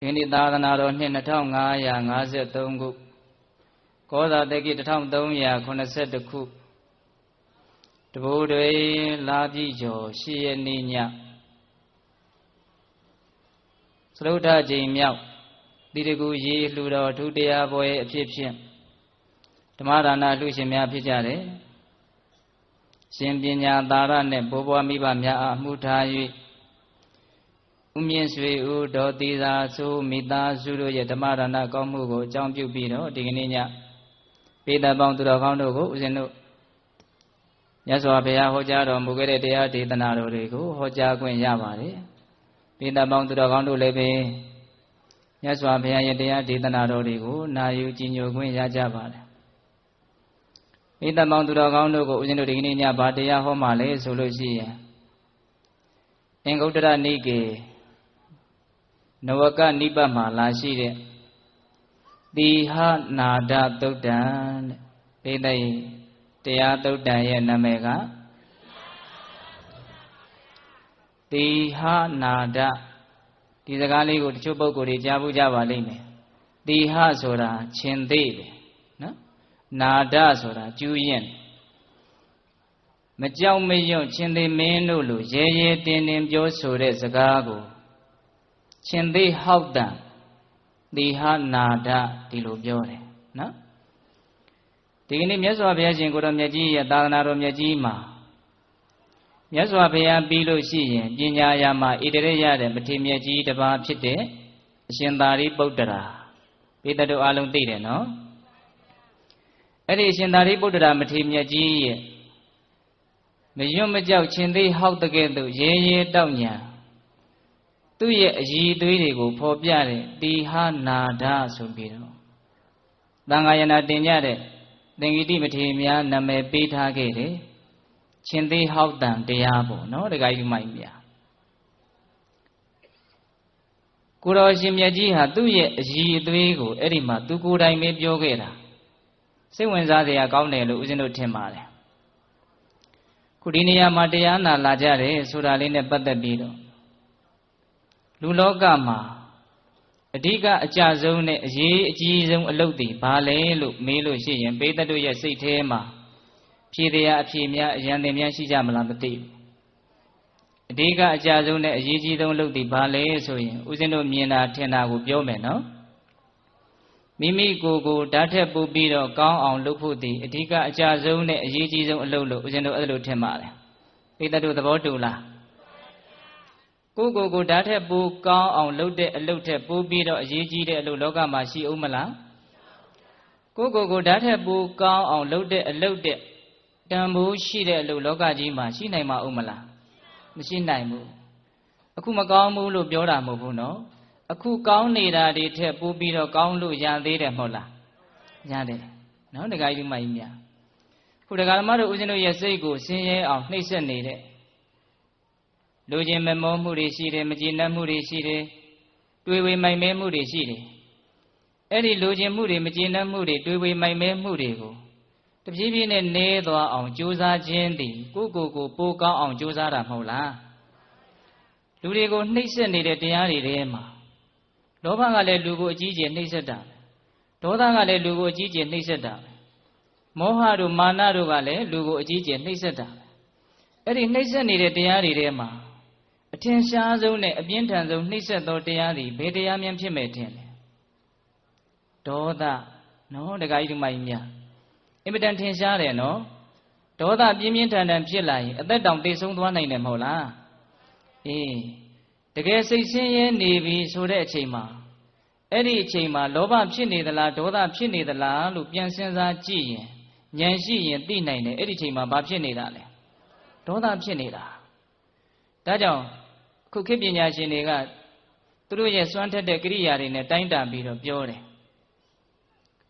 ini Tadana Roh Nina Tau Ngaya Ngase Tunggu Koda Teki Tau Tungya Konaset Ku Debudoi Labi Jo Shie Ninya Sluta Jimyao Dirigu Yi Ludo Tudia Boy Egyptian Tamarana Lusimia Pijare Simpinya Tarane Bobo Miba Mia Mutayi Umien Sui Udo Tiza Su Mita Suru Yatamarana Komugo Jampu Bino Digninya Pita Bang to the Kondo Uzeno Yaswa Pia Hojaro Mugere Dea Titanaro Rigo Hoja Queen Yavare Pita Bang to the Kondo Lebe Yaswa Pia Dea Titanaro Rigo Nayu Jinyo Queen Yajavare Pita Bang to the Kondo Uzeno Digninya Badia Homale Solusia Engodra Nike Nawaka Niba Malashire Diha Nada Dodan Pidai Tia Dodaya Namega Diha Nada Tizagali would Chubokuri Jabu Java Lime Diha Sora Chinde Nada Sora Juyen Majau Mayo Chinde Menulu Ye Tinim Josure Zagago Chinde Hauda Diha Nada Dilubiore no Tigini Yaswa Piajin Guramyaji Yadanaro Myajima Yaswa Pia Bilo Shi Jinya Yama Idereya Matimyaji Daba Pite Shindari Bodara Pidado Alum Tide no Eri Shindari Bodara Matimyaji Mayumajau Chinde Hauda Gendo Ye Downya Tuye Yi Duigo Popiare Diha Nada Subiro Dangayana Dinyare Dengiti Matimia Name Pita Gede Chindi Haudan Diabo no the guy Maya Kuro Shimyaji Hatuye Yi Duigo Erima Tukurai Mebjogera Sewenza de Agonelo Uzino Temare Kudinia Madiana Lajare Suraline Badabiro Lulogama Adiga Ajazone Ye Jizum Lodi Bale Lu Melo Shi and Beta do ya say tema Pidia Pimia Yanemia Shijamalamati Adiga Ajazone Ye don't look the Bale so Uzino Mina Tena Gubiomeno Mimi Gogo Data Bubiro Gong on Luputi Adiga Ajazone Ye Jizum Lolo Uzino Elu Temale Beta do the Botula Go data book on loaded a loaded boobido a gigi de loga mashi umala. Go data book on loaded a loaded Dambu she de loga jima, she name umala. Machine name. A kumagamu lu biora movuno. A cook gown nida de te boobido gown lu yan de mola. Yande. No, the guy in my mia. Who the Galamado Uzino Yasego, sing out, nation needed. Lojin Memo Murishire, Magina Murishire, do we my memurishire. Any Lojin Muri, Magina Muri, do we my memurigo. The Jibin and Nedo on Josa Jendi, go, Boka on Josa Mola. Ludigo Nation needed the Ari Rema. Lobangale Lugo Gigi and Nisada. Dodangale Lugo Gigi and Nisada. Moharu Manaru Vale, Lugo Gigi and Nisada. Any nation needed the Ari Rema. Attention zone, a bintan zone, Nisa Dotiari, Bediamian Pimetin. Doda, no, the guy to my mia. Immitant in Share, no? Doda, Bimitan and Pilai, at that down they soon one in the Mola. Eh, the guest is saying Navy, so that Chima. Eddie Chima, Loba Chini the la, Doda Chini the la, Lupian Senza G, Yanshi and D9, Eddie Chima, Babchini Dale. Doda Chinida. Dajo. Kukipinya Shiniga through a swanted degree in a time down bit of Jore.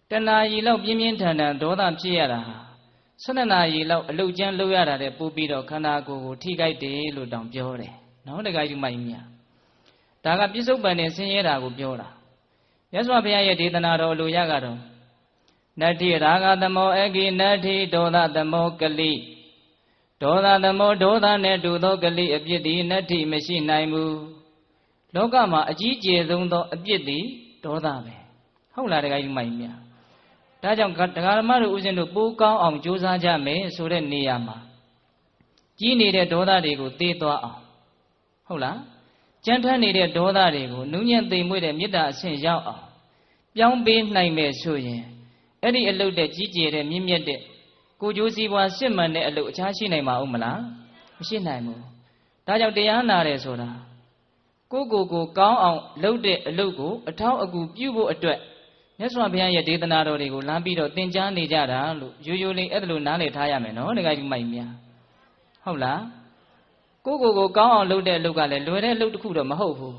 Tana ye love Biminton and Doda Chiara. Sonana ye love Lujan Luara de Pubido Kanago, Tigai de Ludam Jore. No, the guy to my mia. Daga Piso Bane Seniera Gubiola. Yes, what I did another Luyagado. Nati Raga the more eggy, Nati Doda the more Kali. Doda the more Doda ne do locally a beauty, Nati machine Naimu. လောကမှာအကြီးကျယ်ဆုံးသောအပြစ်သည်ဒေါသပဲဟုတ်လားတရားကြီးမိုင်မြတ်ဒါကြောင့်တရားဓမ္မတို့ဦးဇင်းတို့ပိုးကောင်းအောင်ကြိုးစားကြမယ်ဆိုတဲ့နေရာမှာကြီးနေတဲ့ဒေါသတွေကိုသေသွားအောင်ဟုတ်လားကြမ်းထမ်းနေတဲ့ဒေါသတွေကိုနူးညံ့သိမ်မွေ့တဲ့မေတ္တာအဆင့်ရောက်အောင်ပြောင်းပေးနိုင်မယ်ဆိုရင်အဲ့ဒီအလုပ်တဲ့ကြီးကျယ်တဲ့မြင့်မြတ်တဲ့ကိုကြိုးစည်းပွားစစ်မှန်တဲ့အလုပ်အခြားရှိနိုင်မှာဦးမလားမရှိနိုင်ဘူးဒါကြောင့်တရားနာတယ်ဆိုတာကိုကောင်းအောင်လုပ်တဲ့အလုပ်ကိုအထောက်အကူပြုဖို့အတွက်မြတ်စွာဘုရားရဲ့ဒေသနာတော်တွေကိုလမ်းပြီးတော့သင်ကြားနေကြတာလို့ရိုးရိုးလေးအဲ့ဒါလိုနားလည်ထားရမယ်နော်ဒကာကြီးမိုက်များဟုတ်လားကိုကောင်းအောင်လုပ်တဲ့အလုပ်ကလည်းလွယ်တဲ့အလုပ်တစ်ခုတော့မဟုတ်ဘူး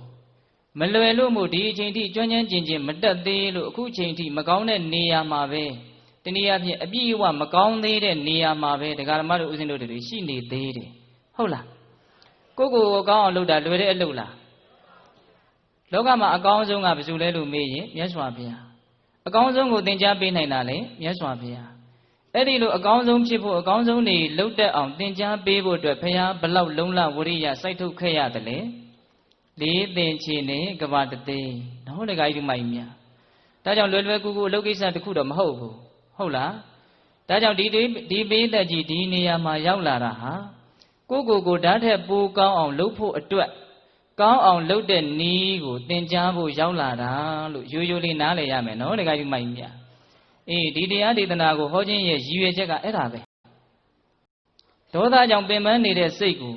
မလွယ်လို့မို့ဒီအချိန်ထိကျွမ်းကျင်ကျင်မတက်သေးလို့အခုအချိန်ထိမကောင်းတဲ့နေရာမှာပဲတနည်းအားဖြင့်အပြည့်အဝမကောင်းသေးတဲ့နေရာမှာပဲဒကာဓမ္မတို့ဦးဇင်းတို့တွေရှိနေသေးတယ်ဟုတ်လားကိုကောင်းအောင်လုပ်တာလွယ်တဲ့အလုပ်လားလောကမှာအကောင်းဆုံးကဘယ်သူလဲလို့မေးရင်မြတ်စွာဘုရားအကောင်းဆုံးကိုသင်ကြားပေးနိုင်တာလေမြတ်စွာဘုရားအဲ့ဒီလိုအကောင်းဆုံးဖြစ်ဖို့အကောင်းဆုံးနေလှုပ်တက်အောင်သင်ကြားပေးဖို့အတွက်ဘုရားဘလောက်လုံးလဝရိယစိုက်ထုတ်ခဲ့ရတယ်လေလေးသင်ချေနဲ့ကဘာတသိနော်ဒကာကြီးမိုက်မြဒါကြောင့်လွယ်ကူအလုပ်ကိစ္စတစ်ခုတော့မဟုတ်ဘူးဟုတ်လားဒါကြောင့်ဒီပေးသက်ကြီးဒီနေရာမှာရောက်လာတာဟာကိုဓာတ်ထက်ပိုကောင်းအောင်လုပ်ဖို့အတွက်ကောင်းအောင်လုပ်တဲ့နည်းကိုသင်ကြားဖို့ရောက်လာတာလို့ရိုးရိုးလေးနားလည်ရမယ်နော်ဒကာကြီးမိုက်မြအေးဒီတရားဒေသနာကိုဟောခြင်းရဲ့ရည်ရွယ်ချက်ကအဲ့ဒါပဲဒေါသကြောင့်ပင်ပန်းနေတဲ့စိတ်ကို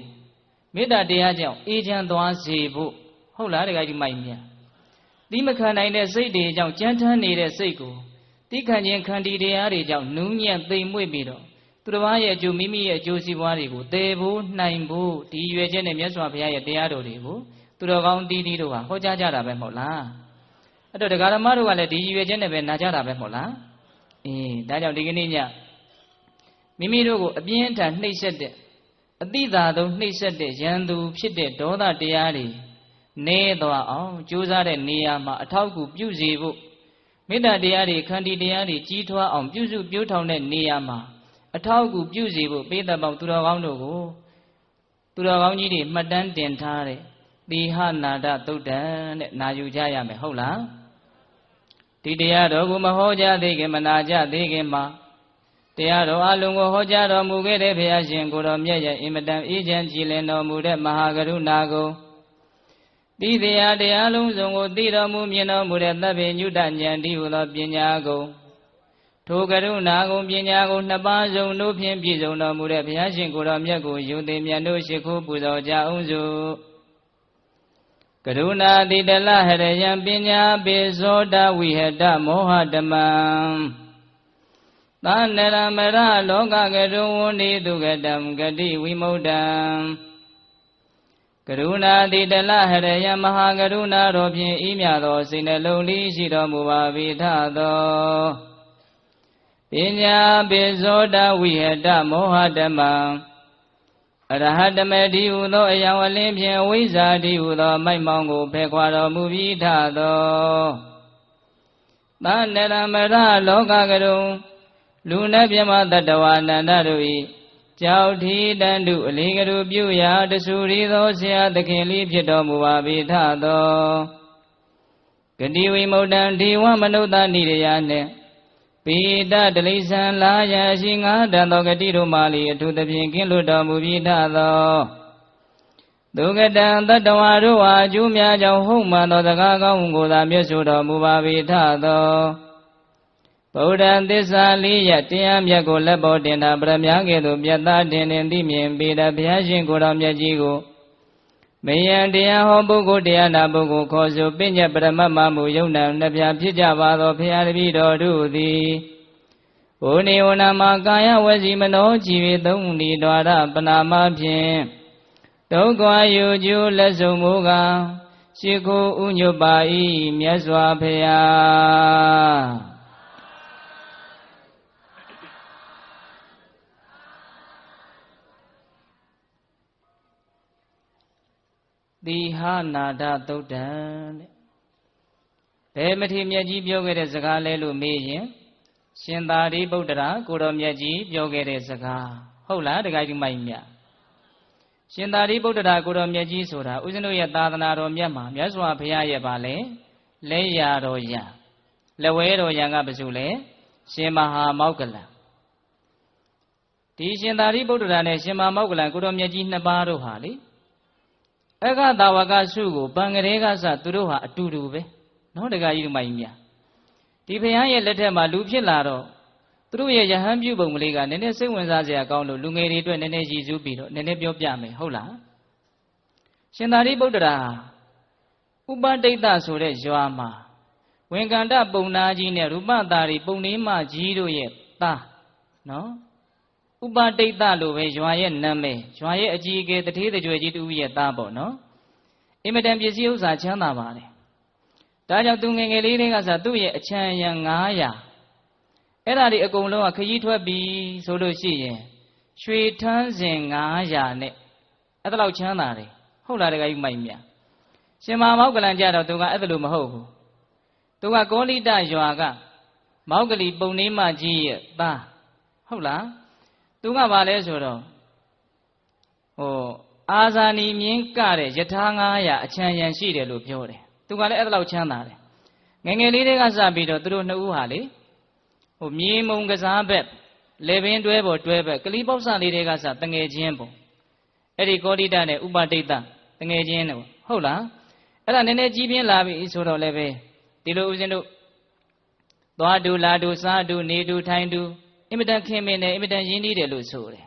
မေတ္တာတရားကြောင့်အေးချမ်းသွားစေဖို့ဟုတ်လားဒကာကြီးမိုက်မြသီးမခံနိုင်တဲ့စိတ်တွေကြောင့်ကြမ်းတမ်းနေတဲ့စိတ်ကိုတိခံခြင်းခန္တီတရားတွေကြောင့်နူးညံ့သိမ်မွေ့ပြီးတော့သူတစ်ပါးရဲ့အကျိုးမိမိရဲ့အကျိုးစီးပွားတွေကိုသေဖို့နိုင်ဖို့ဒီရွယ်ချက်နဲ့မြတ်စွာဘုရားရဲ့တရားတော်တွေကိုသူတော်ကောင်းတီးတီးတို့ဟာဟောကြားကြတာပဲမဟုတ်လားအဲ့တော့ဒကာဓမ္မတို့ကလည်းဒီရွယ်ချက်နဲ့ပဲနာကြတာပဲမဟုတ်လားဒါကြောင့်ဒီကနေ့ညမိမိတို့ကိုအပြင်းထန်နှိပ်စက်တဲ့အတိသာဆုံးနှိပ်စက်တဲ့ရန်သူဖြစ်တဲ့ဒေါသတရားတွေနေသွားအောင်ကြိုးစားတဲ့နေရာမှာအထောက်အကူပြုစေဖို့မေတ္တာတရားတွေခန္တီတရားတွေကြီးထွားအောင်ပြုစုပြောထောင်တဲ့နေရာမှာအထောက်အကူပြုစေဖို့ပေးသက်ပေါင်းသူတော်ကောင်းတို့ကိုသူတော်ကောင်းကြီးတွေမှတ်တမ်းတင်ထားတဲ့သီဟနာဒသုတ်တံတဲ့နာယူကြရမယ်ဟုတ်လားဒီတရားတော်ကိုမဟောကြားသေးခင်မနာကြသေးခင်မှာတရားတော်အလုံးကိုဟောကြားတော်မူခဲ့တဲ့ဘုရားရှင်ကိုတော်မြတ်ရဲ့အင်မတန်အေးချမ်းကြည်လင်တော်မူတဲ့မဟာကရုဏာကိုဒီတရားလုံးစုံကိုသိတော်မူမြင်တော်မူတဲ့သဗ္ဗညုတဉာဏ်ဒီဟူသောပညာကိုထိုကရုဏာကိုပညာကိုနှစ်ပါးစုံတို့ဖြင့်ပြည့်စုံတော်မူတဲ့ဘုရားရှင်ကိုတော်မြတ်ကိုယုံသိမြတ်တို့ရှိခိုးပူဇော်ကြအောင်စို့ကရုဏာတိတလဟရယံပညာပေဇောတဝိဟတမောဟဓမ္မံသနရမရလောကကရုဝန္တိတုကတံဂတိဝိမု ഢ ံကရုဏာတိတလဟရယံမဟာကရုဏာတော်ဖြင့်ဤမြသောစိတ်နှလုံးလေးရှိတော်မူပါ၏ထသောပညာပေဇောတဝိဟတမောဟဓမ္မံအရဟတမေတိဟုသောအယံအလင်းဖြင့်ဝိဇ္ဇာတိဟုသောမိုက်မောင်းကိုဖယ်ခွာတော်မူပြီးထသောသနရမရလောကကရုလူနှင့်မြမတတဝါနန္ဒတို့၏ကြောက်ထီတန်တုအလေးကရုပြုရာတဆူရီသောဆရာသခင်လေးဖြစ်တော်မူပါ၏ထသောဂတိဝိမု ഢ ံဒီဝမနုဿာနိရယနှင့်ပိတတလိဆံလာယရှိငါတန်သောဂတိတို့မှလီအထူးသဖြင့်ကင်းလွတ်တော်မူပြီးထသောဒုက္ကတံတတဝါတို့အားအကျိုးများကြောင့်ဟုတ်မှန်သောစကားကောင်းကိုသာမြတ်ဆိုတော်မူပါ၏ထသောဗုဒ္ဓံသစ္စာလေးရတရားမြတ်ကိုလက်ပေါ်တင်တာပရမများကဲ့သို့မြတ်သားတင်သိမြင်ပေတဲ့ဘုရားရှင်ကိုယ်တော်မြတ်ကြီးကိုမယံတရားဟောပုဂ္ဂိုလ်တရားနာပုဂ္ဂိုလ်ခေါ်ဆိုပညတ်ပရမတ်မမှုယုံနာနှပြဖြစ်ကြပါသောဘုရားတပည့်တော်တို့သည်ဘုနေဝနာမှာကာယဝစီမနောကြည်၍သုံးဏီတော်ရပနာမဖြင့်ဒုက္ခယုကျိုးလက်ဆုံမူကားရှိခိုးဥညွတ်ပါ၏မြတ်စွာဘုရားသီဟနာဒသုတ်တံတဲ့ဘယ်မထေရမြတ်ကြီးပြောခဲ့တဲ့စကားလဲလို့မေးရင်ရှင်သာရိပုတ္တရာကိုတော်မြတ်ကြီးပြောခဲ့တဲ့စကားဟုတ်လားတခါကြီးမိုက်မြတ် ရှင်သာရိပုတ္တရာကိုတော်မြတ်ကြီးဆိုတာဦးဇင်းတို့ရဲ့သာသနာတော်မြတ်မှာမြတ်စွာဘုရားရဲ့ပါလေလက်ရတော်ရံလက်ဝဲတော်ရံကဘယ်သူလဲရှင်မဟာမောက္ကလံဒီရှင်သာရိပုတ္တရာနဲ့ရှင်မဟာမောက္ကလံကိုတော်မြတ်ကြီးနှစ်ပါးတို့ဟာလေအက္ခသာဝကစုကိုပံကလေးကစသူတို့ဟာအတူတူပဲနော်တခါကြီးတို့မကြီးများဒီဘုရားရဲ့လက်ထက်မှာလူဖြစ်လာတော့သူတို့ရဲ့ယဟန်ပြုပုံကလေးကနည်းနည်းစိတ်ဝင်စားစရာကောင်းလို့လူငယ်တွေအတွက်နည်းနည်းရည်စူးပြီးတော့နည်းနည်းပြောပြမယ်ဟုတ်လားရှင်သာရိပုတ္တရာဥပတိတ်တဆိုတဲ့ရွာမှာဝင်ကန္တပုံနာကြီးနဲ့ရူပတာရီပုံနေမကြီးတို့ရဲ့သားနော်ဥပတိတ်တလို့ပဲရွာရဲ့နာမည်ရွာရဲ့အကြီးအကဲတထေးတကြွယ်ကြီးတူရဲ့သားပေါ့နော်အင်မတန်ပစ္စည်းဥစ္စာချမ်းသာပါတယ်ဒါကြောင့်သူငယ်ငယ်လေးတွေကစသူ့ရဲ့အချမ်းရံ900အဲ့ဒါဒီအကုန်လုံးကခကြီးထွက်ပြီဆိုလို့ရှိရင်ရွှေထန်းစဉ်900နဲ့အဲ့ဒါလောက်ချမ်းသာတယ်ဟုတ်လားတခါကြီးမိုက်မြရှင်မမောက္ကလံကြတော့သူကအဲ့ဒါလိုမဟုတ်ဘူးသူကကောလိတရွာကမောက္ကလီပုံနေမကြီးရဲ့သားဟုတ်လားသူကဘာလဲဆိုတော့အာဇာနည်မြင်းကတဲ့ယထာ900အချမ်းရံရှိတယ်လို့ပြောတယ်သူကလည်းအဲ့ဒါလောက်ချမ်းသာတယ်ငယ်ငယ်လေးတွေကစပြီးတော့သူတို့နှစ်ဦးဟာလေမြေမုံကစားဘက်လေပင်တွဲပေါ်တွဲဘက်ကလေးပေါက်စလေးတွေကစတငယ်ချင်းပေါ့အဲ့ဒီကောလိတနဲ့ဥပတိတ်တတငယ်ချင်းတယ်ဟုတ်လားအဲ့ဒါနည်းနည်းကြီးပြင်းလာပြီဆိုတော့လည်းပဲဒီလိုဦးဇင်းတို့သွားတူလာတူစားတူနေတူထိုင်တူအင်မတန်ခင်မင်တယ်အင်မတန်ရင်းနှီးတယ်လို့ဆိုတယ်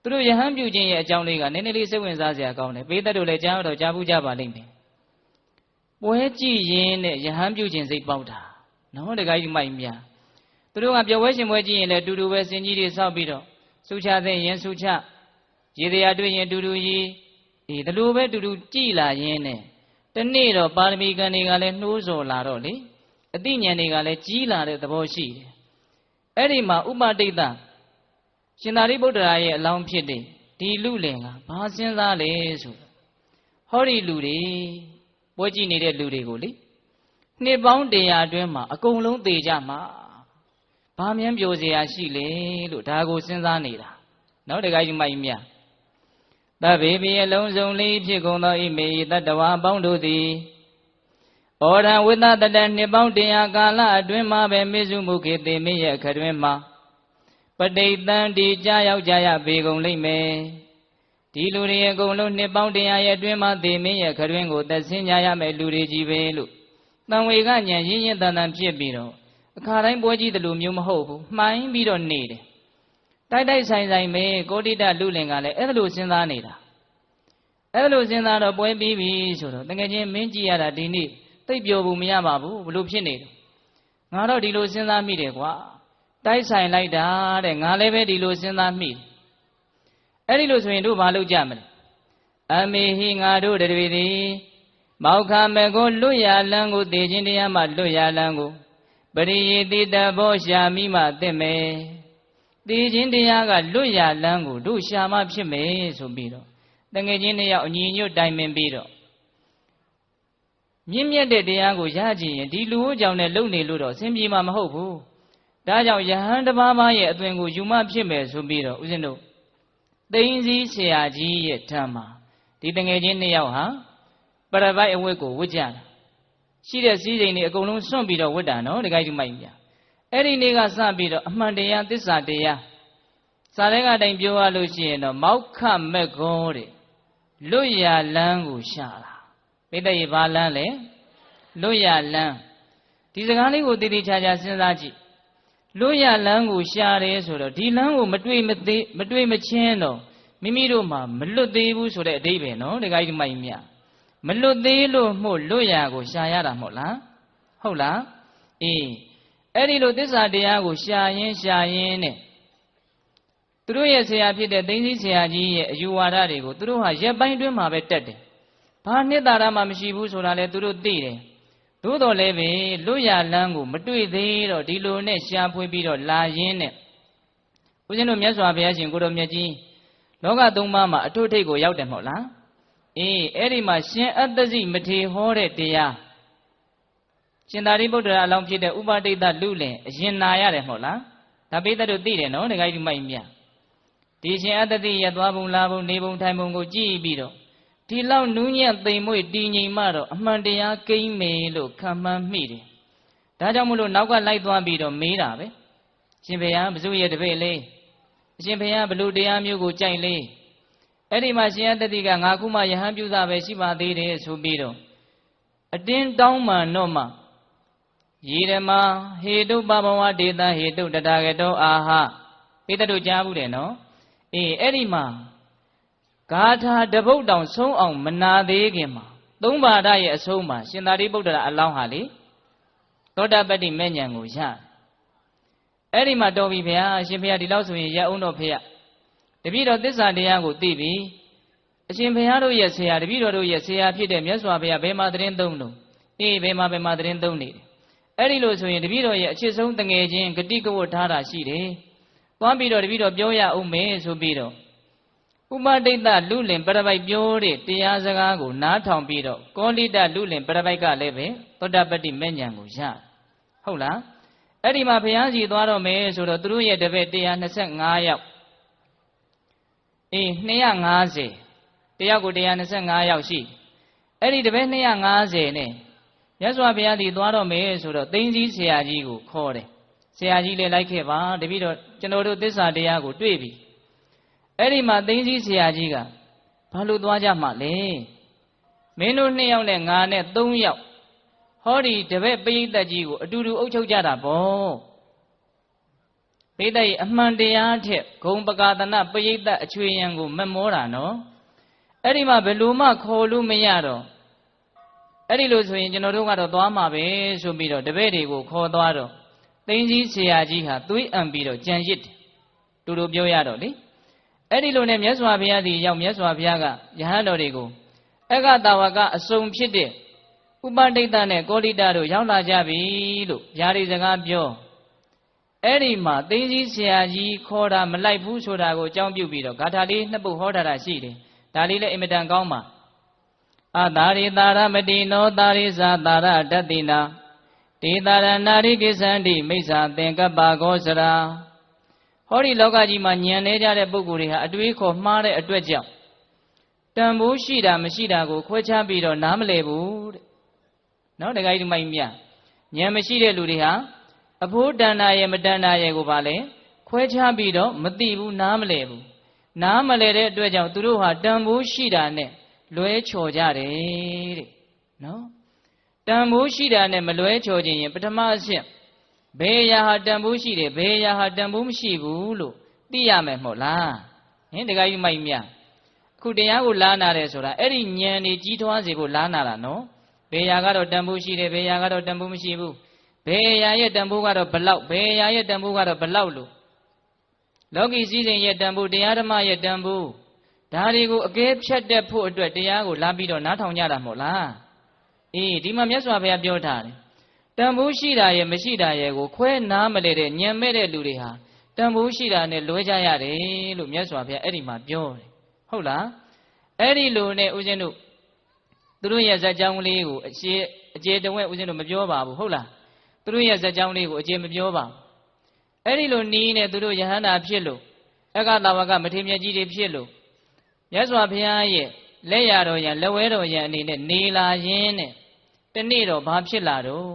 သူတို့ယဟန်ပြုခြင်းရဲ့အကြောင်းလေးကနည်းနည်းလေးစိတ်ဝင်စားစရာကောင်းတယ်ပေးသက်တို့လည်းကြားတော့ကြားဘူးကြပါလိမ့်မယ်ပွဲကြည့်ရင်နဲ့ယဟန်ပြုခြင်းစိတ်ပေါက်တာနော်တခါကြီးမိုက်မြသူတို့ကပျော်ပွဲရှင်ပွဲကြည့်ရင်လည်းတူတူပဲစင်ကြီးတွေဆောက်ပြီးတော့စုချသိရင်စုချရေတရားတွေ့ရင်တူတူကြီးဒီလိုပဲတူတူကြည်လာရင်းနဲ့တနေ့တော့ပါရမီကံတွေကလည်းနှိုးဆော်လာတော့လေအသိဉာဏ်တွေကလည်းကြီးလာတဲ့သဘောရှိတယ်အဲ့ဒီမှာဥပတိတ်တရှင်သာရိပုတ္တရာရဲ့အလောင်းဖြစ်တဲ့ဒီလူလင်ကဘာစဉ်းစားလဲဆိုဟောဒီလူတွေပွဲကြည့်နေတဲ့လူတွေကိုလေနှစ်ပေါင်း100အတွင်းမှာအကုန်လုံးသေကြမှာဘာမြန်းပြောเสียရှိလေလို့ဒါကိုစဉ်းစားနေတာနော်တခါကြီးမိုက်မြသဗ္ဗေပိအလုံးစုံလေးဖြစ်ကုန်သောဣမေတတ္တဝါပေါင်းတို့သည်ဩရံဝိသတတနှစ်ပေါင်း100ကာလအတွင်းမှာပဲမေစုမုခေသေမင်းရဲ့အခတွင်မှာပဋိသန္တိကြာရောက်ကြရပေကုန်လိမ့်မယ်ဒီလူတွေအကုန်လုံးနှစ်ပေါင်း100ရဲ့အတွင်းမှာသေမင်းရဲ့အခတွင်ကိုသက်ဆင်းကြရမယ်လူတွေကြီးပဲလို့တန်ဝေကဉာဏ်ရင်းရင်းတန်တန်ဖြစ်ပြီးတော့အခါတိုင်းပွဲကြီးတယ်လို့မျိုးမဟုတ်ဘူးမှိုင်းပြီးတော့နေတယ်တိုက်တိုက်ဆိုင်ဆိုင်ပဲကောဋိတလူလင်ကလည်းအဲ့ဒါလိုစဉ်းစားနေတာအဲ့ဒါလိုစဉ်းစားတော့ပွဲပြီးပြီဆိုတော့တကယ်ချင်းမင်းကြည့်ရတာဒီနေ့သိပ်ပျော်ဘူးမရပါဘူးဘလို့ဖြစ်နေတယ်ငါတော့ဒီလိုစဉ်းစားမိတယ်ကွာတိုက်ဆိုင်လိုက်တာတဲ့ငါလည်းပဲဒီလိုစဉ်းစားမိအဲ့ဒီလိုဆိုရင်တို့ဘာလုပ်ကြမလဲအမေဟိငါတို့တတွေသည်မောက္ခမေကိုလွတ်ရလန်းကိုသိခြင်းတရားမှလွတ်ရလန်းကိုပရိယေတိတဘောရှာမိမှသိမယ်သိခြင်းတရားကလွတ်ရလန်းကိုတို့ရှာမှဖြစ်မယ်ဆိုပြီးတော့တငယ်ချင်းတွေရောက်အညီညွတ်တိုင်ပင်ပြီးတော့မြင့်မြတ်တဲ့တရားကိုရကြည့်ရင်ဒီလူ့ကြောင့်နဲ့လုံနေလို့တော့အစဉ်ပြေမှာမဟုတ်ဘူးဒါကြောင့်ယဟန်တစ်ပါးပါးရဲ့အသွင်ကိုယူမှဖြစ်မယ်ဆိုပြီးတော့ဦးဇင်းတို့သိန်းစည်းဆရာကြီးရဲ့ထံမှာဒီတငယ်ချင်း2ယောက်ဟာပရပိုက်အဝတ်ကိုဝတ်ကြတာရှိတဲ့စည်းစိမ်တွေအကုန်လုံးစွန့်ပြီးတော့ဝတ်တာနော်တခါကြီးမိုက်ပြအဲ့ဒီနေ့ကစပြီးတော့အမှန်တရားသစ္စာတရားစာထဲကတိုင်ပြောရလို့ရှိရင်တော့မောက္ခမက်ကောတဲ့လွတ်ရလန်းကိုရှာတာပိဋကရေဘာလန်းလဲလွတ်ရလန်းဒီစကားလေးကိုတည်တည်ချာချာစဉ်းစားကြည့်လွတ်ရလန်းကိုရှာတယ်ဆိုတော့ဒီလန်းကိုမတွေ့မချင်းတော့မိမိတို့မှာမလွတ်သေးဘူးဆိုတဲ့အဓိပ္ပာယ်နော်တခါကြီးမိုက်မြမလွတ်သေးလို့မို့လွတ်ရကိုရှာရတာမဟုတ်လားဟုတ်လားအေးအဲ့ဒီလိုသစ္စာတရားကိုရှာရင်းနဲ့သူတို့ရဲ့ဆရာဖြစ်တဲ့သိန်းစည်းဆရာကြီးရဲ့အယူဝါဒတွေကိုသူတို့ဟာရက်ပိုင်းတွင်းမှာပဲတက်တယ်ဘာနှစ်သာရမှမရှိဘူးဆိုတာလဲသူတို့သိတယ်သို့တော်လည်းပဲလွတ်ရလန်းကိုမတွေ့သေးတော့ဒီလိုနဲ့ရှာဖွေပြီးတော့လာရင်းနဲ့ဦးဇင်းတို့မြတ်စွာဘုရားရှင်ကိုတော်မြတ်ကြီးလောကသုံးပါးမှာအထွတ်ထိပ်ကိုရောက်တယ်မဟုတ်လားအေးအဲ့ဒီမှာရှင်အတ္တဇိမထေဟောတဲ့တရားရှင်သာရိပုတ္တရာအလောင်းဖြစ်တဲ့ဥပတိတ္တလူလင်အရင်နာရတယ်မဟုတ်လားဒါပိဿတို့သိတယ်နော်တခါကြီးမိုက်မြ ဒီရှင်အတ္တိရသွားပုံလာပုံနေပုံထိုင်ပုံကိုကြည့်ပြီးတော့ဒီလောက်နူးညံ့သိမ်မွေ့တည်ငြိမ်မှတော့အမှန်တရားကိမ့်မေလို့ခံမှန်းမိတယ်ဒါကြောင့်မို့လို့နောက်ကလိုက်သွားပြီးတော့မေးတာပဲရှင်ဘုရားဘုဇုရဲ့တပည့်လေးအရှင်ဘုရားဘလို့တရားမျိုးကိုကြိုက်လေးအဲ့ဒီမှာရှင်အတ္တိကငါခုမှယဟန်ပြုတာပဲရှိပါသေးတယ်ဆိုပြီးတော့အတင်းတောင်းမှန်တော့မှယေရမဟေတုပဘဝဒေသဟေတုတတဂတောအာဟပိတတို့ကြားဘူးတယ်နော်အေးအဲ့ဒီမှာဂါထာတပုတ်တောင်ဆုံးအောင်မနာသေးခင်မှာသုံးပါဒရဲ့အဆုံးမှာရှင်သာရိပုတ္တရာအလောင်းဟာလေသောတာပတ္တိမဲ့ဉဏ်ကိုရအဲ့ဒီမှာတော်ပြီဗျာရှင်ဘုရားဒီလောက်ဆိုရင်ရအောင်တော့ဖေရတပည့်တော်သစ္စာတရားကိုသိပြီအရှင်ဘုရားတို့ရဲ့ဆရာတပည့်တော်တို့ရဲ့ဆရာဖြစ်တဲ့မြတ်စွာဘုရားဘယ်မှာသတင်းသုံးလို့အေးဘယ်မှာသတင်းသုံးနေတယ်အဲ့ဒီလိုဆိုရင်တပည့်တော်ရဲ့အချစ်ဆုံးတငယ်ချင်းဂတိကဝတ်ထားတာရှိတယ်သွားပြီးတော့တပည့်တော်ပြောရအောင်မယ်ဆိုပြီးတော့ဥပဒိတလူလင်ပရပိုက်ပြောတဲ့တရားစကားကိုနားထောင်ပြီးတော့ကောလိတလူလင်ပရပိုက်ကလည်းပဲသောတာပတ္တိမဲ့ဉဏ်ကိုရဟုတ်လားအဲ့ဒီမှာဘုရားကြီးသွားတော့မယ်ဆိုတော့သူတို့ရဲ့တပည့်125ယောက်အေး250တယောက်ကို125ယောက်ရှိအဲ့ဒီတပည့်250နဲ့မြတ်စွာဘုရားကြီးသွားတော့မယ်ဆိုတော့သိန်းစည်းဆရာကြီးကိုခေါ်တယ်ဆရာကြီးလည်းလိုက်ခဲ့ပါတပည့်တော်ကျွန်တော်တို့သစ္စာတရားကိုတွေ့ပြီအဲ့ဒီမှာသိန်းစည်းဆရာကြီးကဘာလို့သွားကြမှာလဲမင်းတို့2ယောက်နဲ့ငါနဲ့3ယောက်ဟောဒီတပည့်ပရိသတ်ကြီးကိုအတူတူအုပ်ချုပ်ကြတာပေါ့ပရိသတ်ရဲ့အမှန်တရားထက်ဂုံပကာသနပရိသတ်အချွေရန်ကိုမမောတာနော်အဲ့ဒီမှာဘယ်လိုမှခေါ်လို့မရတော့အဲ့ဒီလိုဆိုရင်ကျွန်တော်တို့ကတော့သွားမှာပဲဆိုပြီးတော့တပည့်တွေကိုခေါ်သွားတော့သိန်းကြီးဆရာကြီးဟာသွေးအံပြီးတော့ကြံရစ်တယ်တူတူပြောရတော့လေအဲ့ဒီလိုနဲ့မြတ်စွာဘုရားသည်ရောက်မြတ်စွာဘုရားကယဟန်တော်တွေကိုအက္ခတာဝကအစုံဖြစ်တဲ့ဥပဒိတနဲ့ကောလိတတို့ရောက်လာကြပြီလို့ဗျာဒိစကားပြောအဲ့ဒီမှာသိန်းကြီးဆရာကြီးခေါ်တာမလိုက်ဘူးဆိုတာကိုအကြောင်းပြုပြီးတော့ဂါထာလေးနှစ်ပုဒ်ဟောထားတာရှိတယ်ဒါလေးလည်းအင်မတန်ကောင်းပါအတာရိတာရမတိနောတာရိဇာတာရတတ္တိနာဒေတာရနာရိကိသန္တိမိစ္ဆာသင်္ကပ္ပကောစရာဟောဒီလောကကြီးမှာညံနေကြတဲ့ပုဂ္ဂိုလ်တွေဟာအတွေးခေါ်မှားတဲ့အတွက်ကြောင့်တန်ဖိုးရှိတာမရှိတာကိုခွဲခြားပြီးတော့နားမလည်ဘူးတဲ့နော်တခါကြီးဒီမိုင်းမြညံမရှိတဲ့လူတွေဟာအဖိုးတဏ္ဍာရဲ့မတဏ္ဍာရဲ့ကိုပါလဲခွဲခြားပြီးတော့မသိဘူးနားမလည်ဘူးနားမလည်တဲ့အတွက်ကြောင့်သူတို့ဟာတန်ဖိုးရှိတာနဲ့လွဲချော်ကြတယ်တဲ့နော်တန်ဖိုးရှိတာနဲ့မလွဲချော်ခြင်းရင်ပထမအဆင့်ဘယ်ရာဟာတန်ဖိုးရှိတယ်ဘယ်ရာဟာတန်ဖိုးမရှိဘူးလို့သိရမယ်မဟုတ်လားဟင်တခါကြီးမိုက်မြအခုတရားကိုလားနာတယ်ဆိုတာအဲ့ဒီဉာဏ်นี่ကြီးထွားစေဖို့လားနာတာနော်ဘယ်ရာကတော့တန်ဖိုးရှိတယ်ဘယ်ရာကတော့တန်ဖိုးမရှိဘူးဘယ်ရာရဲ့တန်ဖိုးကတော့ဘလောက်ဘယ်ရာရဲ့တန်ဖိုးကတော့ဘလောက်လို့လောကီစည်းစိမ်ရဲ့တန်ဖိုးတရားဓမ္မရဲ့တန်ဖိုးဒါတွေကိုအကဲဖြတ်တတ်ဖို့အတွက်တရားကိုလာပြီးတော့နားထောင်ကြတာမဟုတ်လားအေးဒီမှာမြတ်စွာဘုရားပြောထားတယ်တန်ဖိုးရှိတာရဲ့မရှိတာရဲ့ကိုခွဲနားမလဲတဲ့ညံမဲ့တဲ့လူတွေဟာတန်ဖိုးရှိတာနဲ့လွဲကြရတယ်လို့မြတ်စွာဘုရားအဲ့ဒီမှာပြောတယ်ဟုတ်လားအဲ့ဒီလိုနဲ့ဦးဇင်းတို့သူတို့ရဲ့ဇာတ်ကြောင်းလေးကိုအကျေတဝက်ဦးဇင်းတို့မပြောပါဘူးဟုတ်လားသူတို့ရဲ့ဇာတ်ကြောင်းလေးကိုအကျေမပြောပါဘူးအဲ့ဒီလိုနီးနဲ့သူတို့ယဟန္တာဖြစ်လို့အက္ခတာဝကမထေရမြတ်ကြီးတွေဖြစ်လို့မြတ်စွာဘုရားရဲ့လက်ရတော်ရန်လက်ဝဲတော်ရန်အနေနဲ့နေလာရင်းနဲ့တနေ့တော့ဘာဖြစ်လာတော့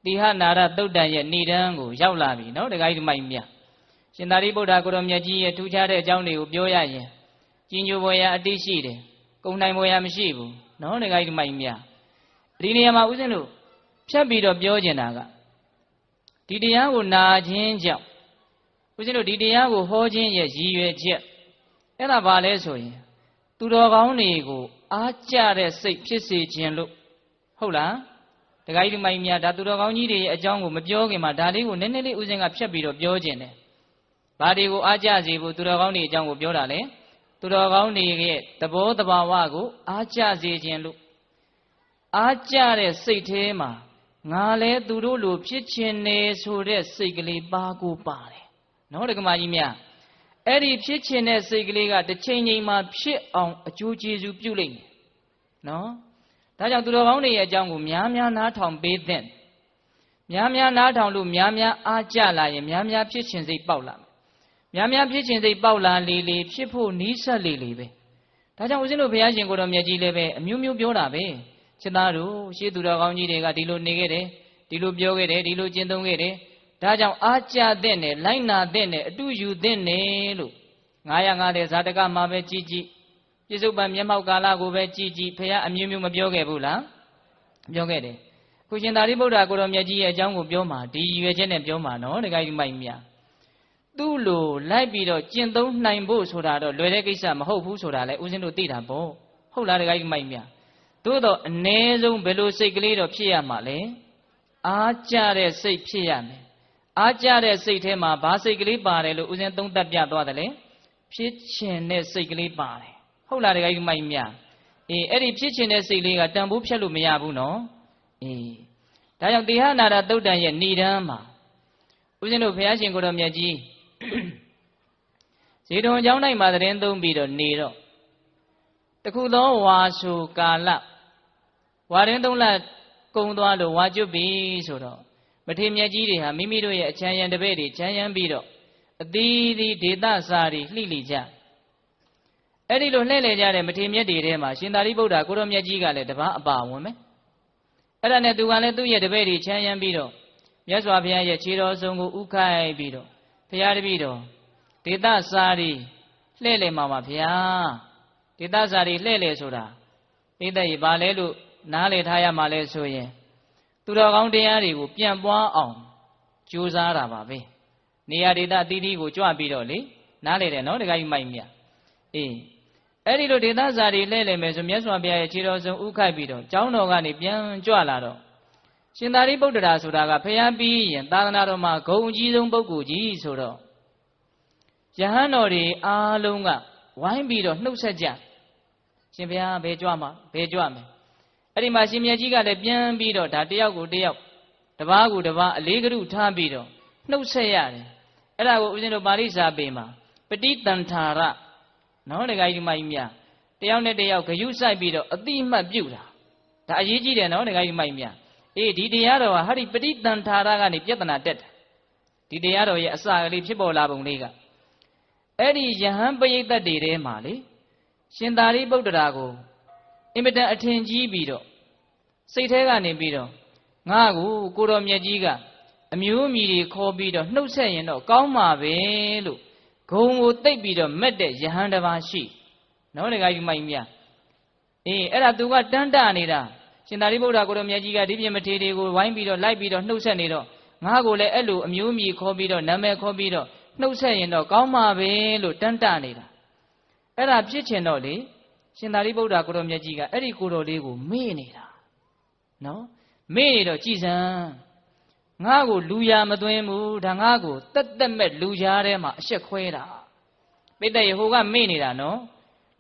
တိဟနာရသုတ်တန်ရဲ့ဏိဒန်းကိုရောက်လာပြီနော်တခါကြီးဒီမိုက်မြရှင်သာရိပုတ္တရာကိုရောမြတ်ကြီးရဲ့ထူးခြားတဲ့အကြောင်းတွေကိုပြောရရင်ကြီးညိုပွဲရအတိရှိတယ်ကုံနိုင်ပွဲရမရှိဘူးနော်တခါကြီးဒီမိုက်မြဒီနေရာမှာဦးဇင်းတို့ဖြတ်ပြီးတော့ပြောကျင်တာကဒီတရားကိုနာခြင်းကြောင့်ဦးဇင်းတို့ဒီတရားကိုဟောခြင်းရဲ့ရည်ရွယ်ချက်အဲ့ဒါဘာလဲဆိုရင်သူတော်ကောင်းတွေကိုအားကြတဲ့စိတ်ဖြစ်စေခြင်းလို့ဟုတ်လားတခါကြီးဒီမိုင်းများဒါသူတော်ကောင်းကြီးတွေရဲ့အကြောင်းကိုမပြောခင်မှာဒါလေးကိုနည်းနည်းလေးဦးဇင်းကဖြတ်ပြီးတော့ပြောခြင်းတယ်ဘာတွေကိုအားကြစေဖို့သူတော်ကောင်းတွေအကြောင်းကိုပြောတာလဲသူတော်ကောင်းတွေရဲ့သဘောတဘာဝကိုအားကြစေခြင်းလို့အားကြတဲ့စိတ်ထဲမှာငါလဲသူတို့လိုဖြစ်ခြင်းနေဆိုတဲ့စိတ်ကလေးပါကိုပါတယ်နော်ဒကမာကြီးများအဲ့ဒီဖြစ်ခြင်းတဲ့စိတ်ကလေးကတစ်ချိန်ချိန်မှာဖြစ်အောင်အကျိုးကျေးဇူးပြုလိမ့်မယ်နော်ဒါကြောင့်သူတော်ကောင်းတွေရဲ့အကြောင်းကိုများများနားထောင်ပေးသင့်များများနားထောင်လို့များများအားကြလာရင်များများဖြစ်ခြင်းစိတ်ပေါက်လာမယ် များဖြစ်ခြင်းစိတ်ပေါက်လာလေဖြစ်ဖို့နီးစပ်လေပဲဒါကြောင့်ဦးဇင်းတို့ဘုရားရှင်ကိုတော်မြတ်ကြီးလည်းပဲအမျိုးမျိုးပြောတာပဲချစ်သားတို့ရှေးသူတော်ကောင်းကြီးတွေကဒီလိုနေခဲ့တယ်ဒီလိုပြောခဲ့တယ်ဒီလိုကျင့်သုံးခဲ့တယ်ဒါကြောင့်အားကြတဲ့နဲ့လိုက်နာတဲ့နဲ့အတူယူတဲ့နဲ့လို့950ဇာတကမှာပဲကြည်ကြည်ပြစ္ဆုတ်ပံမျက်မှောက်ကာလကိုပဲကြည်ကြည်ဘုရားအမျိုးမျိုးမပြောခဲ့ဘူးလားပြောခဲ့တယ်ခုရှင်သာရိပုတ္တရာကိုတော်မြတ်ကြီးရဲ့အကြောင်းကိုပြောမှာဒီရွယ်ချက်နဲ့ပြောမှာနော်တခါကြီးမိုက်မြသူ့လိုလိုက်ပြီးတော့ကျင့်သုံးနိုင်ဖို့ဆိုတာတော့လွယ်တဲ့ကိစ္စမဟုတ်ဘူးဆိုတာလဲဦးဇင်းတို့သိတာပေါ့ဟုတ်လားတခါကြီးမိုက်မြသို့တော့အ ਨੇ ဆုံးဘယ်လိုစိတ်ကလေးတော့ဖြစ်ရမှာလဲအားကြတဲ့စိတ်ဖြစ်ရမယ်အားကြတဲ့စိတ်ထဲမှာဘာစိတ်ကလေးပါတယ်လို့ဦးဇင်းသုံးသပ်ပြသွားတယ်လေဖြစ်ခြင်းတဲ့စိတ်ကလေးပါတယ်ဟုတ်လားတခါကြီးမိုက်မြအဲ့ဒီဖြစ်ခြင်းတဲ့စိတ်လေးကတန်ဖိုးဖြတ်လို့မရဘူးနော်ဒါကြောင့်တေဟနာရသုတ်တန်ရဲ့ဏိဒန်းမှာဦးဇင်းတို့ဘုရားရှင်ကိုတော်မြတ်ကြီးဇေတဝန်ကျောင်း၌မှာသတင်းသုံးပြီးတော့နေတော့တခုသောဝါဆိုကာလဝါရင်3 လကုံသွားလို့ဝါကျွတ်ပြီဆိုတော့မထေရမြတ်ကြီးတွေဟာမိမိတို့ရဲ့အချမ်းရံတပည့်တွေချမ်းရံပြီးတော့အသီးသီးဒေသစာတွေလှိလိကြအဲ့ဒီလိုလှည့်လည်ကြတဲ့မထေရမြတ်တွေထဲမှာရှင်သာရိပုတ္တရာကိုတော်မြတ်ကြီးကလည်းတပန်းအပါဝင်မယ်အဲ့ဒါနဲ့သူကလည်းသူ့ရဲ့တပည့်တွေချမ်းရံပြီးတော့မြတ်စွာဘုရားရဲ့ခြေတော်ဆုံးကိုဥခိုက်ပြီးတော့ဘုရားတပည့်တော်ဒေသစာတွေလှည့်လည်မှာပါဗျာဒေသစာတွေလှည့်လည်ဆိုတာဣဒ္ဓရေပါလဲလို့နားလည်ထားရမှာလဲဆိုရင်သူတော်ကောင်းတရားတွေကိုပြန်ပွားအောင်ကြိုးစားတာပါပဲနေရာဒေသအသီးသီးကိုကြွပြီးတော့လေနားလည်တယ်နော်တခါကြီးမိုက်မြအဲ့ဒီလိုဒေသစာတွေလှည့်လည်မယ်ဆိုမြတ်စွာဘုရားရဲ့ခြေတော်ဆုံးဥခိုက်ပြီးတော့ကျောင်းတော်ကနေပြန်ကြွလာတော့ရှင်သာရိပုတ္တရာဆိုတာကဖျားပြီးရင်သာသနာတော်မှာဂုဏ်အကြီးဆုံးပုဂ္ဂိုလ်ကြီးဆိုတော့ယဟန်တော်တွေအားလုံးကဝိုင်းပြီးတော့နှုတ်ဆက်ကြရှင်ဘုရားဘယ်ကြွမှာဘယ်ကြွမယ်အဲ့ဒီမှာရှင်မြတ်ကြီးကလည်းပြန်ပြီးတော့ဒါတယောက်ကိုတယောက်တပားကိုတပားအလေးကရုထားပြီးတော့နှုတ်ဆက်ရတယ်အဲ့ဒါကိုဦးဇင်းတို့ပါဠိစာပေမှာပဋိတန္ထာရနော်တခါကြီးမိုက်မြတယောက်နဲ့တယောက်ဂယုစိုက်ပြီးတော့အတိအမှတ်ပြုတာဒါအရေးကြီးတယ်နော်တခါကြီးမိုက်မြဒီတရားတော်ဟာဒီပဋိတန္ထာရကနေပြဿနာတက်တယ်ဒီတရားတော်ရဲ့အစကလေးဖြစ်ပေါ်လာပုံလေးကအဲ့ဒီယဟန်ပရိသတ်တွေထဲမှာလေရှင်သာရိပုတ္တရာကိုအင်မတန်အထင်ကြီးပြီးတော့စိတ်ထဲကနေပြီးတော့ငါ့ကိုတော်မြတ်ကြီးကအမျိုးအမည်တွေခေါ်ပြီးတော့နှုတ်ဆက်ရင်တော့ကောင်းမှာပဲလို့ဂုံကိုတိတ်ပြီးတော့မက်တဲ့ယဟန်တစ်ပါးရှိနော်တခါကြီးမိုက်မြအဲ့ဒါသူကတန်းတနေတာရှင်သာရိပုတ္တရာကိုတော်မြတ်ကြီးကဒီပြင်မထေတွေကိုဝိုင်းပြီးတော့လိုက်ပြီးတော့နှုတ်ဆက်နေတော့ငါ့ကိုလည်းအဲ့လိုအမျိုးအမည်ခေါ်ပြီးတော့နာမည်ခေါ်ပြီးတော့နှုတ်ဆက်ရင်တော့ကောင်းမှာပဲလို့တန်းတနေတာအဲ့ဒါဖြစ်ချင်တော့လေရှင်သာရိပုတ္တရာကိုတော်မြတ်ကြီးကအဲ့ဒီကိုတော်လေးကိုမေ့နေတာနော်မေ့နေတော့ကြည်စံငါ့ကိုလူရမသွင်းဘူးဒါငါ့ကိုတက်မဲ့လူကြားထဲမှာအရှက်ခွဲတာပိဿယေဟိုကမေ့နေတာနော်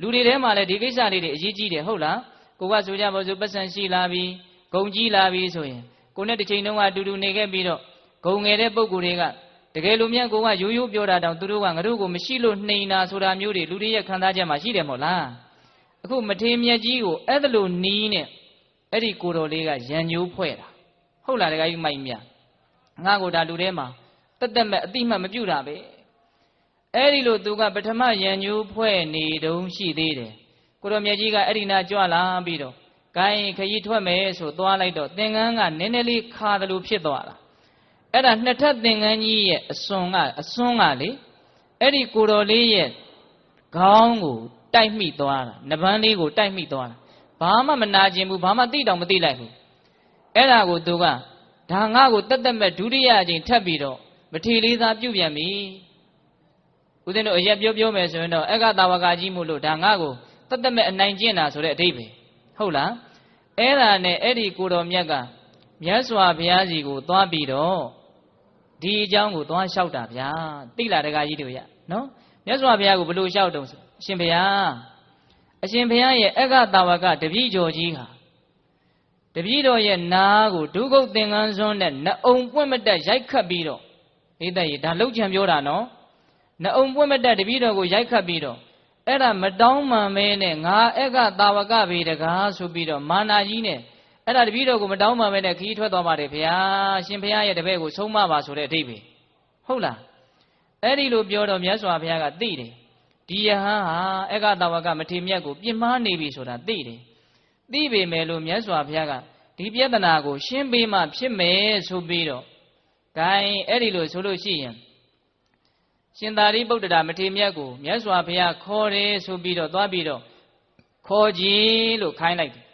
လူတွေထဲမှာလည်းဒီကိစ္စလေးတွေအရေးကြီးတယ်ဟုတ်လားကိုကဆိုကြပါစို့ပတ်စံရှိလာပြီဂုံကြီးလာပြီဆိုရင်ကိုနဲ့တစ်ချိန်တုန်းကအတူတူနေခဲ့ပြီးတော့ဂုံငယ်တဲ့ပုံကိုယ်တွေကတကယ်လို့မြန်ကိုကရိုးရိုးပြောတာတောင်သူတို့ကငါတို့ကိုမရှိလို့နှိမ်တာဆိုတာမျိုးတွေလူတွေရဲ့ခံစားချက်မှာရှိတယ်မို့လားအခုမထေမြတ်ကြီးကိုအဲ့ဒါလိုနီးနဲ့အဲ့ဒီကိုတော်လေးကရန်ညိုးဖွဲ့တာဟုတ်လားတခါကြီးမိုက်မြငါကိုဒါလူထဲမှာတက်မဲ့အတိမတ်မပြုတ်တာပဲအဲ့ဒီလိုသူကပထမရန်ညိုးဖွဲ့နေတုံးရှိသေးတယ်ကိုတော်မြတ်ကြီးကအဲ့ဒီနာကြွလာပြီးတော့ဂိုင်းခရီးထွက်မယ်ဆိုသွားလိုက်တော့သင်္ကန်းကနည်းနည်းလေးခါတယ်လို့ဖြစ်သွားတာအဲ့ဒါနှစ်ထပ်သင်္ကန်းကြီးရဲ့အစွန်းကလေအဲ့ဒီကိုတော်လေးရဲ့ခေါင်းကိုတိုက်မိသွားတာနဗန်းလေးကိုတိုက်မိသွားတာဘာမှမနာကျင်ဘူးဘာမှသိတောင်မသိလိုက်ဘူးအဲ့ဒါကိုသူကဒါငါ့ကိုတက်မဲ့ဒုတိယအချိန်ထပ်ပြီးတော့မထေလေးသာပြုတ်ပြန်ပြီဦးဇင်းတို့အရက်ပြောမယ်ဆိုရင်တော့အက္ခတာဝကကြီးမို့လို့ဒါငါ့ကိုတက်မဲ့အနိုင်ကျင့်တာဆိုတဲ့အဓိပ္ပာယ်ဟုတ်လားအဲ့ဒါနဲ့အဲ့ဒီကိုတော်မြတ်ကမြတ်စွာဘုရားကြီးကိုသွားပြီးတော့ဒီအကြောင်းကိုသွားလျှောက်တာဗျာသိလားတကားကြီးတို့ရနော်မြတ်စွာဘုရားကိုဘယ်လိုလျှောက်တုံးဆိုအရှင်ဘုရားရဲ့အက္ခတာဝကတပည့်ကျော်ကြီးဟာတပည့်တော်ရဲ့နာကိုဒုက္ခသင်္ကန်းစွန်းနဲ့နှအုံပွင့်မတက်ရိုက်ခတ်ပြီးတော့ဣဒ္ဓရေဒါလောက်ချံပြောတာနော်နှအုံပွင့်မတက်တပည့်တော်ကိုရိုက်ခတ်ပြီးတော့အဲ့ဒါမတောင်းမှန်မဲနဲ့ငါအက္ခတာဝကဘေတကားဆိုပြီးတော့မာနာကြီးနဲ့အဲ့ဒါတပည့်တော်ကိုမတောင်းမှန်မဲနဲ့ခီးထွက်သွားပါတယ်ဗျာရှင်ဘုရားရဲ့တပည့်ကိုဆုံးမပါဆိုတဲ့အဓိပ္ပာယ်ဟုတ်လား အဲ့ဒီလိုပြောတော့မြတ်စွာဘုရားကသိတယ်ဒီယဟန်ဟာအက္ခတဝကမထေမြတ်ကိုပြစ်မှားနေပြီဆိုတာသိတယ်သိပေမဲ့လို့မြတ်စွာဘုရားကဒီပြဿနာကိုရှင်းပေးမှဖြစ်မယ်ဆိုပြီးတော့ဂိုင်းအဲ့ဒီလိုဆိုလို့ရှိရင်ရှင်သာရိပုတ္တရာမထေမြတ်ကိုမြတ်စွာဘုရားခေါ်တယ်ဆိုပြီးတော့သွားပြီးတော့ခေါ်ကြည့်လို့ခိုင်းလိုက်တယ်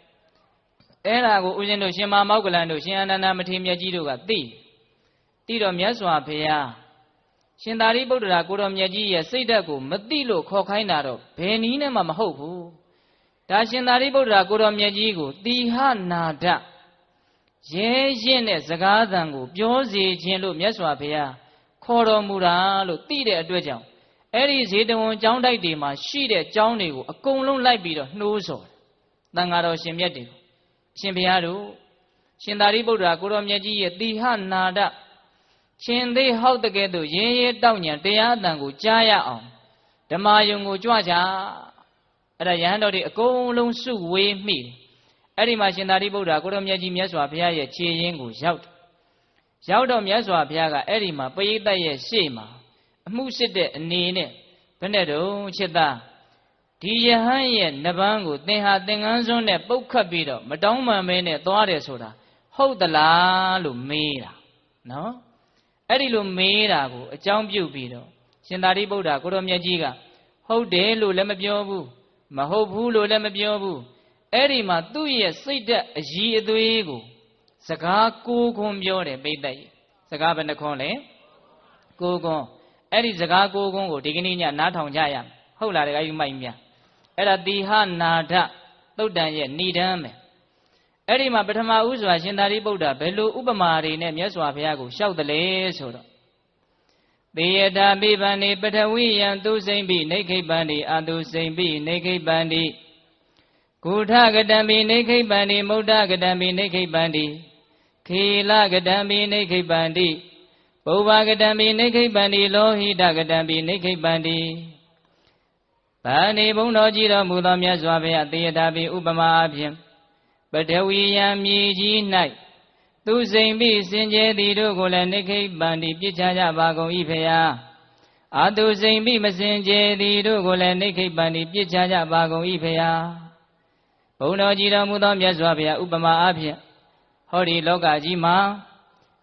အဲ့ဒါကိုဦးဇင်းတို့ရှင်မမောက္ကလန်တို့ရှင်အာနန္ဒမထေမြတ်ကြီးတို့ကသိတော့မြတ်စွာဘုရားရှင်သာရိပုတ္တရာကိုတော်မြတ်ကြီးရဲ့စိတ်ဓာတ်ကိုမသိလို့ခေါ်ခိုင်းတာတော့ဘယ်နည်းနဲ့မှမဟုတ်ဘူးဒါရှင်သာရိပုတ္တရာကိုတော်မြတ်ကြီးကိုတိဟနာဒရဲရင့်တဲ့စကားသံကိုပြောစေခြင်းလို့မြတ်စွာဘုရားခေါ်တော်မူတာလို့သိတဲ့အတွက်ကြောင့်အဲ့ဒီဇေတဝန်ကျောင်းတိုက်တွေမှာရှိတဲ့ကျောင်းတွေကိုအကုန်လုံးလိုက်ပြီးတော့နှိုးဆော်တန်ဃာတော်ရှင်မြတ်တွေကိုရှင်ဘုရားတို့ရှင်သာရိပုတ္တရာကိုတော်မြတ်ကြီးရဲ့တိဟနာဒရှင်သေးဟောက်တကဲ့သို့ရဲရဲတောက်ညံတရားအတန်ကိုကြားရအောင်ဓမ္မယုံကိုကြွကြအဲ့ဒါယဟန်တော်တွေအကုန်လုံးစုဝေးမိတယ်အဲ့ဒီမှာရှင်သာရိပုတ္တရာကိုတော်မြတ်ကြီးမြတ်စွာဘုရားရဲ့ခြေရင်းကိုရောက်တော့မြတ်စွာဘုရားကအဲ့ဒီမှာပရိသတ်ရဲ့ရှေ့မှာအမှုစစ်တဲ့အနေနဲ့ဘယ်နဲ့တုံးချစ်သားဒီယဟန်ရဲ့နဗန်းကိုသင်ဟာသင်္ကန်းစွန်းနဲ့ပုတ်ခတ်ပြီးတော့မတောင်းပန်မဲနဲ့သွားတယ်ဆိုတာဟုတ်သလားလို့မေးတာနော်အဲ့ဒီလိုမေးတာကိုအကြောင်းပြုပြီးတော့ရှင်သာရိပုတ္တရာကိုတော်မြတ်ကြီးကဟုတ်တယ်လို့လည်းမပြောဘူးမဟုတ်ဘူးလို့လည်းမပြောဘူးအဲ့ဒီမှာသူ့ရဲ့စိတ်ဓာတ်အည်အသွေးကိုစကားကိုခွန်းပြောတယ်ပိဋကကြီးစကားဘယ်နှခွန်းလဲကိုခွန်းအဲ့ဒီစကားကိုခွန်းကိုဒီကနေ့ညနားထောင်ကြရမယ်ဟုတ်လားတခါယူမိုက်မြအဲ့ဒါတိဟနာဒသုတ်တန်ရဲ့ဏိဒန်းပဲအဲ့ဒီမှာပထမဦးစွာရှင်သာရိပုတ္တရာဘယ်လိုဥပမာတွေနဲ့မြတ်စွာဘုရားကိုလျှောက်တယ်လဲဆိုတော့သေယတာပိပန္တိပထဝီယံသူစိမ့်ပိနေခိပန္တိအတုစိမ့်ပိနေခိပန္တိကုထကတံပိနေခိပန္တိမုဒ္ဒကတံပိနေခိပန္တိခေလကတံပိနေခိပန္တိပုဗ္ဗကတံပိနေခိပန္တိလောဟိတကတံပိနေခိပန္တိဗာနေဘုံတော်ကြီးတော်မူသောမြတ်စွာဘုရားသေယတာပိဥပမာအဖြင့်ပထဝီယံမြေကြီး၌သူစိမ့်ပြီးစင်ကြယ်သည်တို့ကိုလည်းနိခိပန္တိပြစ်ချကြပါကုန်၏ဖေယအာသူစိမ့်ပြီးမစင်ကြယ်သည်တို့ကိုလည်းနိခိပန္တိပြစ်ချကြပါကုန်၏ဖေယဘုံတော်ကြီးတော်မူသောမြတ်စွာဘုရားဥပမာအဖြင့်ဟောဒီလောကကြီးမှာ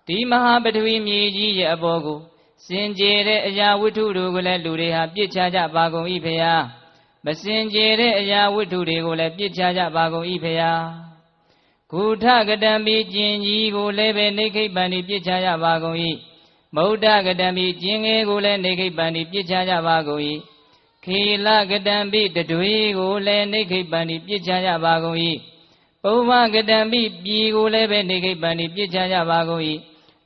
ဒီမဟာပထဝီမြေကြီးရဲ့အပေါ်ကိုစင်ကြယ်တဲ့အရာဝတ္ထုတို့ကိုလည်းလူတွေဟာပြစ်ချကြပါကုန်၏ဖေယမစင်ကြယ်တဲ့အရာဝတ္ထုတွေကိုလည်းပြစ်ချကြပါကုန်၏ဖေယကုထကတံပိကျင်ကြီးကိုလည်းပဲနေခိပန္တိပြစ်ချကြပါကုန်၏မုဒ္ဒကတံပိကျင်ငယ်ကိုလည်းနေခိပန္တိပြစ်ချကြပါကုန်၏ခေလကတံပိတတွေကိုလည်းနေခိပန္တိပြစ်ချကြပါကုန်၏ပုဗ္ဗကတံပိပြည်ကိုလည်းပဲနေခိပန္တိပြစ်ချကြပါကုန်၏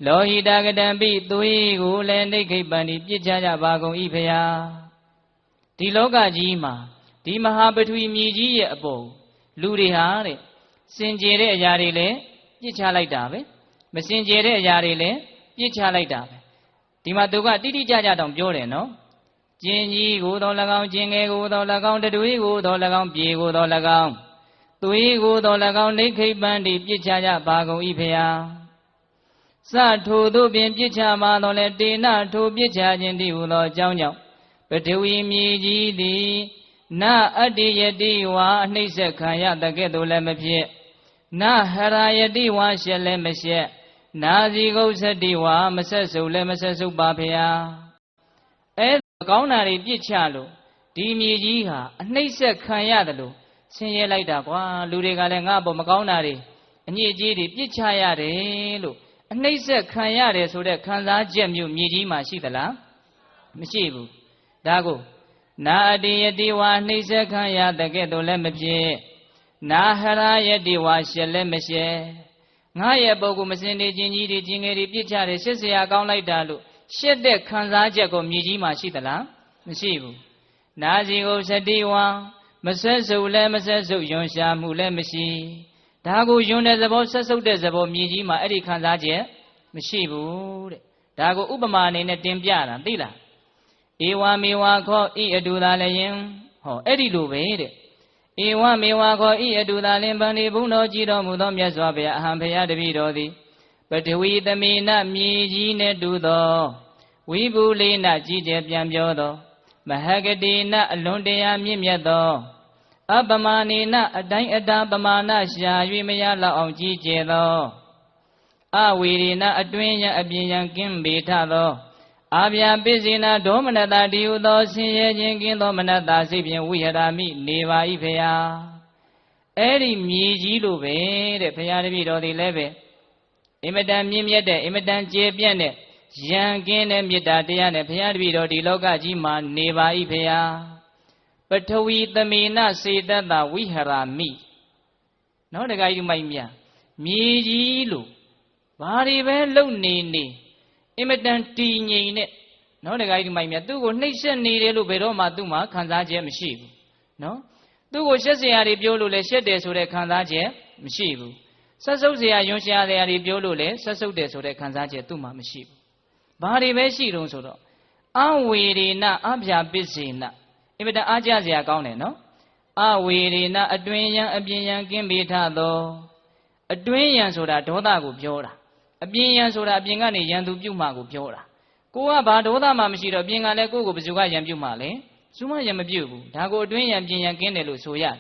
လောဟိတကတံပိသွေးကိုလည်းနေခိပန္တိပြစ်ချကြပါကုန်၏ဖေယဒီလောကကြီးမှာဒီမဟာပထဝီမြေကြီးရဲ့အပေါ်လူတွေဟာတဲ့စင်ကြယ်တဲ့အရာတွေလည်းပြစ်ချလိုက်တာပဲမစင်ကြယ်တဲ့အရာတွေလည်းပြစ်ချလိုက်တာပဲဒီမှာသူကတိတိကျကျတောင်ပြောတယ်နော်ကျင်ကြီးကိုသော၎င်းကျင်ငယ်ကိုသော၎င်းတတွေးကိုသော၎င်းပြေကိုသော၎င်းသွေးကိုသော၎င်းနေခိပန္တိပြစ်ချကြပါကုန်၏ဖေယစထိုသို့ပင်ပြစ်ချမှာတော့လေတေနထိုပြစ်ချခြင်းတည်းဟူသောအကြောင်းကြောင့်ပထဝီမြေကြီးသည်နအတ္တိယတိဝါအနှိမ့်ဆက်ခံရတကဲ့သို့လည်းမဖြစ်နဟရယတိဝါရှက်လည်းမရှက်နာဇီကုသတိဝါမဆက်စုပ်လည်းမဆက်စုပ်ပါဖေယအဲကောင်းတာတွေပြစ်ချလို့ဒီမြေကြီးဟာအနှိမ့်ဆက်ခံရတယ်လို့ဆင်းရဲလိုက်တာကွာလူတွေကလည်းငါ့ဘောမကောင်းတာတွေအညစ်အကြေးတွေပြစ်ချရတယ်လို့အနှိမ့်ဆက်ခံရတယ်ဆိုတဲ့ခံစားချက်မျိုးမြေကြီးမှာရှိသလားမရှိဘူးဒါကိုနာအတ္တိယတိဝါနှိမ့်ဆက်ခံရတကဲ့သို့လည်းမဖြစ်နာဟရယတိဝါရှက်လည်းမရှက်ငါရဲ့ပုဂ္ဂိုလ်မစင်နေခြင်းကြီးတွေခြင်းငယ်တွေပြစ်ချတယ်ရှက်เสียကောင်းလိုက်တာလို့ရှက်တဲ့ခံစားချက်ကိုမြေကြီးမှာရှိသလားမရှိဘူးနာစီကိုစတိဝါမဆက်စုပ်လည်းမဆက်စုပ်ယွန်ရှာမှုလည်းမရှိဒါကိုယွန်တဲ့သဘောဆက်စုပ်တဲ့သဘောမြေကြီးမှာအဲ့ဒီခံစားချက်မရှိဘူးတဲ့ဒါကိုဥပမာအနေနဲ့တင်ပြတာသိလားဧဝမေဝခောဤအတူသာလည်းယင်ဟောအဲ့ဒီလိုပဲတဲ့ဧဝမေဝခောဤအတူသာလင်ဗန္ဒီဘုံတော်ကြည်တော်မူသောမြတ်စွာဘုရားအဟံဘုရားတပည့်တော်သည်ပထဝီသမေနမြေကြီးနှင့်တူသော ဝိပုလေနကြီးကျယ်ပြန်ပြောသောမဟဂတိနအလွန်တရာမြင့်မြတ်သောအပမာနေနအတိုင်းအတာပမာဏရှာ၍မရလောက်အောင်ကြီးကျယ်သောအဝေရေနအတွင်းရန်အပြင်ရန်ကင်းပေထသောအာဗျာပိစေနာဒေါမနတာတိဟုသောဆင်းရဲခြင်းကင်းသောမနတာစိတ်ဖြင့်ဝိဟရာမိနေပါ၏ဖေယအဲ့ဒီမြေကြီးလိုပဲတဲ့ဘုရားတပည့်တော်ဒီလည်းပဲအင်မတန်မြင့်မြတ်တဲ့အင်မတန်ကျေပြန့်တဲ့ရန်ကင်းတဲ့မေတ္တာတရားနဲ့ဘုရားတပည့်တော်ဒီလောကကြီးမှာနေပါ၏ဖေယပထဝီသမေနစေတတဝိဟရာမိနော်တခါကြီးမိုက်မြမြေကြီးလိုဘာတွေပဲလုံနေအင်မတန်တည်ငြိမ်တဲ့နော်တခါကြီးမိုက်မြသူ့ကိုနှိပ်စက်နေတယ်လို့ဘယ်တော့မှသူ့မှာခံစားချက်မရှိဘူးနော်သူ့ကိုရှက်เสียရပြောလို့လဲရှက်တယ်ဆိုတဲ့ခံစားချက်မရှိဘူးဆက်ဆုပ်เสียယွန်ရှာเสียရပြောလို့လဲဆက်ဆုပ်တယ်ဆိုတဲ့ခံစားချက်သူ့မှာမရှိဘူးဘာတွေပဲရှိတုံးဆိုတော့အဝေရေနအဗျာပစ္စေနအင်မတန်အားကြစရာကောင်းတယ်နော်အဝေရေနအတွင်းယံအပြင်ယံကင်းပေထသောအတွင်းယံဆိုတာဒေါသကိုပြောတာအပြင်ယံဆိုတာအပြင်ကနေယံသူပြုမှကိုပြောတာကိုကဘာဒေါသမှမရှိတော့အပြင်ကလည်းကိုယ့်ကိုဘယ်သူကယံပြုမှလဲသူမှယံမပြုဘူးဒါကိုအတွင်းယံပြင်ယံကင်းတယ်လို့ဆိုရတယ်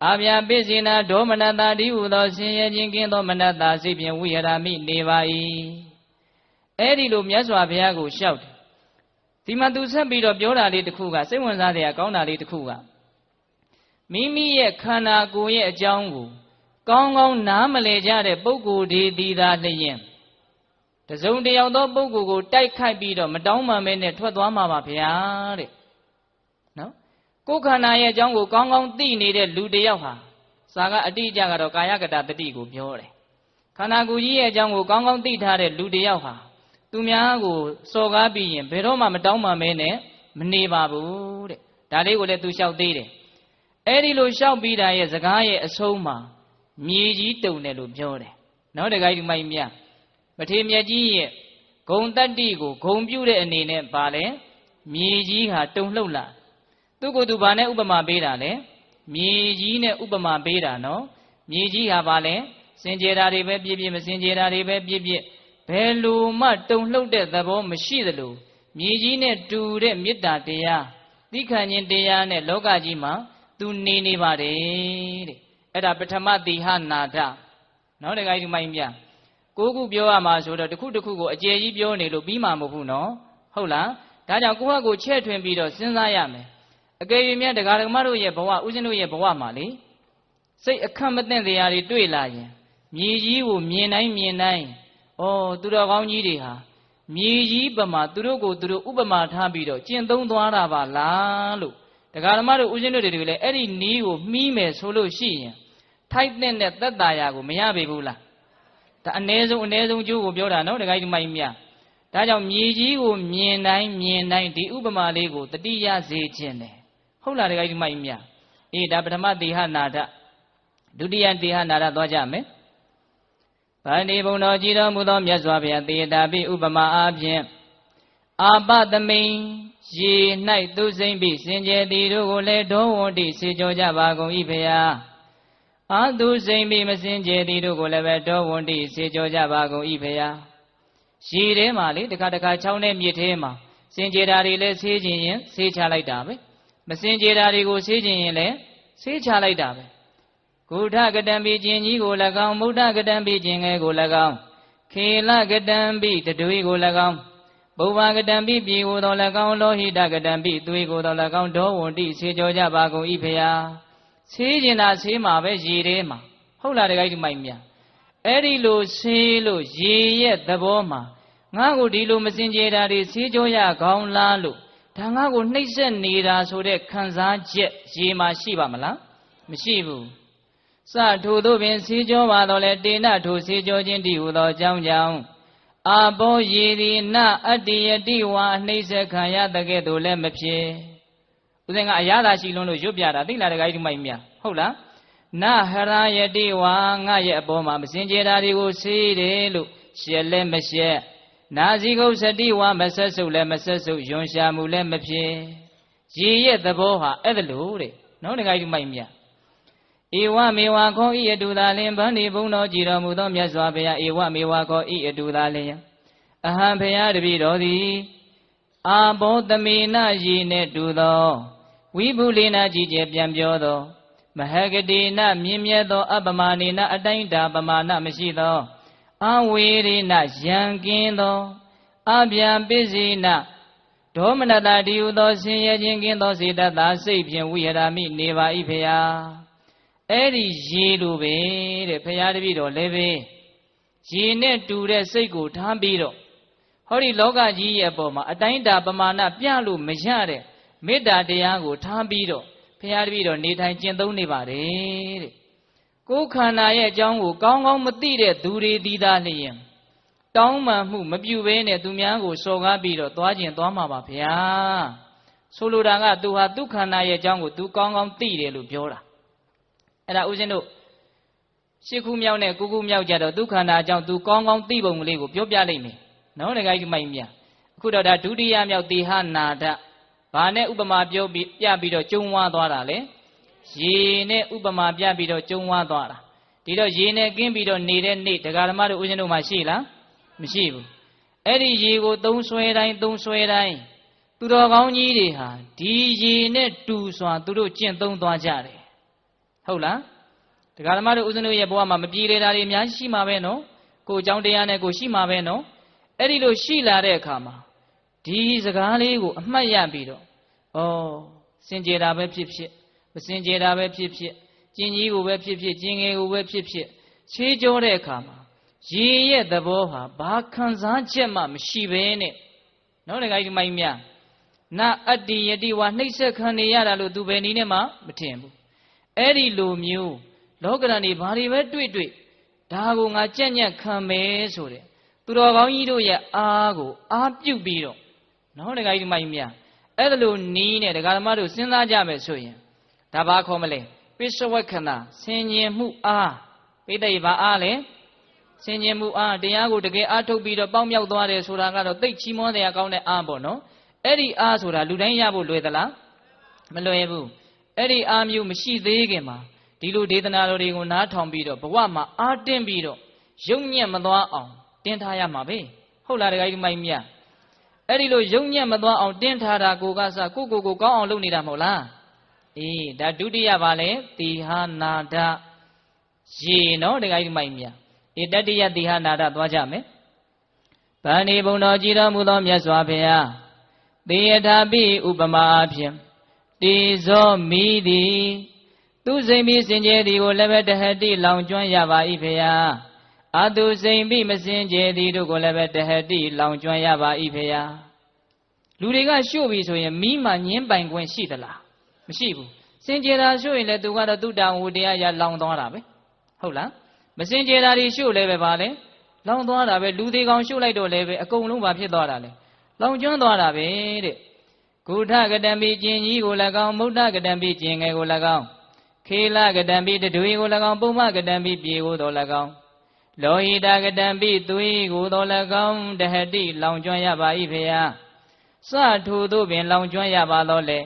အာဗျာပိစေနာဒေါမနတာတိဟုသောဆင်းရဲခြင်းကင်းသောမနတာစိတ်ဖြင့်ဝိဟရာမိနေပါ၏အဲ့ဒီလိုမြတ်စွာဘုရားကိုလျှောက်တယ်ဒီမှာသူဆက်ပြီးတော့ပြောတာလေးတစ်ခုကစိတ်ဝင်စားစရာကောင်းတာလေးတစ်ခုကမိမိရဲ့ခန္ဓာကိုယ်ရဲ့အကြောင်းကိုကောင်းကောင်းနားမလည်ကြတဲ့ပုဂ္ဂိုလ်ဒီသည်သာလျင်တစုံတယောက်သောပုဂ္ဂိုလ်ကိုတိုက်ခိုက်ပြီးတော့မတောင်းပန်မဲနဲ့ထွက်သွားမှာပါဗျာတဲ့နော်ကိုယ်ခန္ဓာရဲ့အကြောင်းကိုကောင်းကောင်းသိနေတဲ့လူတစ်ယောက်ဟာစာကအတိအကျကတော့ကာယကတတတိကိုပြောတယ်ခန္ဓာကိုယ်ကြီးရဲ့အကြောင်းကိုကောင်းကောင်းသိထားတဲ့လူတစ်ယောက်ဟာသူများကိုစော်ကားပြီးရင်ဘယ်တော့မှမတောင်းပန်မဲနဲ့မနေပါဘူးတဲ့ဒါလေးကိုလည်းသူလျှောက်သေးတယ်အဲ့ဒီလိုလျှောက်ပြီးတာရဲ့စကားရဲ့အဆုံးမှာမြေကြီးတုံတယ်လို့ပြောတယ်နော်တခါကြီးမိုက်မြပထေမြတ်ကြီးရဲ့ဂုံတတ္တိကိုဂုံပြုတဲ့အနေနဲ့ပါလဲမြေကြီးဟာတုံလှုပ်လာသူ့ကိုယ်သူဘာနဲ့ဥပမာပေးတာလဲမြေကြီးနဲ့ဥပမာပေးတာနော်မြေကြီးဟာပါလဲစင်ကြယ်တာတွေပဲပြည့်ပြည့်မစင်ကြယ်တာတွေပဲပြည့်ပြည့်ဘယ်လိုမှတုံလှုပ်တဲ့သဘောမရှိသလိုမြေကြီးနဲ့တူတဲ့မေတ္တာတရားသိခံခြင်းတရားနဲ့လောကကြီးမှာသူနေပါတယ်တဲ့အဲ့ဒါပထမတိဟနာထနော်တခါကြီးမိုင်းပြကိုခုပြောရမှာဆိုတော့တစ်ခုတစ်ခုကိုအကျယ်ကြီးပြောနေလို့ပြီးမှာမဟုတ်ဘူးနော်ဟုတ်လားဒါကြောင့်ကိုယ့်ဟာကိုချဲ့ထွင်ပြီးတော့စဉ်းစားရမယ်အကယ်၍မြတ်တရားဓမ္မတို့ရဲ့ဘဝဥစဉ်တို့ရဲ့ဘဝမှာလေစိတ်အခက်မသင့်တရားတွေတွေ့လာရင်မြေကြီးကိုမြင်တိုင်းဩသူတော်ကောင်းကြီးတွေဟာမြေကြီးပမာသူတို့ကိုသူတို့ဥပမာထားပြီးတော့ကျင့်သုံးသွားတာပါလားလို့တရားဓမ္မတို့ဥစဉ်တို့တွေလည်းအဲ့ဒီနီးကိုမှီးမယ်ဆိုလို့ရှိရင်ထိုက်တဲ့သက်သာရာကိုမရပေဘူးလားဒါအ ਨੇ ဆုံးကျိုးကိုပြောတာနော်တရားကြီးမိုင်းမြဒါကြောင့်မြေကြီးကိုမြင်တိုင်းဒီဥပမာလေးကိုတတိယစေခြင်းတယ်ဟုတ်လားတရားကြီးမိုင်းမြအေးဒါပထမတိဟနာထဒုတိယတိဟနာထသွားကြမယ်ဗန္ဒီဘုံတော်ကြည်တော်မူသောမြတ်စွာဘုရားတေတာပိဥပမာအားဖြင့်အာပသမိန်ရေ၌သူစိမ့်ပြီးစင်ကြယ်သည်တို့ကိုလည်းဒေါဝန္တိစေကြောကြပါကုန်၏ဖေယအာသူစိမ့်ပြီးမစင်ကြယ်သည်တို့ကိုလည်းပဲဒေါဝန္တိစေကြောကြပါကုန်၏ဖေယရေထဲမှာလေတခါချောင်းနဲ့မြစ်ထဲမှာစင်ကြယ်တာတွေလည်းဆေးခြင်းရင်ဆေးချလိုက်တာပဲမစင်ကြယ်တာတွေကိုဆေးခြင်းရင်လည်းဆေးချလိုက်တာပဲကုဋ္ဌကတံပိကျင်ကြီးကို၎င်းမုဒ္ဒကတံပိကျင်ငယ်ကို၎င်းခေလကတံပိတတွေကို၎င်းဘုဗ္ဗကတံပိပြေကိုသော၎င်းလောဟိတကတံပိသွေကိုသော၎င်းဒေါဝန္တိဆေကြောကြပါကုန်၏ဖေယဆေးကျင်တာဆေးမှာပဲရေထဲမှာဟုတ်လားတခါကြီးမိုက်မြအဲ့ဒီလိုဆေးလို့ရေရဲ့သဘောမှာငါ့ကိုဒီလိုမစင်ကြယ်တာတွေဆေးကြောရကောင်းလားလို့ဒါငါ့ကိုနှိပ်စက်နေတာဆိုတဲ့ခံစားချက်ရေမှာရှိပါမလားမရှိဘူးစထိုသို့ပင်ဆေးကြောပါတော့လေတေနထိုဆေးကြောခြင်းတည်းဟူသောအကြောင်းကြောင့်အာဘောရေဒီနအတ္တိယတိဝါနှိမ့်ဆက်ခံရတဲ့ကဲ့သို့လည်းမဖြစ်ဦးဇင်းကအရသာရှိလွန်းလို့ရွတ်ပြတာသိလားတခါကြီးမိုက်မြဟုတ်လားနဟရယတိဝါငါရဲ့အပေါ်မှာမစင်ကြယ်တာတွေကိုဆေးတယ်လို့ရှက်လည်းမရှက်နာဇီကုစတိဝါမဆက်ဆုပ်လည်းမဆက်ဆုပ်ယွန်ရှာမှုလည်းမဖြစ်ရေရဲ့သဘောဟာအဲ့ဒါလို့တဲ့နော်တခါကြီးမိုက်မြဧဝမေဝခောဤအတူသာလင်ဗန္ဒီဘုံတော်ကြည်တော်မူသောမြတ်စွာဘုရားဧဝမေဝခောဤအတူသာလင်အဟံဘုရားတပည့်တော်သည် အာဘောသမေနယေနဲ့တူသောဝိပုလေနကြီးကျယ်ပြန်ပြောသောမဟဂတိနမြင့်မြတ်သောအပမနေနအတိုင်းတာပမာဏမရှိသောအဝေရိနယံကင်းသောအဗျံပစ္စေနဒေါမနတတိဟုသောဆင်းရဲခြင်းကင်းသောစေတသာစိတ်ဖြင့်ဝိဟရမိနေပါ၏ဖေယအဲ့ဒီရေလိုပဲတဲ့ဖေယတပည့်တော်လည်းပဲရေနဲ့တူတဲ့စိတ်ကိုထားပြီးတော့ဟောဒီလောကကြီးရဲ့အပေါ်မှာအတိုင်းတာပမာဏပြလို့မရတဲ့မေတ္တာတရားကိုထားပြီးတော့ဖရာတပည့်တော်နေထိုင်ကျင့်သုံးနေပါတယ်တဲ့ကိုယ်ခန္ဓာရဲ့အကြောင်းကိုကောင်းကောင်းမသိတဲ့သူတွေသီးသားလျင်တောင်းပန်မှုမပြုဘဲနဲ့သူများကိုစော်ကားပြီးတော့သွားခြင်းသွားမှာပါဗျာဆိုလိုတာကသူဟာသူခန္ဓာရဲ့အကြောင်းကိုသူကောင်းကောင်းသိတယ်လို့ပြောတာအဲ့ဒါဦးဇင်းတို့ရှစ်ခုမြောက်နဲ့9ခုမြောက်ကြတော့သူခန္ဓာအကြောင်းသူကောင်းကောင်းသိပုံကလေးကိုပြောပြလိုက်မယ်နော်တခါကြီးမိုက်မြအခုတော့ဒါဒုတိယမြောက်တိဟနာဒဘာနဲ့ဥပမာပြောပြီးပြပြီးတော့ကျုံဝါသွားတာလေရေနဲ့ဥပမာပြပြီးတော့ကျုံဝါသွားတာဒီတော့ရေနဲ့ကင်းပြီးတော့နေတဲ့နေ့တရားဓမ္မတို့ဦးဇင်းတို့မှာရှိလားမရှိဘူးအဲ့ဒီရေကိုသုံးဆွဲတိုင်းသူတော်ကောင်းကြီးတွေဟာဒီရေနဲ့တူစွာသူတို့ကျင့်သုံးသွားကြတယ်ဟုတ်လားတရားဓမ္မတို့ဦးဇင်းတို့ရဲ့ဘဝမှာမပြေလည်တာတွေအများကြီးရှိမှာပဲနော်ကိုယ်အကြောင်းတရားနဲ့ကိုရှိမှာပဲနော်အဲ့ဒီလိုရှိလာတဲ့အခါမှာဒီစကားလေးကိုအမှတ်ရပြီးတော့ဩစင်ကြယ်တာပဲဖြစ်ဖြစ်မစင်ကြယ်တာပဲဖြစ်ဖြစ်ကျင်ကြီးကိုပဲဖြစ်ဖြစ်ကျင်ငယ်ကိုပဲဖြစ်ဖြစ်ခြေကြောတဲ့အခါမှာရေရဲ့သဘောဟာဘာခံစားချက်မှမရှိဘဲနဲ့နော်တခါကြီးမိုင်းများနာအတ္တိယတိဝါနှိမ့်ဆက်ခံနေရတာလို့သူပဲနည်းနဲ့မှမထင်ဘူးအဲ့ဒီလိုမျိုးလောကရန်တွေဘာတွေပဲတွေ့ဒါကိုငါကြက်ညက်ခံမယ်ဆိုတဲ့သူတော်ကောင်းကြီးတို့ရဲ့အားကိုအားပြုတ်ပြီးတော့နော်တခါကြီးမိုင်းများအဲ့ဒါလိုနီးနဲ့ဒကာဓမ္မတို့စဉ်းစားကြမယ်ဆိုရင်ဒါဘာခေါ်မလဲပိစဝက္ခဏဆင်ញင်မှုအားပိဋိဘာအားလဲဆင်ញင်မှုအားတရားကိုတကယ်အားထုတ်ပြီးတော့ပေါင်းမြောက်သွားတယ်ဆိုတာကတော့သိချီးမွမ်းတရားကောင်းတဲ့အားပေါ့နော်အဲ့ဒီအားဆိုတာလူတိုင်းရဖို့လွယ်သလားမလွယ်ဘူးအဲ့ဒီအားမျိုးမရှိသေးခင်မှာဒီလိုဒေသနာတော်တွေကိုနားထောင်ပြီးတော့ဘဝမှာအားတင်းပြီးတော့ယုံညံ့မသွားအောင်တင်းထားရမှာပဲဟုတ်လားဒကာကြီးမိုင်းမြအဲ့ဒီလိုယုံညံ့မသွားအောင်တင်းထားတာကိုကစကိုကောင်းအောင်လုပ်နေတာမဟုတ်လားအေးဒါဒုတိယပါလေတိဟာနာဒရေနော်ဒကာကြီးမိုင်းမြအေးတတိယတိဟာနာဒသွားကြမယ်ဗန္ဒီဘုံတော်ကြည်တော်မူသောမြတ်စွာဘုရားသေယထာပိဥပမာအဖြစ်တေဇောမိသည်သူစိမ်ပြီးစင်ကြယ်သည်ကိုလည်းပဲတဟတိလောင်ကျွမ်းရပါ၏ဖေယအတုစိမ်ပြီးမစင်ကြယ်သည်တို့ကိုလည်းပဲတဟတိလောင်ကျွမ်းရပါ၏ဖေယလူတွေကရှို့ပြီဆိုရင်မိမှညင်းပိုင်ခွင့်ရှိသလားမရှိဘူးစင်ကြယ်တာရှို့ရင်လည်းသူကတော့သူ့တောင်ဝတရားရလောင်သွားတာပဲဟုတ်လားမစင်ကြယ်တာတွေရှို့လည်းပဲပါလေလောင်သွားတာပဲလူသေးကောင်ရှို့လိုက်တော့လည်းပဲအကုန်လုံးပါဖြစ်သွားတာလေလောင်ကျွမ်းသွားတာပဲတဲ့ဂုထကတံပိကျင်ကြီးကို၎င်းမုဒ္ဒကတံပိကျင်ငယ်ကို၎င်းခေလကတံပိတတွေကို၎င်းပုံမကတံပိပြေကိုတော်၎င်းလောဟိတကတံပိသွေးကိုတော်၎င်းတဟတိလောင်ကျွမ်းရပါ၏ဖေယစထိုသို့ပင်လောင်ကျွမ်းရပါတော့လေ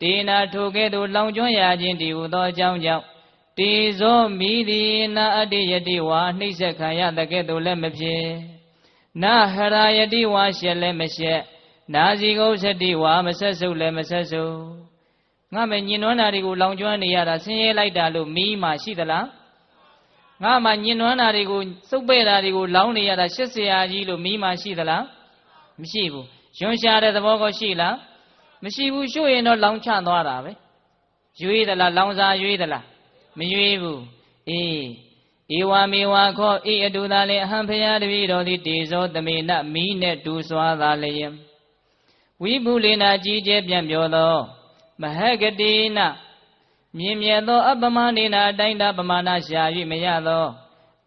တေနာထိုကဲ့သို့လောင်ကျွမ်းရခြင်းတည်ဟူသောအကြောင်းကြောင့်တေဇောမိသည်နာအတ္တိယတိဝါနှိမ့်ဆက်ခံရတကဲ့သို့လည်းမဖြစ်နာဟရာယတိဝါရှက်လည်းမရှက်နာစီကုသတိဝါမဆက်စုပ်လည်းမဆက်စုပ်ငါမဲ့ညင်နွမ်းတာတွေကိုလောင်ကျွမ်းနေရတာဆင်းရဲလိုက်တာလို့မီးမှရှိသလားငါမှညင်နွမ်းတာတွေကိုစုပ်ပဲ့တာတွေကိုလောင်နေရတာရှက်เสียကြီးလို့မီးမှရှိသလားမရှိဘူးယွန်းရှာတဲ့သဘောကောရှိလားမရှိဘူးရှို့ရင်တော့လောင်ချသွားတာပဲရွေးသလားလောင်စာရွေးသလားမရွေးဘူးအေးဧဝမေဝခောဤအတူသာလေအဟံဖရာတပည့်တော်သည်တေဇောသမေနမီးနဲ့တူစွာသာလျင်ဝိပုလေနာကြီးကျယ်ပြန့်ပြောသောမဟဂတိနမြင်မြတ်သောအပမနေနာအတိုင်းသာပမာဏရှာ၍မရသော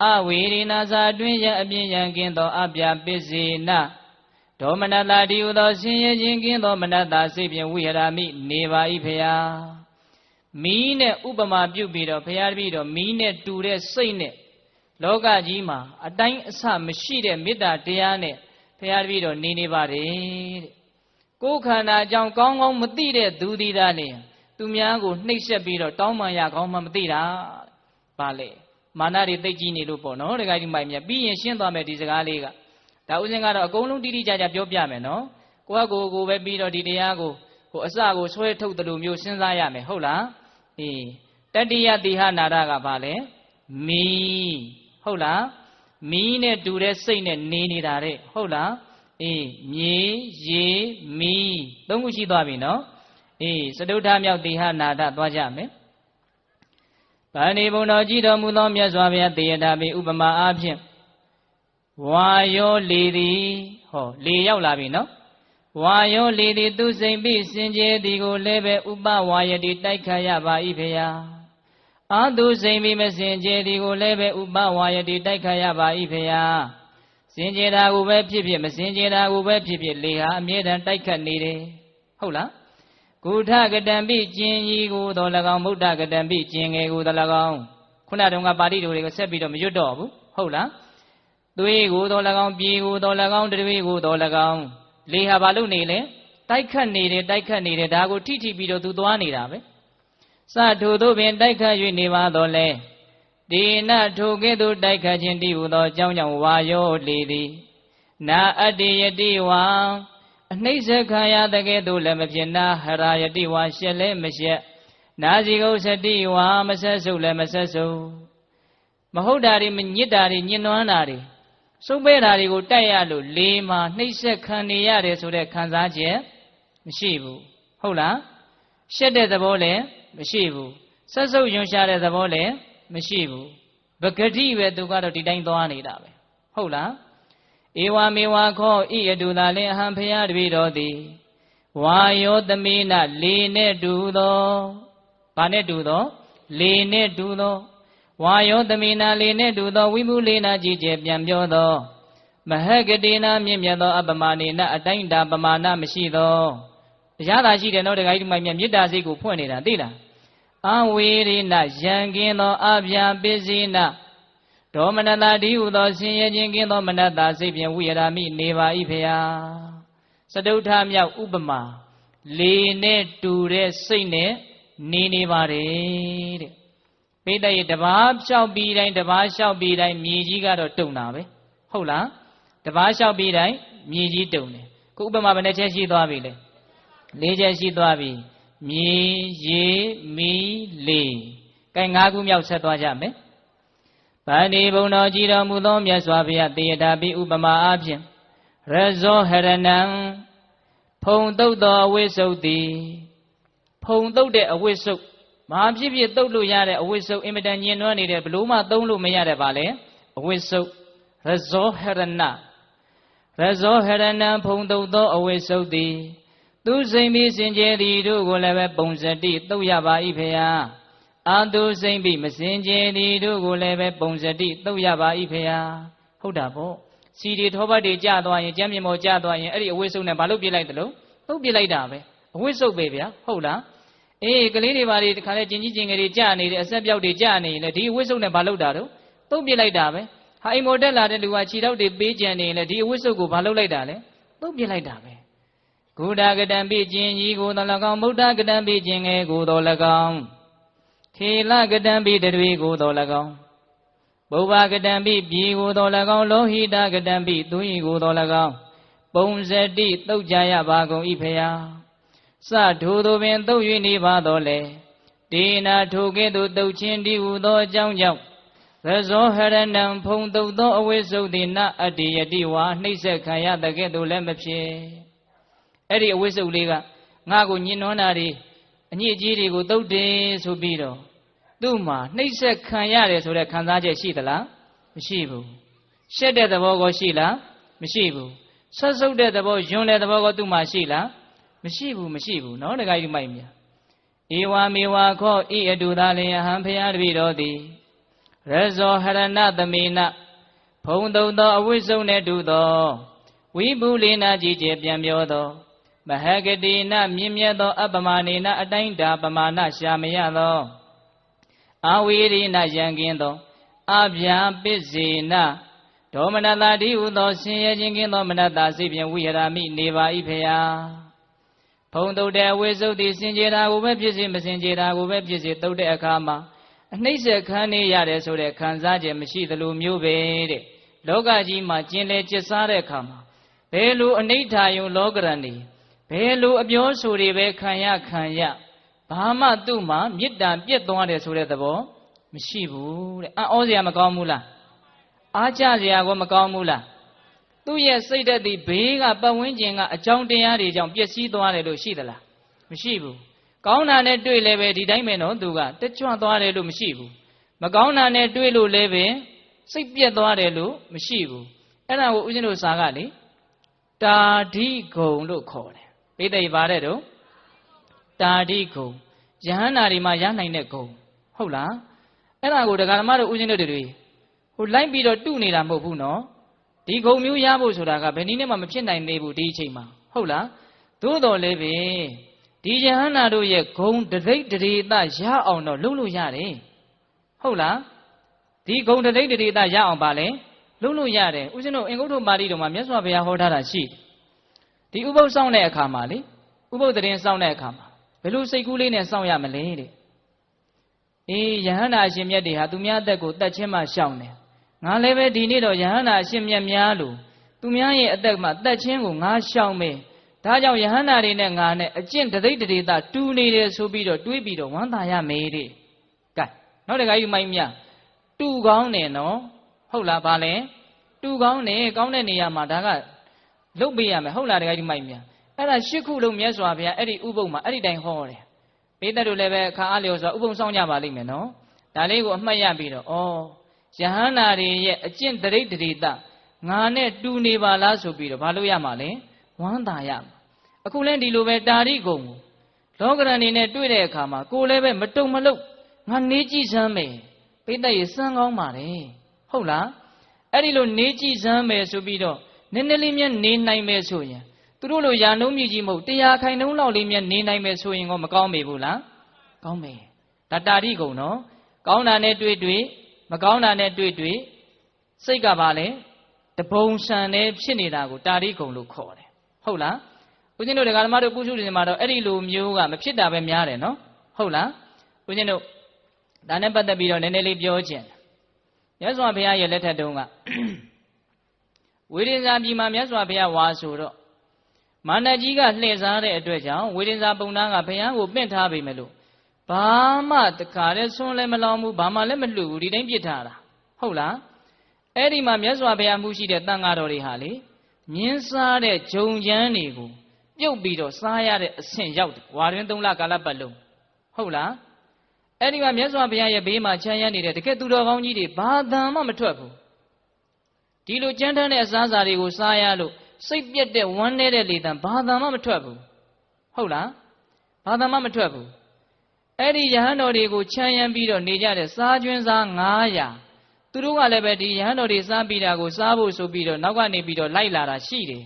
အဝေရိနာစာအတွင်းရန်အပြင်းရန်ကင်းသောအပြပစ္စေနဒေါမနတာတိဟုသောဆင်းရဲခြင်းကင်းသောမနတာစိတ်ဖြင့်ဝိဟရမိနေပါ၏ဖရာမီးနဲ့ဥပမာပြုပြီးတော့ဖရာတပည့်တော်မီးနဲ့တူတဲ့စိတ်နဲ့လောကကြီးမှာအတိုင်းအဆမရှိတဲ့မေတ္တာတရားနဲ့ဖရာတပည့်တော်နေပါတယ်တဲ့ကိုယ်ခန္ဓာအကြောင်းကောင်းကောင်းမသိတဲ့သူသည်သားလေသူများကိုနှိပ်စက်ပြီးတော့တောင်းပန်ရကောင်းမှမသိတာဗာလေမာနတွေသိကြီးနေလို့ပေါ့နော်တခါကြီးမိုက်မြတ်ပြီးရင်ရှင်းသွားမယ်ဒီစကားလေးကဒါဥစဉ်ကတော့အကုန်လုံးတိတိကျကျပြောပြမယ်နော် ကိုပဲပြီးတော့ဒီတရားကိုအစကိုဆွဲထုတ်တယ်လို့မျိုးစဉ်းစားရမယ်ဟုတ်လားအေးတတိယတိဟနာရကဘာလဲမီးဟုတ်လားမီးနဲ့တူတဲ့စိတ်နဲ့နေနေတာတဲ့ဟုတ်လားအေးမြေရေမီးသုံးခုရှိသွားပြီနော်အေးစတုထမြောက်တိဟနာရသွားကြမယ်ဗာဏိဘုံတော်ကြည်တော်မူသောမြတ်စွာဘုရားတေယတာပိဥပမာအားဖြင့်ဝါယောလေသည်ဟောလေရောက်လာပြီနော်ဝါယောလေသည်သူစိမ့်ပြီးစင်ကြယ်သည်ကိုလည်းပဲဥပဝါယတိတိုက်ခတ်ရပါ၏ဖေယအာသူစိမ့်ပြီးမစင်ကြယ်သည်ကိုလည်းပဲဥပဝါယတိတိုက်ခတ်ရပါ၏ဖေယစင်ကြယ်တာကိုပဲဖြစ်ဖြစ်မစင်ကြယ်တာကိုပဲဖြစ်ဖြစ်လေဟာအမြဲတမ်းတိုက်ခတ်နေတယ်ဟုတ်လားကုထကတံပိကျင်ကြီးကိုတော်၎င်းဗုဒ္ဓကတံပိကျင်ငယ်ကိုတော်၎င်းခုနတုန်းကပါဠိတော်တွေကိုဆက်ပြီးတော့မရွတ်တော့ဘူးဟုတ်လားသွေးကိုတော်၎င်းပြေကိုတော်၎င်းတွေကိုတော်၎င်းလေဟာဘာလို့နေလဲတိုက်ခတ်နေတယ်ဒါကိုထိထိပြီးတော့သူသွားနေတာပဲစထိုသို့ပင်တိုက်ခတ်၍နေပါတော့လဲဒီနထိုကဲ့သို့တိုက်ခတ်ခြင်းတည်းဟူသောအကြောင်းကြောင့်ဝါယောလေသည်နာအတ္တိယတိဝံအနှိမ့်ဆက်ခံရတဲ့ကဲ့သို့လည်းမဖြစ်နာဟရာယတိဝါရှက်လည်းမရှက်နာစီကုစတိဝါမဆက်ဆုပ်လည်းမဆက်ဆုပ်မဟုတ်တာတွေမညစ်တာတွေညှဉ်းနှွမ်းတာတွေစုပ်ပဲတာတွေကိုတိုက်ရလို့လေမှာနှိမ့်ဆက်ခံနေရတယ်ဆိုတဲ့ခံစားချက်မရှိဘူးဟုတ်လားရှက်တဲ့သဘောလည်းမရှိဘူးဆက်ဆုပ်ယွန်ရှာတဲ့သဘောလည်းမရှိဘူးပဂတိပဲသူကတော့ဒီတိုင်းသွားနေတာပဲဟုတ်လားဧဝမေဝခောဣအတုသာလင်အဟံဖရာတပိတော်သည်ဝါယောသမေနလေနဲ့တူသောဘာနဲ့တူသောလေနဲ့တူသောဝါယောသမေနလေနဲ့တူသောဝိမုလေနာကြီးကျယ်ပြန်ပြောသောမဟကတိနာမြင့်မြတ်သောအပမနေနအတိုင်းတာပမာဏမရှိသောတရားသာရှိတယ်နော်တခါကြီးဒီမိုင်မြတ်မေတ္တာစိတ်ကိုဖွင့်နေတာသိလားအဝေရိနယံကင်းသောအဗျာပိစိနဒေါမနတာဒီဟုသောဆင်းရဲခြင်းကင်းသောမနတာစိတ်ဖြင့်ဝိရဒမိနေပါ၏ဖေယစတုထမြောက်ဥပမာလေနဲ့တူတဲ့စိတ်နဲ့နေပါတယ်တဲ့ပိဋကရဲ့တဘာလျှောက်ပြီးတိုင်းမြေကြီးကတော့တုံတာပဲဟုတ်လားတဘာလျှောက်ပြီးတိုင်းမြေကြီးတုံတယ်ခုဥပမာဘယ်နှချက်ရှိသွားပြီလဲ၄ချက်ရှိသွားပြီမြေရေမီးလေကဲ၅ခုမြောက်ဆက်သွားကြမယ်ဗာဏိဘုံတော်ကြည်တော်မူသောမြတ်စွာဘုရားတေယတာပိဥပမာအားဖြင့်ရဇောဟရဏံဖုံတုတ်သောအဝိစုတ်သည်ဖုံတုတ်တဲ့အဝိစုတ်မဟာဖြစ်ဖြစ်တုတ်လို့ရတဲ့အဝိစုတ်အင်မတန်ညင်နွမ်းနေတဲ့ဘလို့မှသုံးလို့မရတဲ့ပါလေအဝိစုတ်ရဇောဟရဏဖုံတုတ်သောအဝိစုတ်သည်သူစိမ့်ပြီးစင်ကြယ်သည်တို့ကိုလည်းပဲပုံစတိတုတ်ရပါ၏ဖေယအာသူစိမ့်ပြီးမစင်ကြယ်သည်တို့ကိုလည်းပဲပုံစတိတုတ်ရပါ၏ဖေယဟုတ်တာပေါ့စီတွေထောပတ်တွေကျသွားရင်ကျမ်းမြေမောကျသွားရင်အဲ့ဒီအဝိစုတ်နဲ့ဘာလို့ပြစ်လိုက်တယ်လို့တုတ်ပြစ်လိုက်တာပဲအဝိစုတ်ပဲဗျာဟုတ်လားအေးကလေးတွေဘာတွေတခါလဲကျင်ကြီးကျင်ငယ်တွေကျနေတယ်အဆက်ပြောက်တွေကျနေရင်လေဒီအဝိစုတ်နဲ့ဘာလုပ်တာတော့တုတ်ပြစ်လိုက်တာပဲဟာအိမ်မောတက်လာတဲ့လူကခြေထောက်တွေပေးကြံနေရင်လေဒီအဝိစုတ်ကိုဘာလုပ်လိုက်တာလဲတုတ်ပြစ်လိုက်တာပဲဂုဒကတံပိကျင်ကြီးကိုတော်၎င်းဗုဒ္ဓကတံပိကျင်ငယ်ကိုတော်၎င်းခေလကတံပိတတွေကိုတော်၎င်းဘုဗ္ဗကတံပိပြေကိုတော်၎င်းလောဟိတကတံပိသူဤကိုတော်၎င်းပုံစတိတုတ်ကြရပါကုန်၏ဖေယစထိုသို့ပင်တုတ်၍နေပါတော့လေဒေနာထိုကဲ့သို့တုတ်ခြင်းဒီဟုသောအကြောင်းကြောင့်ရဇောဟရဏံဖုံတုတ်သောအဝိစုတ်သည်နအတ္တိယတိဝါနှိမ့်ဆက်ခံရတဲ့ကဲ့သို့လည်းမဖြစ်အဲ့ဒီအဝိစုတ်လေးကငါ့ကိုညှဉ်းနှွမ်းတာတွေအညစ်အကြေးတွေကိုတုတ်တယ်ဆိုပြီးတော့သူ့မှာနှိမ့်ဆက်ခံရတယ်ဆိုတဲ့ခံစားချက်ရှိသလားမရှိဘူးရှက်တဲ့သဘောကိုရှိလားမရှိဘူးဆက်ဆုပ်တဲ့သဘောယွန်းတဲ့သဘောကိုသူ့မှာရှိလားမရှိဘူးနော်တခါကြီးမိုက်မြဧဝမေဝခောဣအတုသာလင်အဟံဖရာတပိတော်သည်ရဇောဟရဏသမေနဖုံတုံသောအဝိစုံနှင့်တူသောဝိပုလေနာကြီးကျယ်ပြန်ပြောသောမဟကတိနမြင့်မြတ်သောအပမနေနအတိုင်းတာပမာဏရှာမရသောအဝိရိနယံကင်းသောအဗျာပစ္စေနဒေါမနတာတိဟုသောဆင်းရဲခြင်းကင်းသောမနတာစိတ်ဖြင့်ဝိဟရမိနေပါ၏ဖေယဖုံတုတ်တဲ့အဝိစုတ်သည်စင်ကြယ်တာကိုပဲဖြစ်စေမစင်ကြယ်တာကိုပဲဖြစ်စေတုတ်တဲ့အခါမှာအနှိမ့်ဆက်ခံနေရတယ်ဆိုတဲ့ခံစားချက်မရှိသလိုမျိုးပဲတဲ့လောကကြီးမှာကျင်လေကျစ်စားတဲ့အခါမှာ ဘယ်လိုအနိဋ္ဌာယုံလောကရဏီဘယ်လိုအပြောဆိုတွေပဲခံရဘာမှသူ့မှာမေတ္တာပြည့်သွားတယ်ဆိုတဲ့သဘောမရှိဘူးတဲ့အံ့ဩစရာမကောင်းဘူးလားအားကျစရာကောမကောင်းဘူးလားသူ့ရဲ့စိတ်ဓာတ်ဒီဘေးကပတ်ဝန်းကျင်ကအကြောင်းတရားတွေကြောင့်ပျက်စီးသွားတယ်လို့ရှိသလားမရှိဘူးကောင်းတာနဲ့တွေ့လည်းပဲဒီတိုင်းပဲနော်သူကတက်ကြွသွားတယ်လို့မရှိဘူးမကောင်းတာနဲ့တွေ့လို့လည်းပဲစိတ်ပြက်သွားတယ်လို့မရှိဘူးအဲ့ဒါကိုဦးဇင်းတို့စာကလေတာဓိဂုံလို့ခေါ်တယ်ပိဋကပါတဲ့တော့တာဓိဂုံယဟန္တာတွေမှာရနိုင်တဲ့ဂုံဟုတ်လားအဲ့ဒါကိုဒကာဓမ္မတို့ဦးဇင်းတို့တွေဟိုလိုက်ပြီးတော့တုနေတာမဟုတ်ဘူးနော်ဒီဂုံမျိုးရဖို့ဆိုတာကဘယ်နည်းနဲ့မှမဖြစ်နိုင်သေးဘူးဒီအချိန်မှာဟုတ်လားသို့တော်လည်းပဲဒီယဟန္တာတို့ရဲ့ဂုံတသိက်တရေတရအောင်တော့လုပ်လို့ရတယ်ဟုတ်လားဒီဂုံတသိက်တရေတရအောင်ပါလေလုပ်လို့ရတယ်ဦးဇင်းတို့အင်္ဂုတ္တပါဠိတော်မှာမြတ်စွာဘုရားဟောထားတာရှိဒီဥပုသ်စောင့်တဲ့အခါမှာလေဥပုသ်တရင်စောင့်တဲ့အခါမှာဘယ်လိုစိတ်ကူးလေးနဲ့စောင့်ရမလဲတဲ့အေးယဟန္တာအရှင်မြတ်တွေဟာသူများအသက်ကိုတတ်ချင်းမှရှောင်တယ်ငါလည်းပဲဒီနေ့တော့ယဟန္တာအရှင်မြတ်များလို့သူများရဲ့အသက်မှာတတ်ချင်းကိုငါရှောင်မယ်ဒါကြောင့်ယဟန္တာတွေနဲ့ငါနဲ့အကျင့်တသိက်တရေတတူနေတယ်ဆိုပြီးတော့တွေးပြီးတော့ဝမ်းသာရမယ်တဲ့ကဲနောက်တခါယူမိုင်းမြတူကောင်းတယ်နော်ဟုတ်လားဗာလဲတူကောင်းတယ်ကောင်းတဲ့နေရာမှာဒါကလုတ်ပေးရမယ်ဟုတ်လားတခါယူမိုင်းမြအဲ့ဒါ၈ခုလုံးမြတ်စွာဘုရားအဲ့ဒီဥပုပ်မှာအဲ့ဒီတိုင်းဟောတယ်ပိဋကတို့လည်းပဲအခါအားလျော်စွာဥပုံဆောင်ကြပါလိမ့်မယ်နော်ဒါလေးကိုအမှတ်ရပြီးတော့ဩယဟန္တာတွေရဲ့အကျင့်တရိပ်တရေတငါနဲ့တူနေပါလားဆိုပြီးတော့ဘာလို့ရမှာလဲဝမ်းသာရမှာအခုလဲဒီလိုပဲတာရိဂုံကိုလောကရန်နေနဲ့တွေ့တဲ့အခါမှာကိုလည်းပဲမတုံမလုတ်ငါနေကြည့်စမ်းမယ်ပိဋကရေစမ်းကောင်းပါတယ်ဟုတ်လားအဲ့ဒီလိုနေကြည့်စမ်းမယ်ဆိုပြီးတော့နည်းနည်းလေးမြတ်နေနိုင်မယ်ဆိုရင်သူတို့လိုရာနှုံးမြကြီးမဟုတ်100ခိုင်နှုံးလောက်လေးမြတ်နေနိုင်မယ်ဆိုရင်ကောမကောင်းမေဘူးလားကောင်းမယ်ဒါတာရိဂုံနော်ကောင်းတာနဲ့တွေ့မကောင်းတာနဲ့တွေ့စိတ်ကပါလေတပုံဆန်နဲ့ဖြစ်နေတာကိုတာရိဂုံလို့ခေါ်တယ်ဟုတ်လားဦးဇင်းတို့ဒကာဓမ္မတို့ပုစုတွေမှာတော့အဲ့ဒီလိုမျိုးကမဖြစ်တာပဲများတယ်နော်ဟုတ်လားဦးဇင်းတို့ဒါနဲ့ပတ်သက်ပြီးတော့နည်းနည်းလေးပြောချင်မြတ်စွာဘုရားရဲ့လက်ထက်တုန်းကဝေဒင်္ဇာပြည်မှာမြတ်စွာဘုရားဝါဆိုတော့မာနကြီးကလှည့်စားတဲ့အတွက်ကြောင့်ဝေဒင်္ဇာပုံနာကဘုရားကိုပင့်ထားပေမဲ့လို့ဘာမှတခါတည်းဆွန်းလည်းမလောင်ဘူးဘာမှလည်းမလှူဘူးဒီတိုင်းပြစ်ထားတာဟုတ်လားအဲ့ဒီမှာမြတ်စွာဘုရားမှုရှိတဲ့တန်ဃာတော်တွေဟာလေမြင်းစားတဲ့ဂျုံချမ်းတွေကိုပြုတ်ပြီးတော့စားရတဲ့အဆင့်ရောက်တယ်ဝါတွင်3လကာလပတ်လုံးဟုတ်လားအဲ့ဒီမှာမြတ်စွာဘုရားရဲ့ဘေးမှာချမ်းရမ်းနေတဲ့တကယ်သူတော်ကောင်းကြီးတွေဘာတန်မှမထွက်ဘူးဒီလိုကြမ်းတမ်းတဲ့အစားအစာတွေကိုစားရလို့စိတ်ပြက်တဲ့ဝမ်းနေတဲ့လေတံဘာသာမှမထွက်ဘူးဟုတ်လားဘာသာမှမထွက်ဘူးအဲ့ဒီယဟန်တော်တွေကိုချမ်းရမ်းပြီးတော့နေကြတဲ့စားကျွင်းစား900သူတို့ကလည်းပဲဒီယဟန်တော်တွေစားပြီးတာကိုစားဖို့ဆိုပြီးတော့နောက်ကနေပြီးတော့လိုက်လာတာရှိတယ်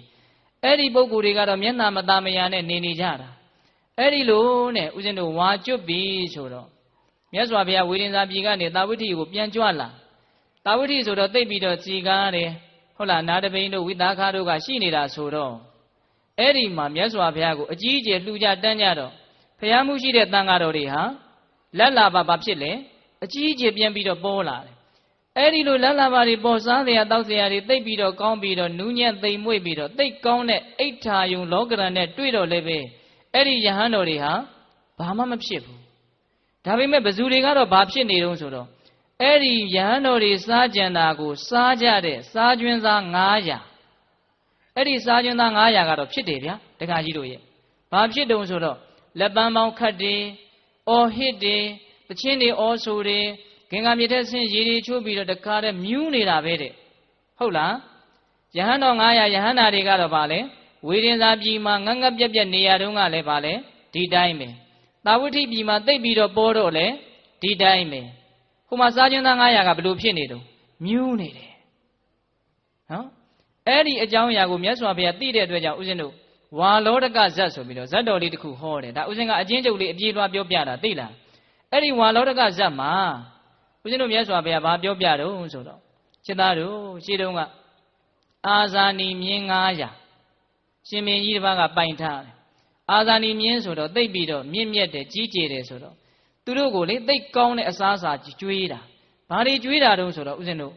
အဲ့ဒီပုဂ္ဂိုလ်တွေကတော့မျက်နှာမသားမယာနဲ့နေကြတာအဲ့ဒီလိုနဲ့ဦးဇင်းတို့ဝါကျွတ်ပြီဆိုတော့မြတ်စွာဘုရားဝေဒင်္ဇာပြည်ကနေတာဝတိကိုပြန်ကြွလာတာဝတိဆိုတော့သိပ်ပြီးတော့စီကားတယ်ဟုတ်လားနာတပိန်တို့ဝိသခါတို့ကရှိနေတာဆိုတော့အဲ့ဒီမှာမြတ်စွာဘုရားကိုအကြီးအကျယ်လှူကြတန်းကြတော့ဘုရားမှုရှိတဲ့တန်ဃာတော်တွေဟာလက်လာပါဖြစ်လေအကြီးအကျယ်ပြန်ပြီးတော့ပေါ်လာတယ်အဲ့ဒီလိုလက်လာပါတွေပေါ်စားတဲ့အတောက်စရာတွေသိပ်ပြီးတော့ကောင်းပြီးတော့နူးညံ့သိမ်မွေ့ပြီးတော့သိပ်ကောင်းတဲ့အိဋ္ဌာယုံလောကရန်နဲ့တွေ့တော့လည်းပဲအဲ့ဒီယဟန်တော်တွေဟာဘာမှမဖြစ်ဘူးဒါပေမဲ့ဘဇူတွေကတော့ဘာဖြစ်နေတုံးဆိုတော့အဲ့ဒီယဟန်တော်တွေစားကြံတာကိုစားကြတဲ့စားကျွင်းစား900အဲ့ဒီစားကျွင်းသား900ကတော့ဖြစ်တယ်ဗျာတခါကြီးတို့ရဲ့ဘာဖြစ်တုံးဆိုတော့လက်ပန်းပေါင်းခတ်တယ်အော်ဟစ်တယ်တချင်းတွေအော်ဆိုတယ်ဂင်္ဂမြေထက်ဆင်းရေတွေချိုးပြီးတော့တခါတည်းမြူးနေတာပဲတဲ့ဟုတ်လားယဟန်တော်900ယဟန်နာတွေကတော့ဗာလဲဝေဒင်္ဇာပြည်မှာငတ်ငတ်ပြက်ပြက်နေရတုန်းကလည်းဗာလဲဒီတိုင်းပဲတာဝတိပြည်မှာတိတ်ပြီးတော့ပေါ်တော့လဲဒီတိုင်းပဲဟိုမှာစားကျွန်းသား900ကဘလို့ဖြစ်နေတုံးမြူးနေတယ်နော်အဲ့ဒီအကြောင်းအရာကိုမြတ်စွာဘုရားသိတဲ့အတွက်ကြောင့်ဦးဇင်းတို့ဝါလောဒကဇတ်ဆိုပြီးတော့ဇတ်တော်လေးတစ်ခုဟောတယ်ဒါဦးဇင်းကအချင်းချုပ်လေးအပြေးလွှားပြောပြတာသိလားအဲ့ဒီဝါလောဒကဇတ်မှာဦးဇင်းတို့မြတ်စွာဘုရားဘာပြောပြတော့ဆိုတော့စိတ်သားတို့ရှင်းတုန်းကအာဇာနီမြင်း900ရှင်မင်းကြီးတစ်ပါးကပိုင်ထားတယ်အာဇာနီမြင်းဆိုတော့သိပ်ပြီးတော့မြင့်မြတ်တယ်ကြီးကျယ်တယ်ဆိုတော့သူတို့ကိုလေသိပ်ကောင်းတဲ့အစားအစာကျွေးတာဘာတွေကျွေးတာတုံးဆိုတော့ဦးဇင်းတို့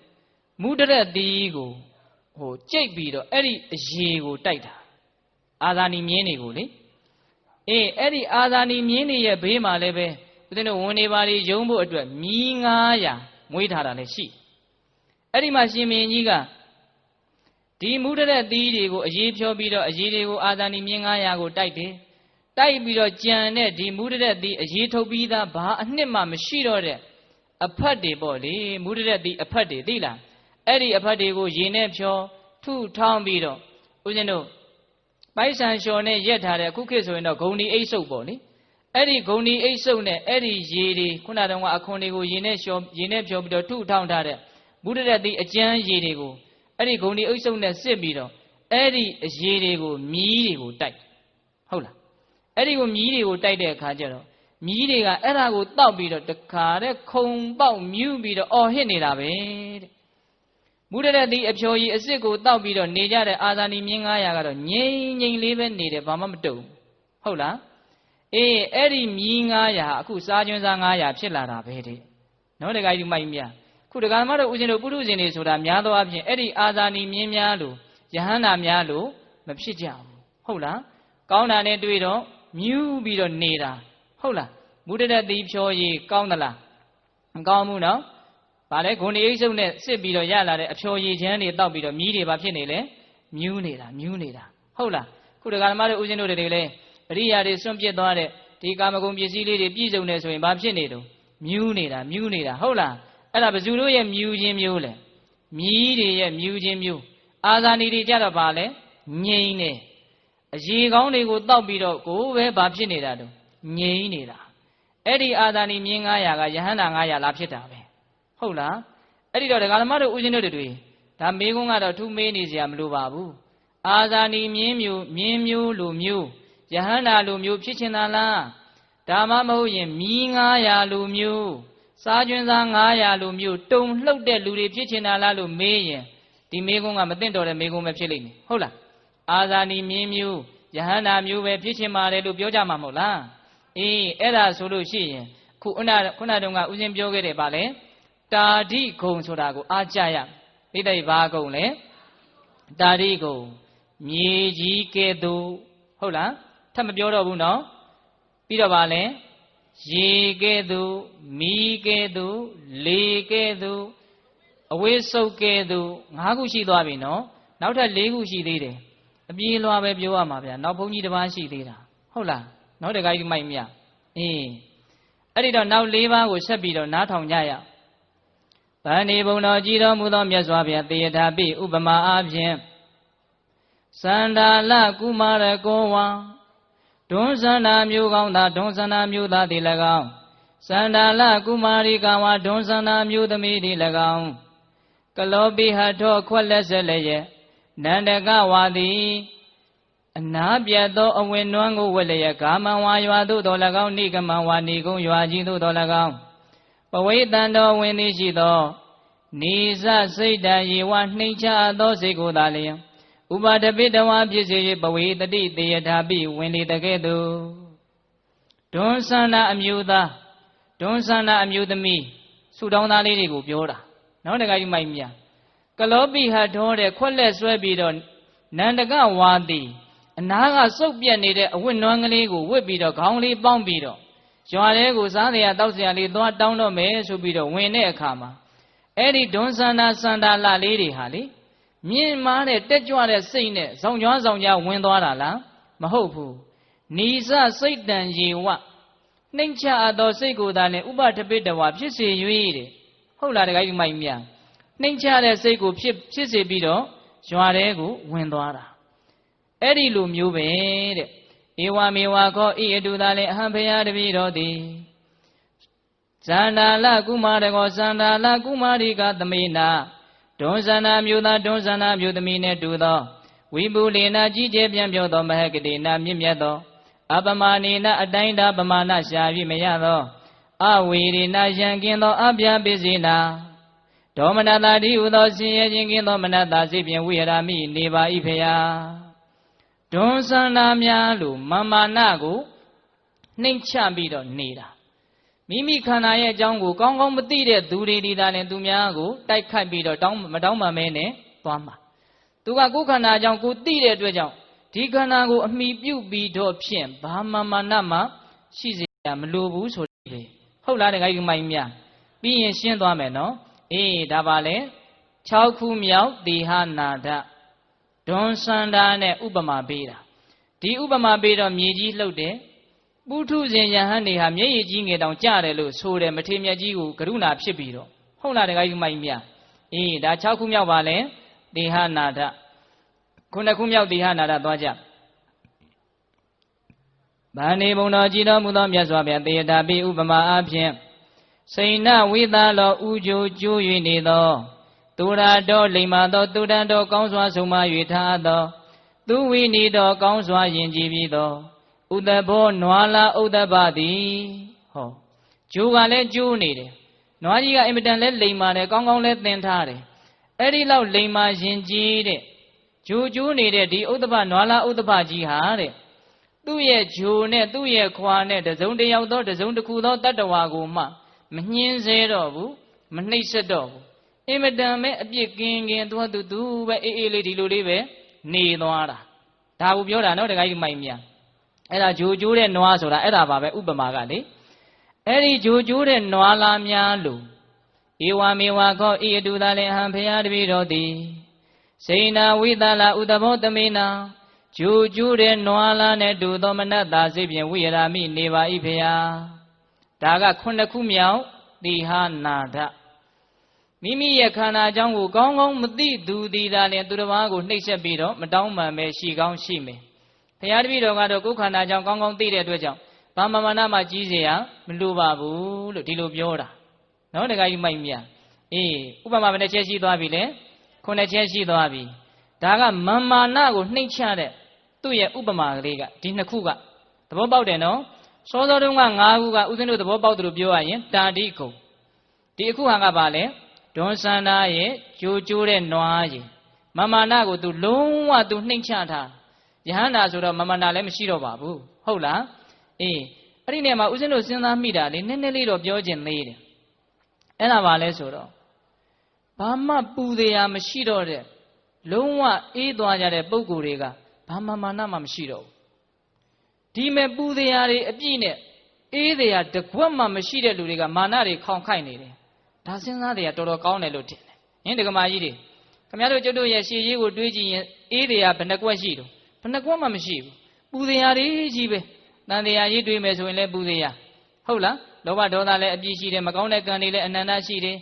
မူတရက်သီးကို ကြိတ်ပြီးတော့အဲ့ဒီအရေကိုတိုက်တာအာဇာနည်မြင်းတွေကိုလေအဲ့ဒီအာဇာနည်မြင်းတွေရဲ့ဘေးမှာလည်းပဲဦးဇင်းတို့ဝင်နေပါလေရုံးဖို့အတွက်မီး900မွေးထားတာလည်းရှိအဲ့ဒီမှာရှင်မင်းကြီးကဒီမူတရက်သီးတွေကိုအရေးဖြောပြီးတော့အရေးတွေကိုအာဇာနည်မြင်း900ကိုတိုက်တယ်တိုက်ပြီးတော့ကြံတဲ့ဒီမူတရက်သီးအရေးထုတ်ပြီးသားဘာအနှစ်မှမရှိတော့တဲ့အဖတ်တွေပေါ့လေမူတရက်သီးအဖတ်တွေသိလားအဲ့ဒီအဖတ်တွေကိုရေနဲ့ဖြောထုထောင်းပြီးတော့ဦးဇင်းတို့ပိုက်ဆံလျှော်နဲ့ရက်ထားတဲ့အခုခေတ်ဆိုရင်တော့ဂုံဒီအိတ်ဆုပ်ပေါ့လေအဲ့ဒီဂုံဒီအိတ်ဆုပ်နဲ့အဲ့ဒီရေတွေခုနတုန်းကအခွန်တွေကိုရေနဲ့ဖြောပြီးတော့ထုထောင်းထားတဲ့မူတရက်သီးအကျန်းရေတွေကိုအဲ့ဒီဂုံဒီအိတ်ဆုပ်နဲ့စစ်ပြီးတော့အဲ့ဒီအရေတွေကိုမြီးတွေကိုတိုက်ဟုတ်လားအဲ့ဒီကိုမြီးတွေကိုတိုက်တဲ့အခါကျတော့မြီးတွေကအဲ့ဒါကိုတောက်ပြီးတော့တခါတဲ့ခုံပေါက်မြူးပြီးတော့အော်ဟစ်နေတာပဲတဲ့မူတရက်သီးအဖြော်ကြီးအစ်စ်ကိုတောက်ပြီးတော့နေကြတဲ့အာဇာနည်မြင်း900ကတော့ငြိမ်လေးပဲနေတယ်ဘာမှမတုံဟုတ်လားအဲ့ဒီမြင်း900အခုစားကျွန်းစား900ဖြစ်လာတာပဲတဲ့နော်တခါကြီးမိုက်မြခုတခါမှတော့ဦးဇင်းတို့ပုရုဇဉ်တွေဆိုတာများသောအားဖြင့်အဲ့ဒီအာဇာနည်မြင်းများလို့ယဟန္တာများလို့မဖြစ်ကြဘူးဟုတ်လားကောင်းတာနဲ့တွေ့တော့မြူးပြီးတော့နေတာဟုတ်လားမူတရက်သီးဖြောရည်ကောင်းသလားမကောင်းဘူးနော်ဗာလဲဂုဏ်ဒီအိတ်ဆုပ်နဲ့စစ်ပြီးတော့ရလာတဲ့အဖြောရည်ချမ်းတွေတောက်ပြီးတော့မြီးတွေဘာဖြစ်နေလဲမြူးနေတာဟုတ်လားခုတခါမှတော့ဦးဇင်းတို့တွေလည်းအရိယာတွေစွန့်ပစ်သွားတဲ့ဒီကာမဂုဏ်ပစ္စည်းလေးတွေပြည့်စုံနေဆိုရင်ဘာဖြစ်နေတုံးမြူးနေတာဟုတ်လားအဲ့ဒါဘယ်သူတို့ရဲ့မြူးခြင်းမျိုးလဲမြီးတွေရဲ့မြူးခြင်းမျိုးအာဇာနည်တွေကြတော့ဗာလဲငြိမ်နေအရေကောင်းတွေကိုတောက်ပြီးတော့ကိုယ်ပဲဘာဖြစ်နေတာတုံးငြိမ်နေတာအဲ့ဒီအာဇာနည်မြင်း900ကယဟန္တာ900လားဖြစ်တာပဲဟုတ်လားအဲ့ဒီတော့ဒကာဓမ္မတို့ဦးဇင်းတို့တွေဒါမေးခွန်းကတော့ထူးမေးနေစရာမလိုပါဘူးအာဇာနည်မြင်းမျိုးလိုမျိုးယဟန္တာလိုမျိုးဖြစ်ချင်တာလားဒါမှမဟုတ်ရင်မီး900လိုမျိုးစားကျွန်းစား900လိုမျိုးတုံလှုပ်တဲ့လူတွေဖြစ်ချင်တာလားလို့မေးရင်ဒီမေးခွန်းကမသိတော့တဲ့မေးခွန်းပဲဖြစ်လိမ့်မယ်ဟုတ်လားအာဇာနည်မြင်းမျိုးယဟန္တာမျိုးပဲဖြစ်ချင်ပါတယ်လို့ပြောကြမှာမဟုတ်လားအဲ့ဒါဆိုလို့ရှိရင်ခုနတုန်းကဦးဇင်းပြောခဲ့တယ်ဗာလဲတာဓိဂုံဆိုတာကိုအားကြရသိတဲ့ဘာဂုံလဲတာဓိဂုံမြေကြီးကဲ့သို့ဟုတ်လားထပ်မပြောတော့ဘူးနော်ပြီးတော့ဗာလဲရေကဲ့သို့မီးကဲ့သို့လေကဲ့သို့အဝိစုပ်ကဲ့သို့5ခုရှိသွားပြီနော်နောက်ထပ်4ခုရှိသေးတယ်အပြေးလွှာပဲပြောရမှာဗျာနောက်ဘုန်းကြီးတစ်ပါးရှိသေးတာဟုတ်လားနောက်တခါကြီးမိုက်မြအဲ့ဒီတော့နောက်4ပါးကိုဆက်ပြီးတော့နားထောင်ကြရဗန္ဒီဘုံတော်ကြည်တော်မူသောမြတ်စွာဘုရားတေယထာပိဥပမာအားဖြင့်စန္ဒာလကုမာရကောဝံဒွန်းစန္ဒာမျိုးကောင်းသာဒွန်းစန္ဒာမျိုးသားသည်၎င်းစန္ဒာလကုမာရီကဝါဒွန်းစန္ဒာမျိုးသမီးသည်၎င်းကလောပိဟထောခွက်လက်ဆက်လည်းရဲ့နန္ဒကဝါသည်အနာပြတ်သောအဝင်နွမ်းကိုဝက်လျက်ကာမံဝါရွာသို့တော်၎င်းနိကမံဝါနေကုံရွာကြီးသို့တော်၎င်းပဝိတံတော်ဝင်သည်ရှိသောနေဇစိတ်တံယေဝနှိမ့်ချသောစိတ်ကိုသာလျင်ဥပါဒပိတဝါဖြစ်စေ၍ပဝေတတိတေယထာပိဝင်လေတကဲ့သို့ဒွန်းစန္ဒအမျိုးသားဒွန်းစန္ဒအမျိုးသမီးဆုတောင်းသားလေးတွေကိုပြောတာနော်တခါကြီးမိုက်မြကလောပိဟထောတဲ့ခွက်လက်ဆွဲပြီးတော့နန္ဒကဝါတိအနာကစုပ်ပြက်နေတဲ့အဝတ်နွမ်းကလေးကိုဝတ်ပြီးတော့ခေါင်းလေးပေါင်းပြီးတော့ရွာထဲကိုစားစရာတောက်စရာလေးသွားတောင်းတော့မယ်ဆိုပြီးတော့ဝင်တဲ့အခါမှာအဲ့ဒီဒွန်းစန္ဒစန္ဒလလေးတွေဟာလေမြင့်မားတဲ့တက်ကြွတဲ့စိတ်နဲ့ဇောင်ကြွားဇောင်ကြဝင်သွားတာလားမဟုတ်ဘူးနီစစိတ်တံယေဝနှိမ့်ချသောစိတ်ကိုသာနဲ့ဥပထပိတဝါဖြစ်စေ၍တဲ့ဟုတ်လားတခါကြီးမိုက်မြနှိမ့်ချတဲ့စိတ်ကိုဖြစ်စေပြီးတော့ရွာထဲကိုဝင်သွားတာအဲ့ဒီလိုမျိုးပဲတဲ့ဧဝမေဝခောဤအတုသာလည်းအဟံဖယားတပည့်တော်သည်ဇန္ဒာလကုမာရကောဇန္ဒာလကုမာရိကသမေနာဒွန်းဇန္နာမျိုးသားဒွန်းဇန္နာမျိုးသမီးနဲ့တူသောဝိပုလေနာကြီးကျယ်ပြန့်ပြောသောမဟကတိနာမြင့်မြတ်သောအပမာနေနာအတိုင်းသာပမာဏရှာ၍မရသောအဝေရေနာယံကင်းသောအပြာပိစေနာဒေါမနတာတိဟုသောဆင်းရဲခြင်းကင်းသောမနတာစိဖြင့်ဝိဟရမိနေပါ၏ဖယားဒွန်းစန္ဒာများလို့မာနကိုနှိမ့်ချပြီးတော့နေတာမိမိခန္ဓာရဲ့အကြောင်းကိုကောင်းကောင်းမသိတဲ့သူတွေဒီသာလည်းသူများကိုတိုက်ခိုက်ပြီးတော့မတောင်းပန်မဲနဲ့သွားမှာ သူကကိုယ်ခန္ဓာကြောင့်ကိုသိတဲ့အတွက်ကြောင့်ဒီခန္ဓာကိုအမိပြုတ်ပြီးတော့ဖြင့်ဘာမှမာနမှရှိစေရမလိုဘူးဆိုတယ်ဟုတ်လားတခါကြီးမိုင်းများပြီးရင်ရှင်းသွားမယ်နော်အေးဒါပါလေ6ခုမြောက်တေဟနာဒဒွန်စန္ဒာနဲ့ဥပမာပေးတာဒီဥပမာပေးတော့မြေကြီးလှုပ်တယ်ပုထုဇဉ်ယဟန်နေဟာမျက်ရည်ကြီးငယ်တောင်ကြတယ်လို့ဆိုတယ်မထေမြတ်ကြီးကိုကရုဏာဖြစ်ပြီးတော့ဟုတ်လားတခါကြီးမိုင်းများအေးဒါ6ခုမြောက်ပါလေတေဟနာဒ9ခုမြောက်တေဟနာဒသွားကြဗာနေဘုံတော်ကြည်တော်မူသောမြတ်စွာဘုရားတေယတာပိဥပမာအဖြင့်စိဏဝိသလောဥကြိုကျိုး၍နေသောသူရာတော်လိမ္မာသောသူတန်တော်ကောင်းစွာဆုံးမ၍ထားသောသူဝိနီတော်ကောင်းစွာယင်ကြည်ပြီးသောဥဒဘောနွာလာဥဒ္ဒပသည်ဟောကျိုးကလည်းကျိုးနေတယ်နွားကြီးကအင်မတန်လဲလိမ္မာတယ်ကောင်းကောင်းလဲသင်ထားတယ်အဲ့ဒီလောက်လိမ္မာယင်ကြည်တဲ့ကျိုးကျိုးနေတဲ့ဒီဥဒ္ဒပနွာလာဥဒ္ဒပကြီးဟာတဲ့သူ့ရဲ့ဂျိုနဲ့သူ့ရဲ့ခွာနဲ့တစုံတစ်ယောက်သောတစုံတစ်ခုသောတတ္တဝါကိုမှမညှင်းဆဲတော့ဘူးမနှိပ်စက်တော့ဘူးအင်မတန်ပဲအပြစ်ကင်းသူကသူပဲအေးအေးလေးဒီလိုလေးပဲနေသွားတာဒါကိုပြောတာနော်တခါကြီးမိုင်မြန်အဲ့ဒါဂျိုကျိုးတဲ့နွားဆိုတာအဲ့ဒါပါပဲဥပမာကလေအဲ့ဒီဂျိုကျိုးတဲ့နွားလားများလို့ဧဝမေဝခောဤအတူသာလင်ဟံဖရာတပည့်တော်သည်စိဏဝိသလာဥဒဘောသမေနာဂျိုကျိုးတဲ့နွားလားနဲ့တူသောမနတ္တာစိဖြင့်ဝိရမိနေပါ၏ဖရာဒါက9ခုမြောက်တိဟနာဒမိမိရဲ့ခန္ဓာအကြောင်းကိုကောင်းကောင်းမသိသူသည်သာလျှင်သူတစ်ပါးကိုနှိပ်စက်ပြီးတော့မတောင်းပန်ပဲရှိကောင်းရှိမယ်ဘုရားတပည့်တော်ကတော့ကိုယ်ခန္ဓာအကြောင်းကောင်းကောင်းသိတဲ့အတွက်ကြောင့်ဘာမှမာနမှကြီးเสียမလိုပါဘူးလို့ဒီလိုပြောတာနော်တခါကြီးမိုက်မြအေးဥပမာဘယ်နှချက်ရှိသွားပြီလဲ9ချက်ရှိသွားပြီဒါကမာနကိုနှိပ်ချတဲ့သူ့ရဲ့ဥပမာကလေးကဒီ2ခုကသဘောပေါက်တယ်နော်စောစောတုန်းက5ခုကဥစဉ်တို့သဘောပေါက်တယ်လို့ပြောရရင်တာတိကုံဒီအခုဟာကပါလေဒွန်စန္ဒာရဲ့ကြိုးကျိုးတဲ့နွားကြီးမာနကိုသူလုံးဝသူနှိမ့်ချထားယဟန္တာဆိုတော့မာနလည်းမရှိတော့ပါဘူးဟုတ်လားအေးအဲ့ဒီနေရာမှာဥစဉ်တို့စဉ်းစားမိတာလေနည်းနည်းလေးတော့ပြောခြင်းသေးတယ်အဲ့ဒါပါလဲဆိုတော့ဘာမှပူတရားမရှိတော့တဲ့လုံးဝအေးသွားကြတဲ့ပုံကိုယ်တွေကဘာမှမာနမှမရှိတော့ဘူးဒီမဲ့ပူတရားတွေအပြည့်နဲ့အေးတရားတကွက်မှမရှိတဲ့လူတွေကမာနတွေခေါင်ခိုက်နေတယ်ဒါစဉ်းစားတရားတော်တော်ကောင်းတယ်လို့ထင်တယ်ဟင်ဒကမာကြီးတွေခင်ဗျားတို့ကျုပ်တို့ရဲ့ရှေ့ရေးကိုတွေးကြည့်ရင်အေးတရားဘယ်နှကွက်ရှိတော့ဘယ်နှကွက်မှမရှိဘူးပူတရားတွေကြီးပဲတန်တရားကြီးတွေးမယ်ဆိုရင်လည်းပူတရားဟုတ်လားလောဘဒေါသလည်းအပြည့်ရှိတယ်မကောင်းတဲ့ကံတွေလည်းအနန္တရှိတယ်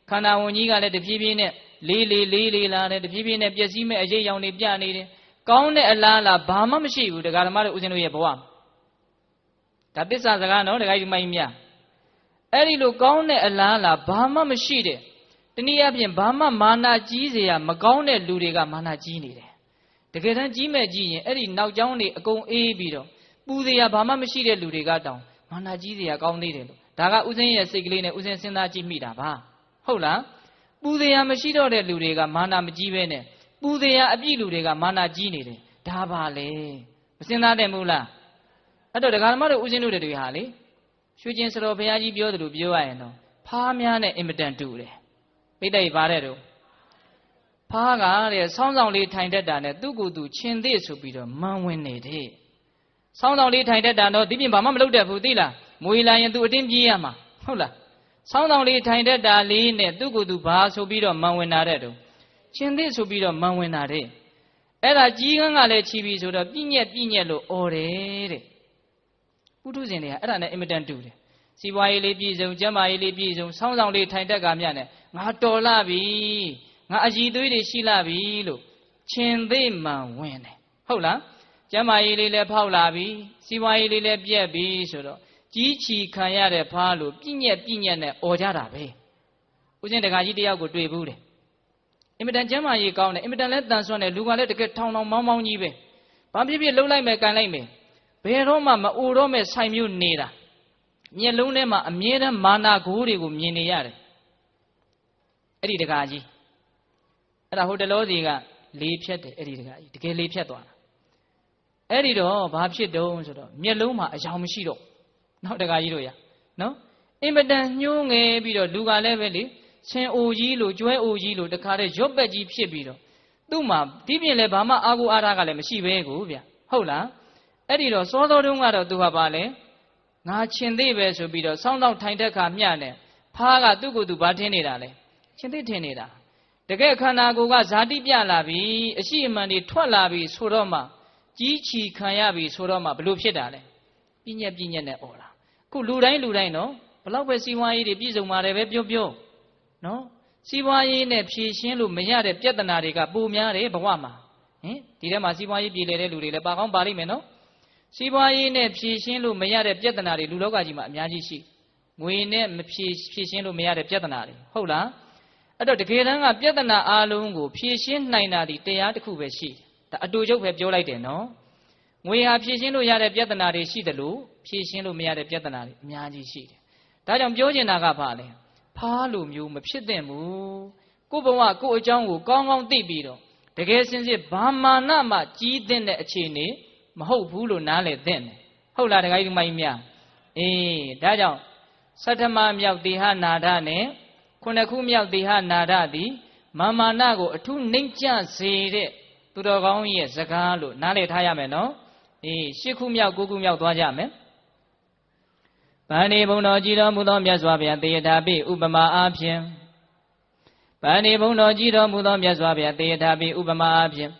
ခန္ဓာဝင်ကြီးကလည်းတဖြည်းဖြည်းနဲ့လေးလာတယ်တဖြည်းဖြည်းနဲ့ပျက်စီးမဲ့အရေးရောင်တွေပြနေတယ်ကောင်းတဲ့အလားလားဘာမှမရှိဘူးတရားဓမ္မတို့ဦးဇင်းတို့ရဲ့ဘဝဒါသစ္စာစကားနော်တရားကြီးမိုင်းများအဲ့ဒီလိုကောင်းတဲ့အလားလားဘာမှမရှိတဲ့တနည်းအားဖြင့်ဘာမှမာနကြီးเสียမကောင်းတဲ့လူတွေကမာနကြီးနေတယ်တကယ်တမ်းကြီးမဲ့ကြီးရင်အဲ့ဒီနောက်ကျောင်းတွေအကုန်အေးပြီးတော့ပူเสียဘာမှမရှိတဲ့လူတွေကတောင်မာနကြီးเสียကောင်းသေးတယ်လို့ဒါကဥစဉ်ရဲ့စိတ်ကလေးနဲ့ဥစဉ်စဉ်းစားကြည့်မိတာပါဟုတ်လားပူเสียမရှိတော့တဲ့လူတွေကမာနမကြီးပဲနဲ့ပူเสียအပြည့်လူတွေကမာနကြီးနေတယ်ဒါပါလေမစဉ်းစားတယ်မဟုတ်လားအဲ့တော့ဒကာဓမ္မတို့ဦးဇင်းတို့တွေဟာလေရွှေကျင်စတော်ဘုရားကြီးပြောတယ်လို့ပြောရရင်တော့ဖားများနဲ့အင်မတန်တူတယ်ပိဋကပါတဲ့တို့ဖားကတဲ့ဆောင်းဆောင်လေးထိုင်တတ်တာနဲ့သူ့ကိုယ်သူချင်းသေးဆိုပြီးတော့မန်ဝင်နေတဲ့ဆောင်းဆောင်လေးထိုင်တတ်တာတော့ဒီပြင်ဘာမှမလုပ်တတ်ဘူးသိလားမွေလာရင်သူအတင်းပြေးရမှာဟုတ်လားဆောင်းဆောင်လေးထိုင်တတ်တာလေးနဲ့သူ့ကိုယ်သူဘာဆိုပြီးတော့မန်ဝင်တာတဲ့တို့ချင်းသေးဆိုပြီးတော့မန်ဝင်တာတဲ့အဲ့ဒါကြီးကန်းကလည်းချီပြီးဆိုတော့ပြည့်ညက်လို့អော်တယ်တဲ့ပုထုဇဉ်တွေကအဲ့ဒါနဲ့အင်မတန်တူတယ်စီပွားရေးလေးပြည့်စုံကျန်းမာရေးလေးပြည့်စုံဆောင်းဆောင်လေးထိုင်တက်ကမြနဲ့ငါတော်လာပြီငါအည်သွေးတွေရှိလာပြီလို့ချင်းသေးမှန်ဝင်တယ်ဟုတ်လားကျန်းမာရေးလေးလည်းဖောက်လာပြီစီပွားရေးလေးလည်းပြက်ပြီဆိုတော့ကြီးချီခံရတဲ့ဖားလို့ပြည့်ညက်နဲ့អော်ကြတာပဲဦးဇင်းတကာကြီးတယောက်ကိုတွေ့ဘူးတယ်အင်မတန်ကျမ်းမာရေးကောင်းတယ်အင်မတန်လည်းတန်ဆွမ်းတယ်လူကလည်းတကယ်ထောင်မောင်းကြီးပဲဘာဖြစ်လှုပ်လိုက်မယ်ကန်လိုက်မယ်ဘယ်တော့မှမအိုတော့မဲ့ဆိုင်မျိုးနေတာမျက်လုံးထဲမှာအမြဲတမ်းမာနာကိုးတွေကိုမြင်နေရတယ်အဲ့ဒီတကာကြီးအဲ့ဒါဟိုတလောစီကလေးဖြတ်တယ်အဲ့ဒီတကာကြီးတကယ်လေးဖြတ်သွားတာအဲ့ဒီတော့ဘာဖြစ်တုံးဆိုတော့မျက်လုံးမှာအယောင်မရှိတော့နောက်တကာကြီးတို့ရနော်အင်မတန်ညှိုးငယ်ပြီးတော့လူကလည်းပဲလေဆင်အိုကြီးလို့ကျွဲအိုကြီးလို့တခါတည်းရွတ်ပက်ကြီးဖြစ်ပြီးတော့ သူ့မှာဒီပြင်လည်းဘာမှအာကိုအားထားကလည်းမရှိပဲကိုဗျဟုတ်လားအဲ့ဒီတော့စောတော်တုန်းကတော့သူကပါလေငါရှင်သေးပဲဆိုပြီးတော့စောင်းတော့ထိုင်တဲ့ခါမျှနဲ့ဖားကသူ့ကိုယ်သူဘာထင်းနေတာလဲရှင်သေးထင်းနေတာတကယ်ခန္ဓာကိုယ်ကဇာတိပြလာပြီအရှိအမှန်တွေထွက်လာပြီဆိုတော့မှကြီးချီခံရပြီဆိုတော့မှဘလို့ဖြစ်တာလဲပြညက်နဲ့អော်တာခုလူတိုင်းနော်ဘလောက်ပဲစီးပွားရေးတွေပြည့်စုံပါတယ်ပဲပြောနော်စီးပွားရေးနဲ့ဖြည့်ရှင်းလို့မရတဲ့ပြဿနာတွေကပိုများတယ်ဘဝမှာဟင်ဒီထဲမှာစီးပွားရေးပြည်လည်တဲ့လူတွေလည်းပါကောင်းပါလိမ့်မယ်နော်စီးပွားရေးနဲ့ဖြည့်ရှင်းလို့မရတဲ့ပြဿနာတွေလူလောကကြီးမှာအများကြီးရှိငွေနဲ့မဖြည့်ရှင်းလို့မရတဲ့ပြဿနာတွေဟုတ်လားအဲ့တော့တကယ်တမ်းကပြဿနာအလုံးကိုဖြည့်ရှင်းနိုင်တာဒီတရားတစ်ခုပဲရှိတယ်ဒါအတူချုပ်ပဲပြောလိုက်တယ်နော်ငွေဟာဖြည့်ရှင်းလို့ရတဲ့ပြဿနာတွေရှိတယ်လို့ဖြည့်ရှင်းလို့မရတဲ့ပြဿနာတွေအများကြီးရှိတယ်ဒါကြောင့်ပြောချင်တာကဘာလဲဖားလိုမျိုးမဖြစ်သင့်ဘူးကိုယ့်ဘဝကိုယ့်အကြောင်းကိုကောင်းကောင်းသိပြီးတော့တကယ်စင်စစ်ဘာမာနမှကြီးသင့်တဲ့အခြေအနေမဟုတ်ဘူးလို့နားလည်သင့်တယ်ဟုတ်လားတခါကြီးမိုင်းများဒါကြောင့်သတ္တမမြောက်တေဟနာဒနဲ့ခုနှစ်ခုမြောက်တေဟနာဒသည်မာနကိုအထူးနှိမ့်ကျစေတဲ့သူတော်ကောင်းရဲ့စကားလို့နားလည်ထားရမယ်နော်ရှစ်ခုမြောက်9ခုမြောက်သွားကြမယ်ဗန္ဒီဘုံတော်ကြည်တော်မူသောမြတ်စွာဘုရားတေယထာပိဥပမာအားဖြင့်ဗန္ဒီဘုံတော်ကြည်တော်မူသောမြတ်စွာဘုရားတေယထာပိဥပမာအားဖြင့်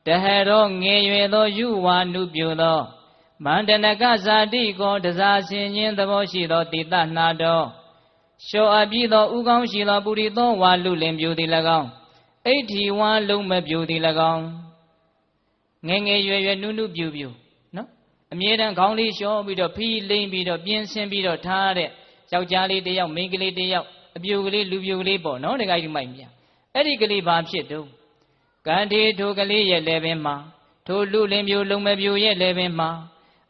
တဟရောငယ်ရွယ်သောယူဝါနုပြုသောမန္တနကဇာတိကိုတစားဆင်ခြင်းသဘောရှိသောတိတနာတော်လျှော်အပ်ပြီးသောဥကောင်းရှိသောပုရိသောဝါလူလင်ပြူသည်၎င်းအိဋ္ဌိဝါလုံးမပြူသည်၎င်းငယ်ရွယ်နုပြူနော်အမြဲတမ်းခေါင်းလေးလျှော်ပြီးတော့ဖီးလိမ့်ပြီးတော့ပြင်းဆင်းပြီးတော့ထားတဲ့ယောက်ျားလေးတစ်ယောက်မိန်းကလေးတစ်ယောက်အပြူကလေးလူပြူကလေးပေါ့နော်တခါကြီးမိုက်မြအဲ့ဒီကလေးဘာဖြစ်တော့ကံထေထိုကလေးရဲ့လည်းပင်မှာထိုလူလင်ပြူလုံးမပြူရဲ့လည်းပင်မှာ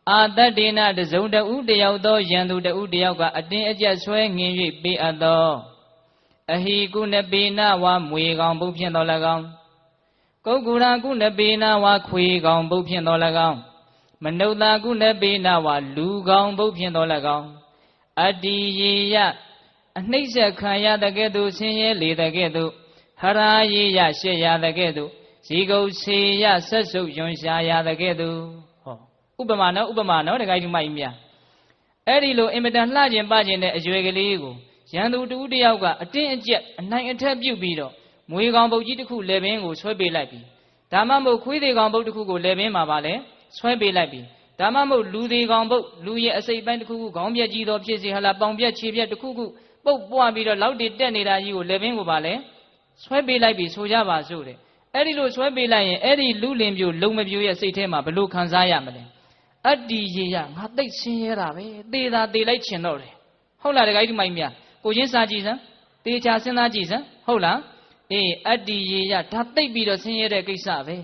အာတတ္တိနာတစုံတဦးတယောက်သောယံသူတဦးတယောက်ကအတင်းအကျပ်ဆွဲငင်၍ပေးအပ်သောအဟိကုဏပေနဝါမွေကောင်ပုတ်ဖြင့်တော်၎င်းကုက္ကူရာကုဏပေနဝါခွေကောင်ပုတ်ဖြင့်တော်၎င်းမနုဿာကုဏပေနဝါလူကောင်ပုတ်ဖြင့်တော်၎င်းအတ္တိယေယအနှိမ့်ဆက်ခံရတဲ့ကဲ့သို့ဆင်းရဲလေတဲ့ကဲ့သို့ဟရာယေယရှက်ရတဲ့ကဲ့သို့ဇီကုစေယဆက်စုပ်ယွန်ရှာရတဲ့ကဲ့သို့ဥပမာနော်တခါကြီးမိုက်မြအဲ့ဒီလိုအင်မတန်လှကျင်ပကျင်တဲ့အရွယ်ကလေးကိုရန်သူတူတယောက်ကအတင်းအကျပ်အနိုင်အထက်ပြုတ်ပြီးတော့မွေကောင်ပုတ်ကြီးတစ်ခုလေပင်ကိုဆွဲပေးလိုက်ပြီဒါမှမဟုတ်ခွေးသေးကောင်ပုတ်တစ်ခုကိုလေပင်မှာပါလဲဆွဲပေးလိုက်ပြီဒါမှမဟုတ်လူသေးကောင်ပုတ်လူရဲ့အစိပ်ပိုင်းတစ်ခုခုခေါင်းပြက်ကြီးတော့ဖြစ်စေဟလားပေါင်ပြက်ခြေပြက်တစ်ခုခုပုတ်ပွားပြီးတော့လောက်တည်တက်နေတာကြီးကိုလေပင်ကိုပါလဲဆွဲပေးလိုက်ပြီဆိုကြပါစို့တဲ့အဲ့ဒီလိုဆွဲပေးလိုက်ရင်အဲ့ဒီလူလင်ပြိုလုံမပြိုရဲ့စိတ်ထဲမှာဘလို့ခံစားရမလဲအတ္တိရေယငါသိဆင်းရဲတာပဲသေတာသေလိုက်ချင်တော့တယ်ဟုတ်လားတခါကြီးမိုက်မြကိုချင်းစားကြည့်စမ်းသေချာစဉ်းစားကြည့်စမ်းဟုတ်လားအတ္တိရေယဒါသိပြီးတော့ဆင်းရဲတဲ့ကိစ္စပဲ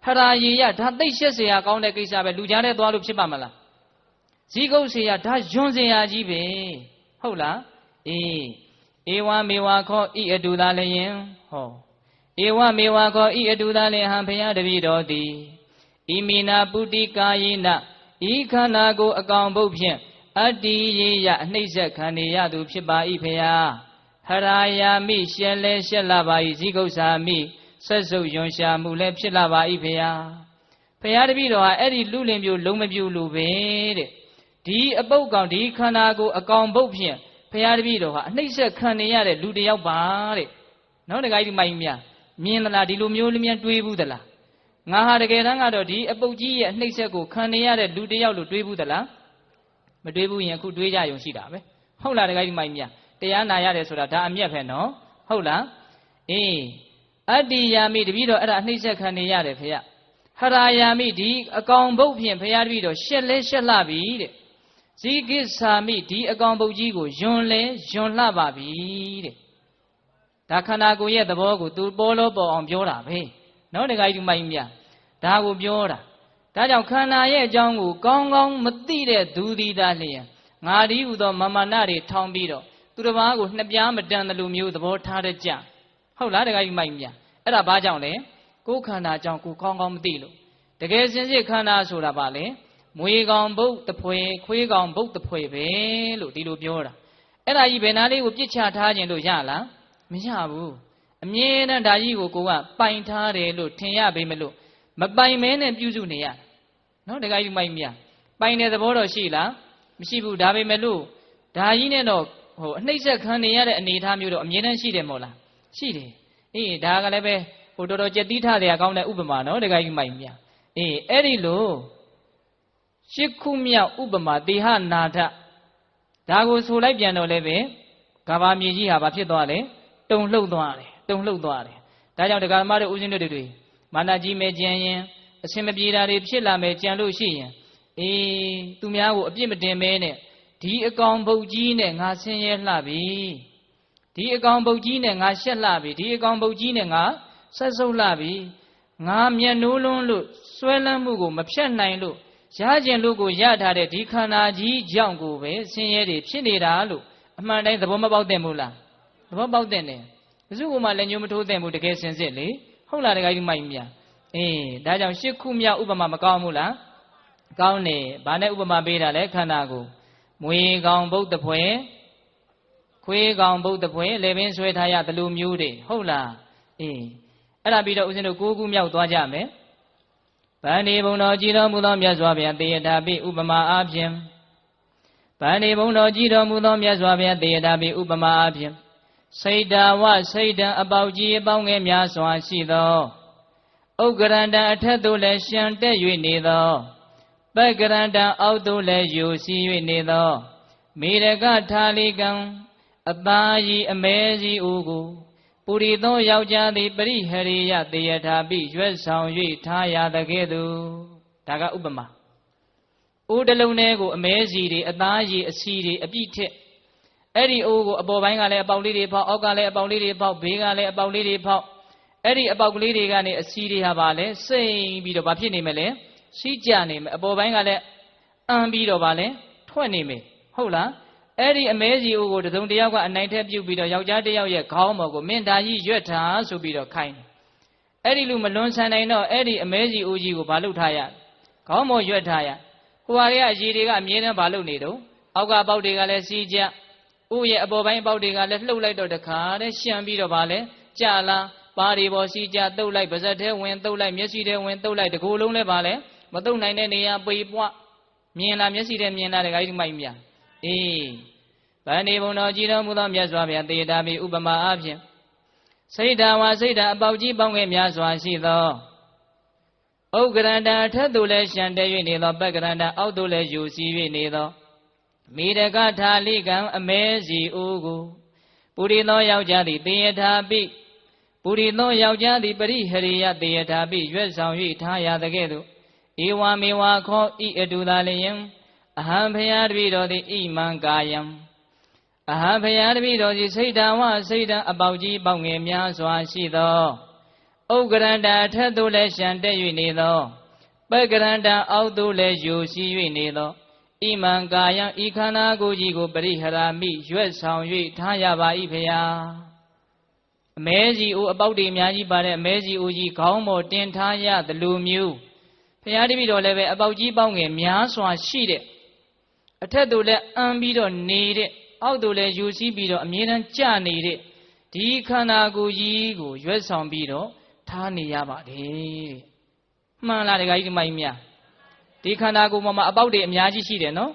ဟရာရေယဒါသိရှက်เสียကောင်းတဲ့ကိစ္စပဲလူကြားထဲသွားလို့ဖြစ်ပါမလားဇီကုတ်เสียဒါယွန်းเสียကြီးပဲဟုတ်လားဧဝမေဝခောဤအတူသာလျင်ဟောဧဝမေဝခောဤအတူသာလျင်ဟံဘုရားတပည့်တော်သည်ဣမိနာပုတိကာယေနဤခန္ဓာကိုအကောင်ဘုတ်ဖြင့်အတ္တိယေယအနှိမ့်ဆက်ခံနေရသူဖြစ်ပါ၏ဖျားဟရာယာမိရှက်လဲရှက်လာပါ၏ဇိကု္စာမိဆက်စုပ်ယွန်ရှာမှုလည်းဖြစ်လာပါ၏ဖျားဖျားတပည့်တော်ဟာအဲ့ဒီလူလင်ပြိုလုံးမပြိုလိုပဲတဲ့ဒီအပုတ်ကောင်ဒီခန္ဓာကိုအကောင်ဘုတ်ဖြင့်ဖျားတပည့်တော်ဟာအနှိမ့်ဆက်ခံနေရတဲ့လူတစ်ယောက်ပါတဲ့နော်တခါကြီးမိုင်းမြမြင်သလားဒီလိုမျိုးလျင်တွေးဘူးသလားငါဟာတကယ်တမ်းကတော့ဒီအပုတ်ကြီးရဲ့အနှိမ့်ဆက်ကိုခံနေရတဲ့လူတစ်ယောက်လို့တွေးဘူးသလားမတွေးဘူးရင်အခုတွေးကြရုံရှိတာပဲဟုတ်လားတခါကြီးမိုင်းမြတရားနာရတယ်ဆိုတာဒါအမျက်ပဲနော်ဟုတ်လားအတ္တိယာမိတပည့်တော်အဲ့ဒါအနှိမ့်ဆက်ခံနေရတယ်ဖေရဟရာယာမိဒီအကောင်ဘုတ်ဖြင့်ဖရာတပည့်တော်ရှက်လဲရှက်လှပြီတဲ့ဇိကိစ္ဆာမိဒီအကောင်ဘုတ်ကြီးကိုယွန်လဲယွန်လှပါပြီတဲ့ဒါခန္ဓာကိုယ်ရဲ့သဘောကိုသူပေါ်လို့ပေါ်အောင်ပြောတာပဲနော်တခါကြီးမိုင်းမြဒါကိုပြောတာဒါကြောင့်ခန္ဓာရဲ့အကြောင်းကိုကောင်းကောင်းမသိတဲ့ဒူသည်သားလျင်ငါဒီဟူသောမာနတွေထောင်ပြီးတော့သူတစ်ပါးကိုနှစ်ပြားမတန်တယ်လို့မျိုးသဘောထားတဲ့ကြဟုတ်လားတခါကြီးမိုက်မြအဲ့ဒါဘာကြောင့်လဲကိုယ်ခန္ဓာကြောင့်ကိုကောင်းကောင်းမသိလို့တကယ်စင်စစ်ခန္ဓာဆိုတာပါလေမွေကောင်ဘုတ်တဖွေခွေးကောင်ဘုတ်တဖွေပဲလို့ဒီလိုပြောတာအဲ့ဒါကြီးဘယ်နာလေးကိုပြစ်ချထားခြင်းလို့ရလားမရဘူး အမြဲတမ်းဒါကြီးကိုပိုင်ထားတယ်လို့ထင်ရပေမဲ့လို့မပိုင်မဲနဲ့ပြုစုနေရနော်တခါကြီးမိုက်မြပိုင်တဲ့သဘောတော့ရှိလားမရှိဘူးဒါပေမဲ့လို့ဒါကြီးနဲ့တော့အနှိမ့်ဆက်ခံနေရတဲ့အနေအထားမျိုးတော့အမြဲတမ်းရှိတယ်မို့လားရှိတယ်အေးဒါကလည်းပဲတော်တော်ကြက်သီးထတယ်ကောင်းတဲ့ဥပမာနော်တခါကြီးမိုက်မြအေးအဲ့ဒီလိုရှစ်ခုမြောက်ဥပမာတေဟနာထဒါကိုဆိုလိုက်ပြန်တော့လည်းပဲကဘာမြေကြီးဟာဘာဖြစ်သွားလဲတုံလှုပ်သွားတယ်တုံလှုပ်သွားတယ်ဒါကြောင့်ဒကာမတို့ဦးဇင်းတို့တွေမာနကြီးမဲ့ကြံရင်အစင်မပြေတာတွေဖြစ်လာမယ်ကြံလို့ရှိရင်အေးသူများကိုအပြစ်မတင်မဲနဲ့ဒီအကောင်ပုတ်ကြီးနဲ့ငါဆင်းရဲလှပြီဒီအကောင်ပုတ်ကြီးနဲ့ငါရှက်လှပြီဒီအကောင်ပုတ်ကြီးနဲ့ငါဆက်ဆုပ်လှပြီငါမျက်နှိုးလွန်းလို့ဆွဲလန်းမှုကိုမဖြတ်နိုင်လို့ရခြင်းလို့ကိုရထားတဲ့ဒီခန္ဓာကြီးကြောင့်ကိုပဲဆင်းရဲတွေဖြစ်နေတာလို့အမှန်တိုင်းသဘောမပေါက်တဲ့မို့လားသဘောပေါက်တဲ့နဲ့ဘယ်သူမှလည်းညှို့မထိုးတဲ့မို့တကယ်စင်စစ်လေဟုတ်လားတကယ်ကြီးမိုက်မြအေးဒါကြောင့်ရှစ်ခုမြောက်ဥပမာမကောင်းဘူးလားကောင်းတယ်ဘာနဲ့ဥပမာပေးတာလဲခန္ဓာကိုမွေကောင်ဗုဒ္ဓဖွဲခွေးကောင်ဗုဒ္ဓဖွဲလေပင်ဆွဲထားရသလိုမျိုးတွေဟုတ်လားအေးအဲ့ဒါပြီးတော့ဦးဇင်းတို့၉ခုမြောက်သွားကြမယ်ဗန္ဒီဘုံတော်ကြည်တော်မူသောမြတ်စွာဘုရားတေယတာပိဥပမာအားဖြင့်ဗန္ဒီဘုံတော်ကြည်တော်မူသောမြတ်စွာဘုရားတေယတာပိဥပမာအားဖြင့်စိတ်တာဝစိတ်တံအပေါက်ကြီးအပေါင်းငယ်များစွာရှိသောဥက္ကရန္တအထက်သို့လည်းရှံတက်၍နေသောပက္ကရန္တအောက်သို့လည်းယူစီ၍နေသောမေရကထာလီကံအသားကြီးအမဲကြီးအိုကိုပုရိသောယောက်ျားသည်ပရိဟရိယတေယထာပိရွက်ဆောင်၍ထားရသကဲ့သို့ဒါကဥပမာအိုးတစ်လုံးထဲကိုအမဲစီတွေအသားကြီးအစီတွေအပြည့်ထက်အဲ့ဒီအိုးကိုအပေါ်ပိုင်းကလည်းအပေါက်လေးတွေဖောက်အောက်ကလည်းအပေါက်လေးတွေဖောက်ဘေးကလည်းအပေါက်လေးတွေဖောက်အဲ့ဒီအပေါက်ကလေးတွေကနေအစီတွေဟာပါလဲစိမ့်ပြီးတော့ဘာဖြစ်နေမလဲစီးကြနေမယ်အပေါ်ပိုင်းကလည်းအံပြီးတော့ဘာလဲထွက်နေမယ်ဟုတ်လားအဲ့ဒီအမဲစီအိုးကိုတုံတယောက်ကအနိုင်ထက်ပြုတ်ပြီးတော့ယောက်ျားတစ်ယောက်ရဲ့ခေါင်းပေါ်ကိုမင်းသားကြီးရွက်ထားဆိုပြီးတော့ခိုင်းတယ်အဲ့ဒီလူမလွန်ဆန်နိုင်တော့အဲ့ဒီအမဲစီအိုးကြီးကိုဘာလုပ်ထားရခေါင်းပေါ်ရွက်ထားရဟိုဟာတွေကအရေတွေကအမြဲတမ်းဘာလုပ်နေတော့အောက်ကပေါက်တွေကလည်းစီးကြဥရဲ့အပေါ်ပိုင်းပေါက်တွေကလည်းလှုပ်လိုက်တော့တခါတည်းရှံပြီးတော့ဗာလဲကြာလာပါးတွေပေါ်စီကြတုပ်လိုက်ပါဇက်ထဲဝင်တုပ်လိုက်မျက်စိထဲဝင်တုပ်လိုက်တကူလုံးလဲဗာလဲမတုပ်နိုင်တဲ့နေရာပေပွားမြင်လာမျက်စိထဲမြင်လာတခါကြီးမိုက်မြအေးဗန္ဒီဘုံတော်ကြည်တော်မူသောမြတ်စွာဘုရားတေတာပိဥပမာအားဖြင့်စိတ်ဓာဝါစိတ်ဓာအပေါက်ကြီးပေါင်းငယ်များစွာရှိသောဥက္ကရန္တအထက်သို့လည်းရှံတဲ၍နေသောပက္ကရန္တအောက်သို့လည်းယူစီ၍နေသောမိရကထာလိကံအမဲစီအိုးကိုပုရိသောယောက်ျားသည်တေယထာပိပုရိသောယောက်ျားသည်ပရိဟရိယတေယထာပိရွက်ဆောင်၍ထားရသကဲ့သို့ဧဝမေဝခောဤအတုသာလျင်အဟံဖယားတပိတော်သည်ဣမံကာယံအဟံဖယားတပိတော်သည်စိတ်တံဝစိတ်တံအပေါက်ကြီးပေါက်ငယ်များစွာရှိသောဥက္ကရန္တအထက်သို့လည်းရှံတက်၍နေသောပက္ကရန္တအောက်သို့လည်းယူစီ၍နေသောဣမံကာယံဤခန္ဓာကိုယ်ကြီးကိုပရိဟရာမိရွက်ဆောင်၍ထားရပါ၏ဖယားအမဲစီအိုအပေါက်တွေအများကြီးပါတဲ့အမဲစီအိုကြီးခေါင်းပေါ်တင်ထားရသလိုမျိုးဖယားတပည့်တော်လည်းပဲအပေါက်ကြီးပေါက်ငယ်များစွာရှိတဲ့အထက်သို့လည်းအံပြီးတော့နေတဲ့အောက်သို့လည်းယူစီးပြီးတော့အမြဲတမ်းကြနေတဲ့ဒီခန္ဓာကိုယ်ကြီးကိုရွက်ဆောင်ပြီးတော့ထားနေရပါတယ်မှန်လားတခါကြီးဒီမိုင်းများဒီခန္ဓာကိုယ်မှာအပေါက်တွေအများကြီးရှိတယ်နော်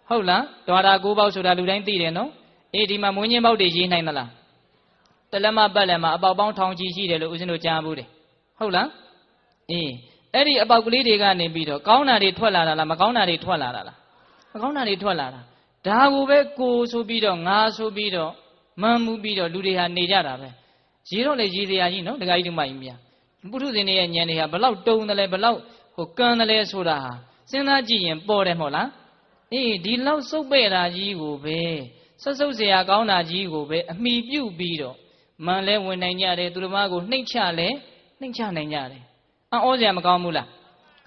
ဟုတ်လားဒွါရ၉ပေါက်ဆိုတာလူတိုင်းသိတယ်နော်အေးဒီမှာမွေးညင်းပေါက်တွေရေးနိုင်သလားတလက်မပတ်လက်မှာအပေါက်ပေါင်းထောင်ချီရှိတယ်လို့ဦးဇင်းတို့ကြားဘူးတယ်ဟုတ်လားအေးအဲ့ဒီအပေါက်ကလေးတွေကနေပြီးတော့ကောင်းတာတွေထွက်လာတာလားမကောင်းတာတွေထွက်လာတာလားမကောင်းတာတွေထွက်လာတာဒါကိုပဲကိုဆိုပြီးတော့ငါဆိုပြီးတော့မှန်မှုပြီးတော့လူတွေဟာနေကြတာပဲရေးတော့လေရေးစရာကြီးနော်တခါကြီးဒီမိုင်းများပုထုဇဉ်တွေရဲ့ဉာဏ်တွေဟာဘလောက်တုံတယ်လဲဘလောက်ကန်းတယ်လဲဆိုတာဟာစဉ်းစားကြည့်ရင်ပေါ်တယ်မဟုတ်လားအေးဒီလောက်စုပ်ပဲ့တာကြီးကိုပဲဆက်စုပ်เสียကောင်းတာကြီးကိုပဲအမိပြုတ်ပြီးတော့မန်လဲဝင်နိုင်ကြတယ်သူတို့မကိုနှိမ့်ချလဲနှိမ့်ချနိုင်ကြတယ်အော်เสียမကောင်းဘူးလား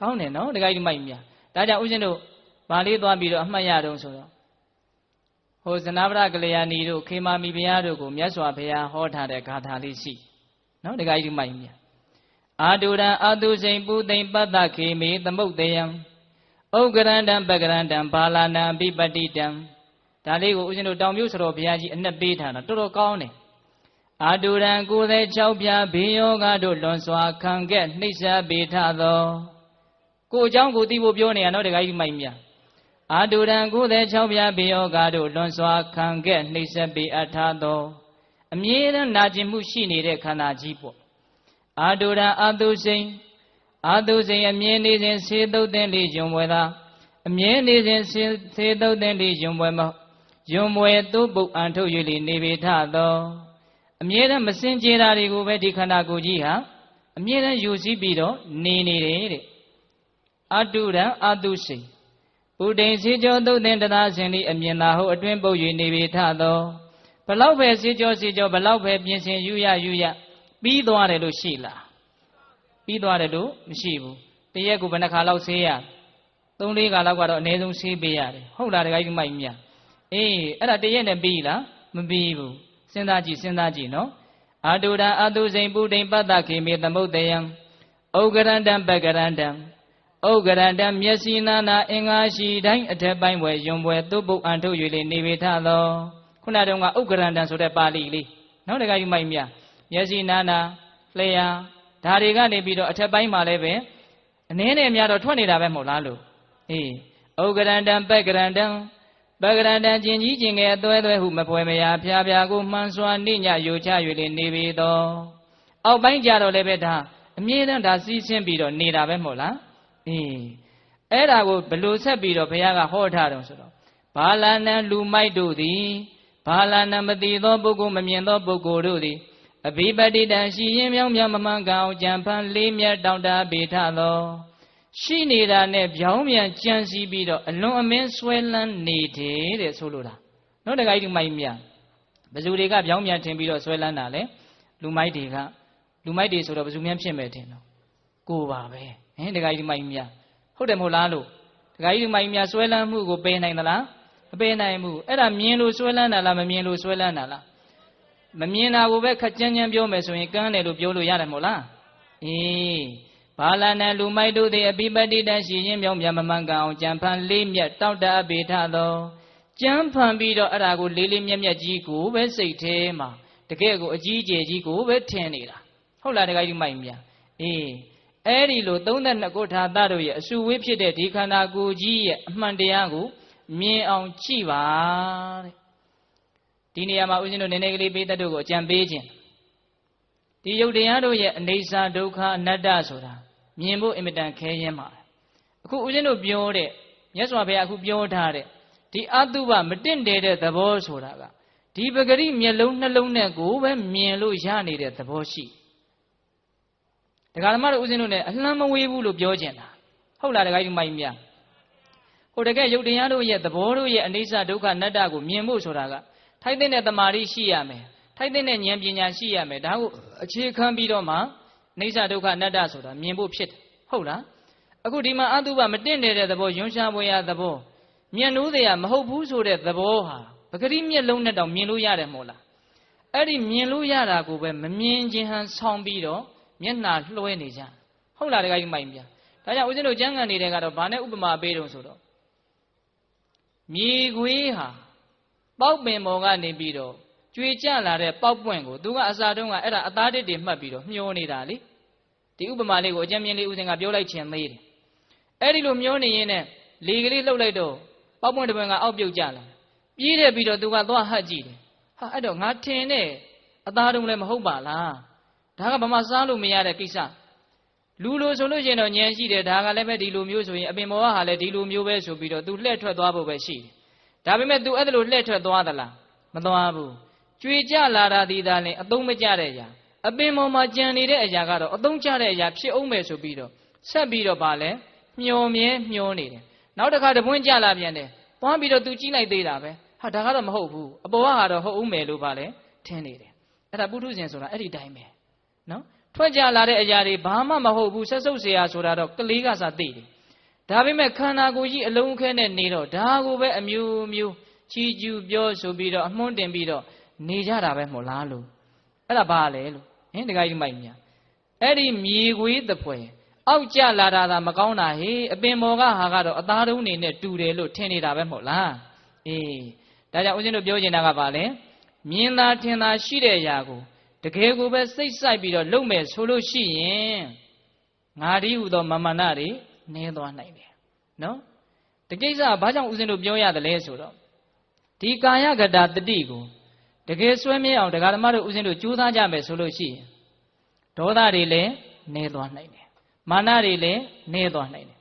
ကောင်းတယ်နော်တခါကြီးဒီမိုက်များဒါကြောင့်ဦးဇင်းတို့ဗာလေးသွားပြီးတော့အမှတ်ရတော့ဆိုတော့ဟိုဇနဗရကလျာဏီတို့ခေမာမီဘုရားတို့ကိုမြတ်စွာဘုရားဟောထားတဲ့ဂါထာလေးရှိနော်တခါကြီးဒီမိုက်များအာတုရံအာတုစိန်ပုသိမ့်ပတ္တခေမေသမုတ်တယံဥက္ကရန္တံပက္ကရန္တံဘာလာနံအပိပတ္တိတံဒါလေးကိုဦးဇင်းတို့တောင်မြို့စတော်ဘုရားကြီးအနှက်ပေးထားတာတော်တော်ကောင်းတယ် အာတုရံ96ပြားဘေးယောဂတို့လွန်စွာခံခဲ့နှိစ္စပေထသောကိုအကြောင်းကိုသိဖို့ပြောနေရတော့တခါကြီးမိုက်မြအာတုရံ96ပြားဘေးယောဂတို့လွန်စွာခံခဲ့နှိစ္စပေအပ်ထသောအမြဲတမ်းနာကျင်မှုရှိနေတဲ့ခန္ဓာကြီးပေါ့အာတုရံအာတုစိန်အမြဲနေစဉ်ဆေးသုတ်တဲ့လေးဂျုံပွဲသာအမြဲနေစဉ်ဆေးသုတ်တဲ့လေးဂျုံပွဲမဂျုံပွဲသို့ပုတ်အန်ထုတ်၍လေနေပေထသောအမြဲတမ်းမစင်ကြယ်တာတွေကိုပဲဒီခန္ဓာကိုယ်ကြီးဟာအမြဲတမ်းယူစည်းပြီးတော့နေတယ်တဲ့အတုရံအာတုစိပုဒိန်စေကြောသုတ်တဲ့တရားစဉ်လေးအမြင်သာဟုတ်အတွင်းပုတ်၍နေပေထသောဘလောက်ပဲစေကြောဘလောက်ပဲပြင်ဆင်ယူရပြီးသွားတယ်လို့ရှိလားပြီးသွားတယ်လို့မရှိဘူးတရက်ကိုဘယ်နှခါလောက်ဆေးရ3-4ခါလောက်ကတော့အနည်းဆုံးဆေးပေးရတယ်ဟုတ်လားတခါကြီးမိုက်မြအေးအဲ့ဒါတရက်နဲ့ပြီးလားမပြီးဘူးစဉ်းစားကြည့်နော်အာတုရံအာတုစိန်ပုဒိန်ပတ္တခေမေသမုတ်တယံဩဂရန္တံပကရန္တံဩဂရန္တံမျက်စိနာနာအင်္ဂါရှိတိုင်းအထက်ပိုင်းဝယ်ယွန်ပွဲသုပုတ်အန်ထုတ်၍လေနေပေထသောခုနတုန်းကဥက္ကရန္တံဆိုတဲ့ပါဠိလေးနော်တခါကြီးမိုက်မြမျက်စိနာနာလျှာဒါတွေကနေပြီးတော့အထက်ပိုင်းမှာလည်းပဲအနည်းနဲ့အများတော့ထွက်နေတာပဲမဟုတ်လားလို့အေးဩဂရန္တံပကရန္တံကျင်ကြီးကျင်ငယ်အသွဲဟုမဖွဲမရဖျားကိုမှန်စွာနေညယိုချ၍လေနေပေသောအောက်ပိုင်းကြတော့လည်းပဲဒါအမြဲတမ်းဒါစီးဆင်းပြီးတော့နေတာပဲမဟုတ်လားအေးအဲ့ဒါကိုဘလို့ဆက်ပြီးတော့ဘုရားကဟောထားတယ်ဆိုတော့ဘာလနံလူမိုက်တို့သည်ဘာလနံမသိသောပုဂ္ဂိုလ်မမြင်သောပုဂ္ဂိုလ်တို့သည်အဘိပတိတံရှိရင်မြောင်းမြောင်းမမှန်ကောင်ကြံဖန်လေးမြတ်တောင်းတပေထသောရှိနေတာနဲ့ပြောင်းပြန်ကြံစီပြီးတော့အလွန်အမင်းဆွဲလန်းနေတယ်တဲ့ဆိုလိုတာနော်တခါကြီးမိုက်မြဘယ်သူတွေကပြောင်းပြန်ထင်ပြီးတော့ဆွဲလန်းတာလဲလူမိုက်တွေဆိုတော့ဘယ်သူများဖြစ်မဲ့ထင်တော့ကိုပါပဲဟင်တခါကြီးမိုက်မြဟုတ်တယ်မဟုတ်လားလို့တခါကြီးမိုက်မြဆွဲလန်းမှုကိုပယ်နိုင်သလားမပယ်နိုင်ဘူးအဲ့ဒါမြင်လို့ဆွဲလန်းတာလားမမြင်လို့ဆွဲလန်းတာလားမမြင်တာကိုပဲခက်ကြမ်းကြမ်းပြောမယ်ဆိုရင်ကန်းတယ်လို့ပြောလို့ရတယ်မဟုတ်လားအေးဘာလနံလူမိုက်တို့သည်အပိပတိတရှိရင်မြောင်းမြမမှန်ကန်အောင်ကြံဖန်လေးမြတ်တောက်တအပေထသောကြံဖန်ပြီးတော့အဲ့ဒါကိုလေးမြတ်ကြီးကိုပဲစိတ်ထဲမှာတကယ်ကိုအကြီးကျယ်ကြီးကိုပဲထင်နေတာဟုတ်လားတခါကြီးမိုက်မြအေးအဲ့ဒီလို32ခုထာသတို့ရဲ့အစုဝေးဖြစ်တဲ့ဒီခန္ဓာကိုယ်ကြီးရဲ့အမှန်တရားကိုမြင်အောင်ကြည့်ပါတဲ့ဒီနေရာမှာဦးဇင်းတို့နည်းနည်းကလေးပေးတတ်တို့ကိုအကြံပေးခြင်းဒီယုတ်တရားတို့ရဲ့အနေစာဒုက္ခအနတ္တဆိုတာမြင်ဖို့အင်မတန်ခဲယဉ်ပါအခုဦးဇင်းတို့ပြောတဲ့မြတ်စွာဘုရားအခုပြောထားတဲ့ဒီအတုပမတင့်တယ်တဲ့သဘောဆိုတာကဒီပဂရိမျက်လုံးနှလုံးနဲ့ကိုပဲမြင်လို့ရနေတဲ့သဘောရှိဒကာဓမ္မတို့ဦးဇင်းတို့ ਨੇ အလှမ်းမဝေးဘူးလို့ပြောကျင်တာဟုတ်လားဒကာကြီးမိုက်မြဟိုတကယ်ယုတ်တရားတို့ရဲ့သဘောတို့ရဲ့အနေစာဒုက္ခအနတ္တကိုမြင်ဖို့ဆိုတာကထိုက်တဲ့တမာရီရှိရမယ်ထိုက်တဲ့ဉာဏ်ပညာရှိရမယ်ဒါကိုအခြေခံပြီးတော့မှနေစာဒုက္ခအနတ္တဆိုတာမြင်ဖို့ဖြစ်တယ်ဟုတ်လားအခုဒီမှာအတုပမတင့်တယ်တဲ့သဘောယွန်းရှားပွဲရသဘောမြင်လို့တရားမဟုတ်ဘူးဆိုတဲ့သဘောဟာပဂရိမျက်လုံးနဲ့တောင်မြင်လို့ရတယ်မဟုတ်လားအဲ့ဒီမြင်လို့ရတာကိုပဲမမြင်ခြင်းဟန်ဆောင်ပြီးတော့မျက်နှာလွှဲနေကြဟုတ်လားတခါကြီးမိုက်ပြဒါကြောင့်ဦးဇင်းတို့ကျမ်းဂန်နေတဲ့ကတော့ဘာနဲ့ဥပမာပေးတုံးဆိုတော့မြေခွေးဟာပေါက်ပင်ပေါ်ကနေပြီးတော့ကြွေကျလာတဲ့ပေါက်ပွင့်ကိုသူကအစာတုံးကအဲ့ဒါအသားတစ်တွေမှတ်ပြီးတော့မျောနေတာလေဒီဥပမာလေးကိုအကျဉ်းမြင်လေးဦးဇင်းကပြောလိုက်ခြင်းသေးတယ်အဲ့ဒီလိုမျောနေရင်နဲ့လေကလေးလှုပ်လိုက်တော့ပေါက်ပွင့်တစ်ပွင့်ကအောက်ပြုတ်ကျလာပြေးတယ်ပြီးတော့သူကသွားဟတ်ကြည့်တယ်ဟာအဲ့တော့ငါထင်တဲ့အသားတုံးလည်းမဟုတ်ပါလားဒါကဘာမှစားလို့မရတဲ့ကိစ္စလူလိုဆိုလို့ရှိရင်တော့ဉာဏ်ရှိတယ်ဒါကလည်းပဲဒီလိုမျိုးဆိုရင်အပင်မောဟာလည်းဒီလိုမျိုးပဲဆိုပြီးတော့ तू လှည့်ထွက်သွားဖို့ပဲရှိတယ်ဒါပေမဲ့ तू အဲ့ဒါလိုလှည့်ထွက်သွားသလားမသွားဘူးကြွေကြလာတာဒီသားလည်းအသုံးမကျတဲ့အရာအပင်ပေါ်မှာကြံနေတဲ့အရာကတော့အသုံးကျတဲ့အရာဖြစ်အောင်မယ်ဆိုပြီးတော့ဆက်ပြီးတော့ဗာလဲမျောမြဲမျောနေတယ်နောက်တစ်ခါတပွင့်ကြလာပြန်တယ်သွားပြီးတော့ तू ကြည့်လိုက်သေးတာပဲဟာဒါကတော့မဟုတ်ဘူးအပေါ်ကတော့ဟုတ်အောင်မယ်လို့ဗာလဲထင်နေတယ်အဲ့ဒါပုထုဇဉ်ဆိုတာအဲ့ဒီတိုင်းပဲနော်ထွက်ကြလာတဲ့အရာတွေဘာမှမဟုတ်ဘူးဆက်စုပ်เสียဆိုတာတော့ကလေးကစားသိတယ်ဒါပေမဲ့ခန္ဓာကိုယ်ကြီးအလုံးခဲနဲ့နေတော့ဒါကိုပဲအမျိုးမျိုးချီကျူးပြောဆိုပြီးတော့အမွှန်းတင်ပြီးတော့နေကြတာပဲမို့လားလို့အဲ့ဒါဘာလဲလို့ဟင်တခါကြီးမိုက်မြအဲ့ဒီမြေခွေးသဖွယ်အောက်ကျလာတာသာမကောင်းတာဟေးအပင်မော်ကဟာကတော့အသားတုံးနေနဲ့တူတယ်လို့ထင်နေတာပဲမို့လားအေးဒါကြောင့်ဦးဇင်းတို့ပြောချင်တာကဘာလဲမြင်သာထင်သာရှိတဲ့အရာကို ကယ်ကိုပဲစိတ်ဆိုင်ပြီးတော့လုံမဲ့ဆိုလို့ရှိရင်ငါဒီဟူသောမာမနာတွေနည်းသွားနိုင်တယ်နော်ဒီကိစ္စဘာကြောင့်ဦးဇင်းတို့ပြောရတယ်လဲဆိုတော့ဒီကာယကတာတတိကိုတကယ်ဆွဲမြဲအောင်တရားဓမ္မတို့ဦးဇင်းတို့ကြိုးစားကြမယ်ဆိုလို့ရှိရင်ဒေါသတွေလည်းနည်းသွားနိုင်တယ်မာနတွေလည်းနည်းသွားနိုင်တယ်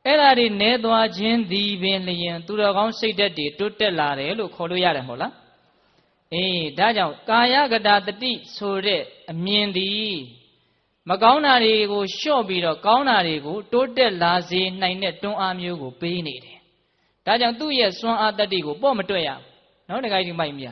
အဲ့ဒါတွေနည်းသွားခြင်းသည်ပင်လျင်သူတော်ကောင်းစိတ်ဓာတ်တွေတိုးတက်လာတယ်လို့ခေါ်လို့ရတယ်မဟုတ်လားဒါကြောင့်ကာယကတာတတိဆိုတဲ့အမြင်သည်မကောင်းတာတွေကိုလျှော့ပြီးတော့ကောင်းတာတွေကိုတိုးတက်လာစေနိုင်တဲ့တွန်းအားမျိုးကိုပေးနေတယ်ဒါကြောင့်သူ့ရဲ့စွမ်းအားတတ္တိကိုပေါ့မတွက်ရဘူးနော်တခါကြီးမိုက်မြ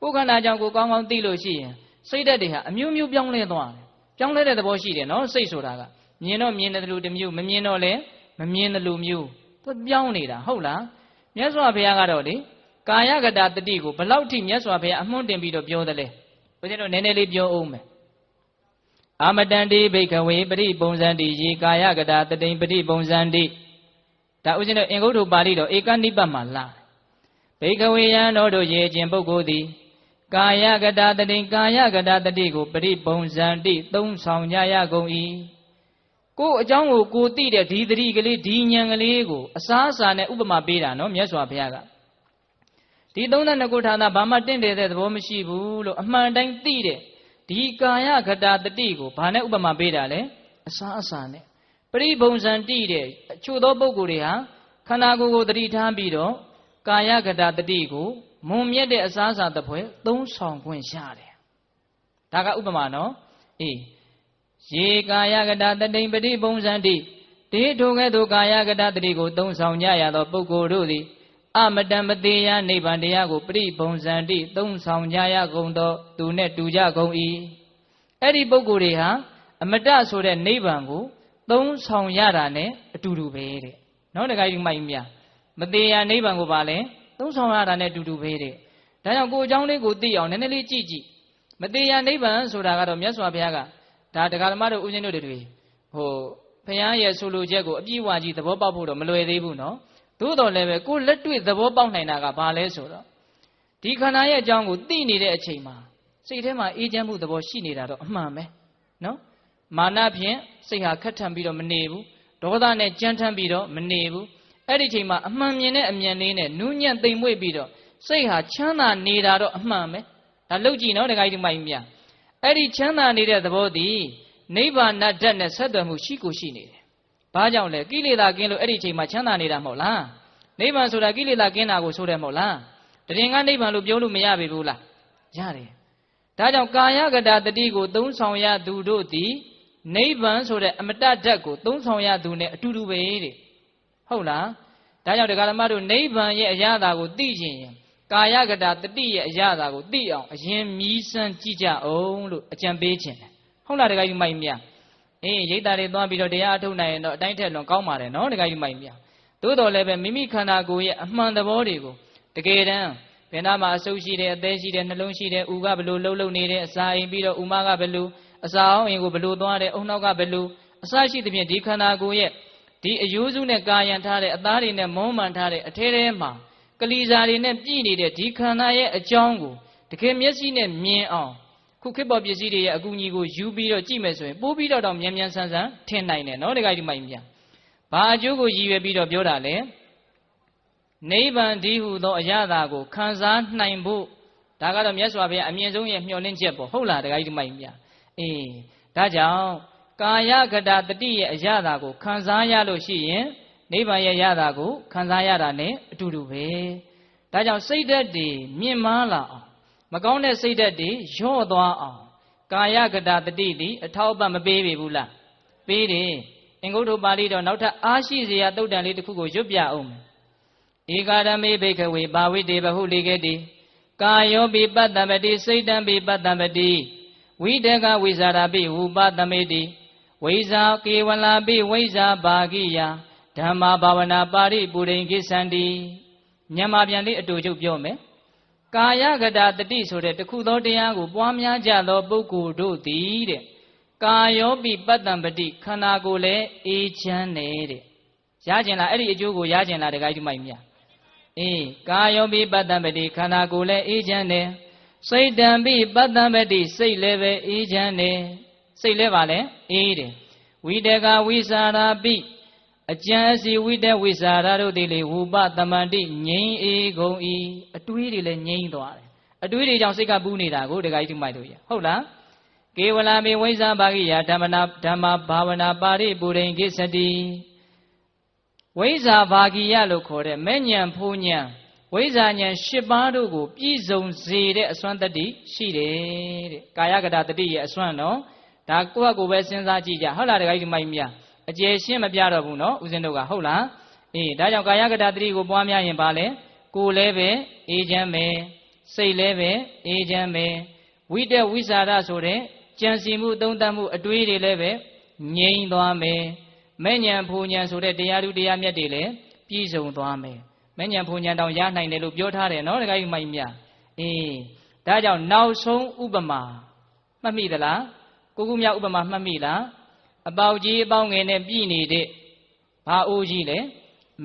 ကိုယ်ခန္ဓာကြောင့်ကိုကောင်းကောင်းသိလို့ရှိရင်စိတ်ဓာတ်တွေဟာအမျိုးမျိုးပြောင်းလဲသွားတယ်ပြောင်းလဲတဲ့သဘောရှိတယ်နော်စိတ်ဆိုတာကမြင်တော့မြင်တယ်လို့တစ်မျိုးမမြင်တော့လည်းမမြင်တယ်လို့မျိုးသူပြောင်းနေတာဟုတ်လားမြတ်စွာဘုရားကတော့လေကာယကတာတတိကိုဘလောက်ထိမြတ်စွာဘုရားအမွှန်းတင်ပြီးတော့ပြောသလဲဘုရားတို့နည်းနည်းလေးပြောအောင်မယ်အာမတန္တိဘိက္ခဝေပရိပုံဇန္တိယေကာယကတာတတိပရိပုံဇန္တိဒါဥစဉ်တော့အင်္ဂုတ္တပါဠိတော်ဧကနိပတ်မှာလာဘိက္ခဝေယံတော်တို့ရေခြင်းပုဂ္ဂိုလ်သည်ကာယကတာတတိကာယကတာတတိကိုပရိပုံဇန္တိသုံးဆောင်ကြရကုန်၏ကိုယ်အကြောင်းကိုကိုသိတဲ့ဒီသတိကလေးဒီဉာဏ်ကလေးကိုအစားအစာနဲ့ဥပမာပေးတာနော်မြတ်စွာဘုရားကဒီ32ခုဌာနဘာမှတင့်တယ်တဲ့သဘောမရှိဘူးလို့အမှန်တိုင်းသိတဲ့ဒီကာယကတာတတိကိုဘာနဲ့ဥပမာပေးတာလဲအစားအစာနဲ့ပရိပုံဇန်တိတဲ့အချို့သောပုဂ္ဂိုလ်တွေဟာခန္ဓာကိုယ်ကိုသတိထားပြီးတော့ကာယကတာတတိကိုမွန်မြတ်တဲ့အစားအစာတစ်ဖွဲသုံးဆောင်ခွင့်ရတယ်ဒါကဥပမာနော်ယေကာယကတာတတိပရိပုံဇန်တိတေထိုကဲ့သို့ကာယကတာတတိကိုသုံးဆောင်ကြရသောပုဂ္ဂိုလ်တို့သည်အမတံမသေးယနိဗ္ဗာန်တရားကိုပရိပုံဇန်တိသုံးဆောင်ကြရကုန်သောသူနဲ့တူကြကုန်၏အဲ့ဒီပုဂ္ဂိုလ်တွေဟာအမတဆိုတဲ့နိဗ္ဗာန်ကိုသုံးဆောင်ရတာနဲ့အတူတူပဲတဲ့နော်တခါကြီးမိုက်မြမသေးယနိဗ္ဗာန်ကိုပါလဲသုံးဆောင်ရတာနဲ့အတူတူပဲတဲ့ဒါကြောင့်ကိုယ်အကြောင်းလေးကိုသိအောင်နည်းနည်းလေးကြည့်ကြည့်မသေးယနိဗ္ဗာန်ဆိုတာကတော့မြတ်စွာဘုရားကဒါတရားဓမ္မတို့ဦးဇင်းတို့တွေဘုရားရဲ့ဆိုလိုချက်ကိုအပြည့်အဝကြီးသဘောပေါက်ဖို့တော့မလွယ်သေးဘူးနော်သို့တော်လည်းပဲကိုလက်တွေ့သဘောပေါက်နိုင်တာကဘာလဲဆိုတော့ဒီခန္ဓာရဲ့အကြောင်းကိုသိနေတဲ့အချိန်မှာစိတ်ထဲမှာအေးချမ်းမှုသဘောရှိနေတာတော့အမှန်ပဲနော်မာနဖြင့်စိတ်ဟာခက်ထန်ပြီးတော့မနေဘူးဒေါသနဲ့ကြမ်းထမ်းပြီးတော့မနေဘူးအဲ့ဒီချိန်မှာအမှန်မြင်တဲ့အမြင်လေးနဲ့နူးညံ့သိမ်မွေ့ပြီးတော့စိတ်ဟာချမ်းသာနေတာတော့အမှန်ပဲဒါလောက်ကြည့်နော်တခါကြီးဒီမိုင်းမြအဲ့ဒီချမ်းသာနေတဲ့သဘောသည်နိဗ္ဗာန်ဓာတ်နဲ့ဆက်သွယ်မှုရှိကိုရှိနေတယ်ဘာကြောင့်လဲကိလေသာကင်းလို့အဲ့ဒီအချိန်မှာချမ်းသာနေတာမဟုတ်လားနိဗ္ဗာန်ဆိုတာကိလေသာကင်းတာကိုဆိုတယ်မဟုတ်လားတရင်ကနိဗ္ဗာန်လို့ပြောလို့မရပြီဘူးလားရတယ်ဒါကြောင့်ကာယကတာတတိကိုသုံးဆောင်ရသူတို့သည်နိဗ္ဗာန်ဆိုတဲ့အမတ္တဓာတ်ကိုသုံးဆောင်ရသူနဲ့အတူတူပဲတဲ့ဟုတ်လားဒါကြောင့်ဒကာဓမ္မတို့နိဗ္ဗာန်ရဲ့အရာသာကိုသိခြင်းရင်ကာယကတာတတိရဲ့အရာသာကိုသိအောင်အရင်မြည်စမ်းကြည့်ကြအောင်လို့အကြံပေးခြင်းတယ်ဟုတ်လားဒကာကြီးမိုက်မြရိတ်တာတွေသွားပြီးတော့တရားအထုတ်နိုင်ရင်တော့အတိုင်းထက်လွန်ကောင်းပါတယ်နော်ဒကာကြီးမိုက်မြသို့တော်လည်းပဲမိမိခန္ဓာကိုယ်ရဲ့အမှန်သဘောတွေကိုတကယ်တမ်းဘယ်နာမှာအဆုပ်ရှိတယ်အသေးရှိတယ်နှလုံးရှိတယ်ဦးကဘလို့လှုပ်နေတယ်အစာအိမ်ပြီးတော့ဦးမကဘလို့အစာအောင်အိမ်ကိုဘလို့သွားတယ်အုံနောက်ကဘလို့အစရှိသဖြင့်ဒီခန္ဓာကိုယ်ရဲ့ဒီအယိုးစုနဲ့ကာယံထားတဲ့အသားတွေနဲ့မုံမှန်ထားတဲ့အထဲထဲမှာကလီစာတွေနဲ့ပြည့်နေတဲ့ဒီခန္ဓာရဲ့အကြောင်းကိုတကယ်မျက်စိနဲ့မြင်အောင်ခုခေတ်ပေါ်ပစ္စည်းတွေရဲ့အကူအညီကိုယူပြီးတော့ကြည့်မယ်ဆိုရင်ပိုးပြီးတော့မြန်မြန်ဆန်းဆန်းထင်နိုင်တယ်နော်တခါဒီမိုက်မြန်ဘာအကျိုးကိုရည်ရွယ်ပြီးတော့ပြောတာလဲနိဗ္ဗာန်ဒီဟုသောအရာသာကိုခံစားနိုင်ဖို့ဒါကတော့မြတ်စွာဘုရားအမြင့်ဆုံးရဲ့မျှော်လင့်ချက်ပေါ့ဟုတ်လားတခါဒီမိုက်မြန်ဒါကြောင့်ကာယကတာတတိရဲ့အရာသာကိုခံစားရလို့ရှိရင်နိဗ္ဗာန်ရဲ့ရတာကိုခံစားရတာနဲ့အတူတူပဲဒါကြောင့်စိတ်ဓာတ်တွေမြင့်မားလာအောင်မကောင်းတဲ့စိတ်ဓာတ်တွေလျော့သွားအောင်ကာယကတာတတိသည်အထောက်အပံ့မပေးပေဘူးလားပေးတယ်အင်္ဂုတ္တပါဠိတော်နောက်ထပ်အားရှိစရာတုတ်တန်လေးတစ်ခုကိုရွတ်ပြအောင်ဧကာရမေဘိက္ခဝေဘာဝိတေဘဟုလိကေတိကာယောပိပတ္တမတိစိတ်တံပိပတ္တမတိဝိတကဝိဇာရပိဝုပတမေတိဝိဇာကေဝလာပိဝိဇာဘာဂိယဓမ္မာဘာဝနာပါရိပုရိကိသန္တိမြန်မာပြန်လေးအတူချုပ်ပြောမယ်ကာယကတာတတိဆိုတဲ့တခုသောတရားကိုပွားများကြသောပုဂ္ဂိုလ်တို့သည်တဲ့ကာယောပိပတ္တံပတိခန္ဓာကိုယ်လည်းအေးချမ်းနေတဲ့ရကျင်လားအဲ့ဒီအကျိုးကိုရကျင်လားတခါကြီးမိုက်မြကာယောပိပတ္တံပတိခန္ဓာကိုယ်လည်းအေးချမ်းတယ် စိတ်တံပိပတ္တမတိစိတ်လည်းပဲအေးချမ်းတယ်စိတ်လည်းပါလေအေးတယ်ဝိတကဝိစာရာပိအကျံအစီဝိတဝိစာရာတို့သည်လေဝုပတမန္တိငြိမ်းအေးကုန်၏အတွေးတွေလည်းငြိမ်းသွားတယ်အတွေးတွေကြောင့်စိတ်ကပူးနေတာကိုတခါကြီးသူမိုက်တို့ရဟုတ်လားကေဝလာမေဝိဇာဘာဂိယဓမ္မဘာဝနာပါရိပူရိန်ကိစ္စတိဝိဇာဘာဂိယလို့ခေါ်တဲ့မဲ့ညံဖူးညံဝိဇာဉာဏ်၈ပါးတို့ကိုပြည့်စုံစေတဲ့အစွမ်းတတိရှိတယ်တဲ့ကာယကတတတိရဲ့အစွမ်းနော်ဒါကိုယ့်အကိုပဲစဉ်းစားကြည့်ကြဟုတ်လားတခါကြီးဒီမိုက်မြအကျယ်ရှင်းမပြတော့ဘူးနော်ဦးဇင်းတို့ကဟုတ်လားအေးဒါကြောင့်ကာယကတတတိကိုပွားများရင်ပါလေကိုယ်လည်းပဲအေးချမ်းမယ်စိတ်လည်းပဲအေးချမ်းမယ်ဝိတဝိစာရဆိုတဲ့ကြံစီမှုသုံးသပ်မှုအတွေးတွေလည်းပဲငြိမ်းသွားမယ်မဲ့ညံဖူညံဆိုတဲ့တရားဓုတရားမြတ်တွေလည်းပြည့်စုံသွားမယ်မဲ့ညံဖူညံတောင်ရနိုင်တယ်လို့ပြောထားတယ်နော်တခါကြီးမိုက်မြအေးဒါကြောင့်နောက်ဆုံးဥပမာမှတ်မိသလားကိုကူမြောက်ဥပမာမှတ်မိလားအပေါက်ကြီးအပေါင်းငယ်နဲ့ပြည်နေတဲ့ဘာအိုးကြီးလဲ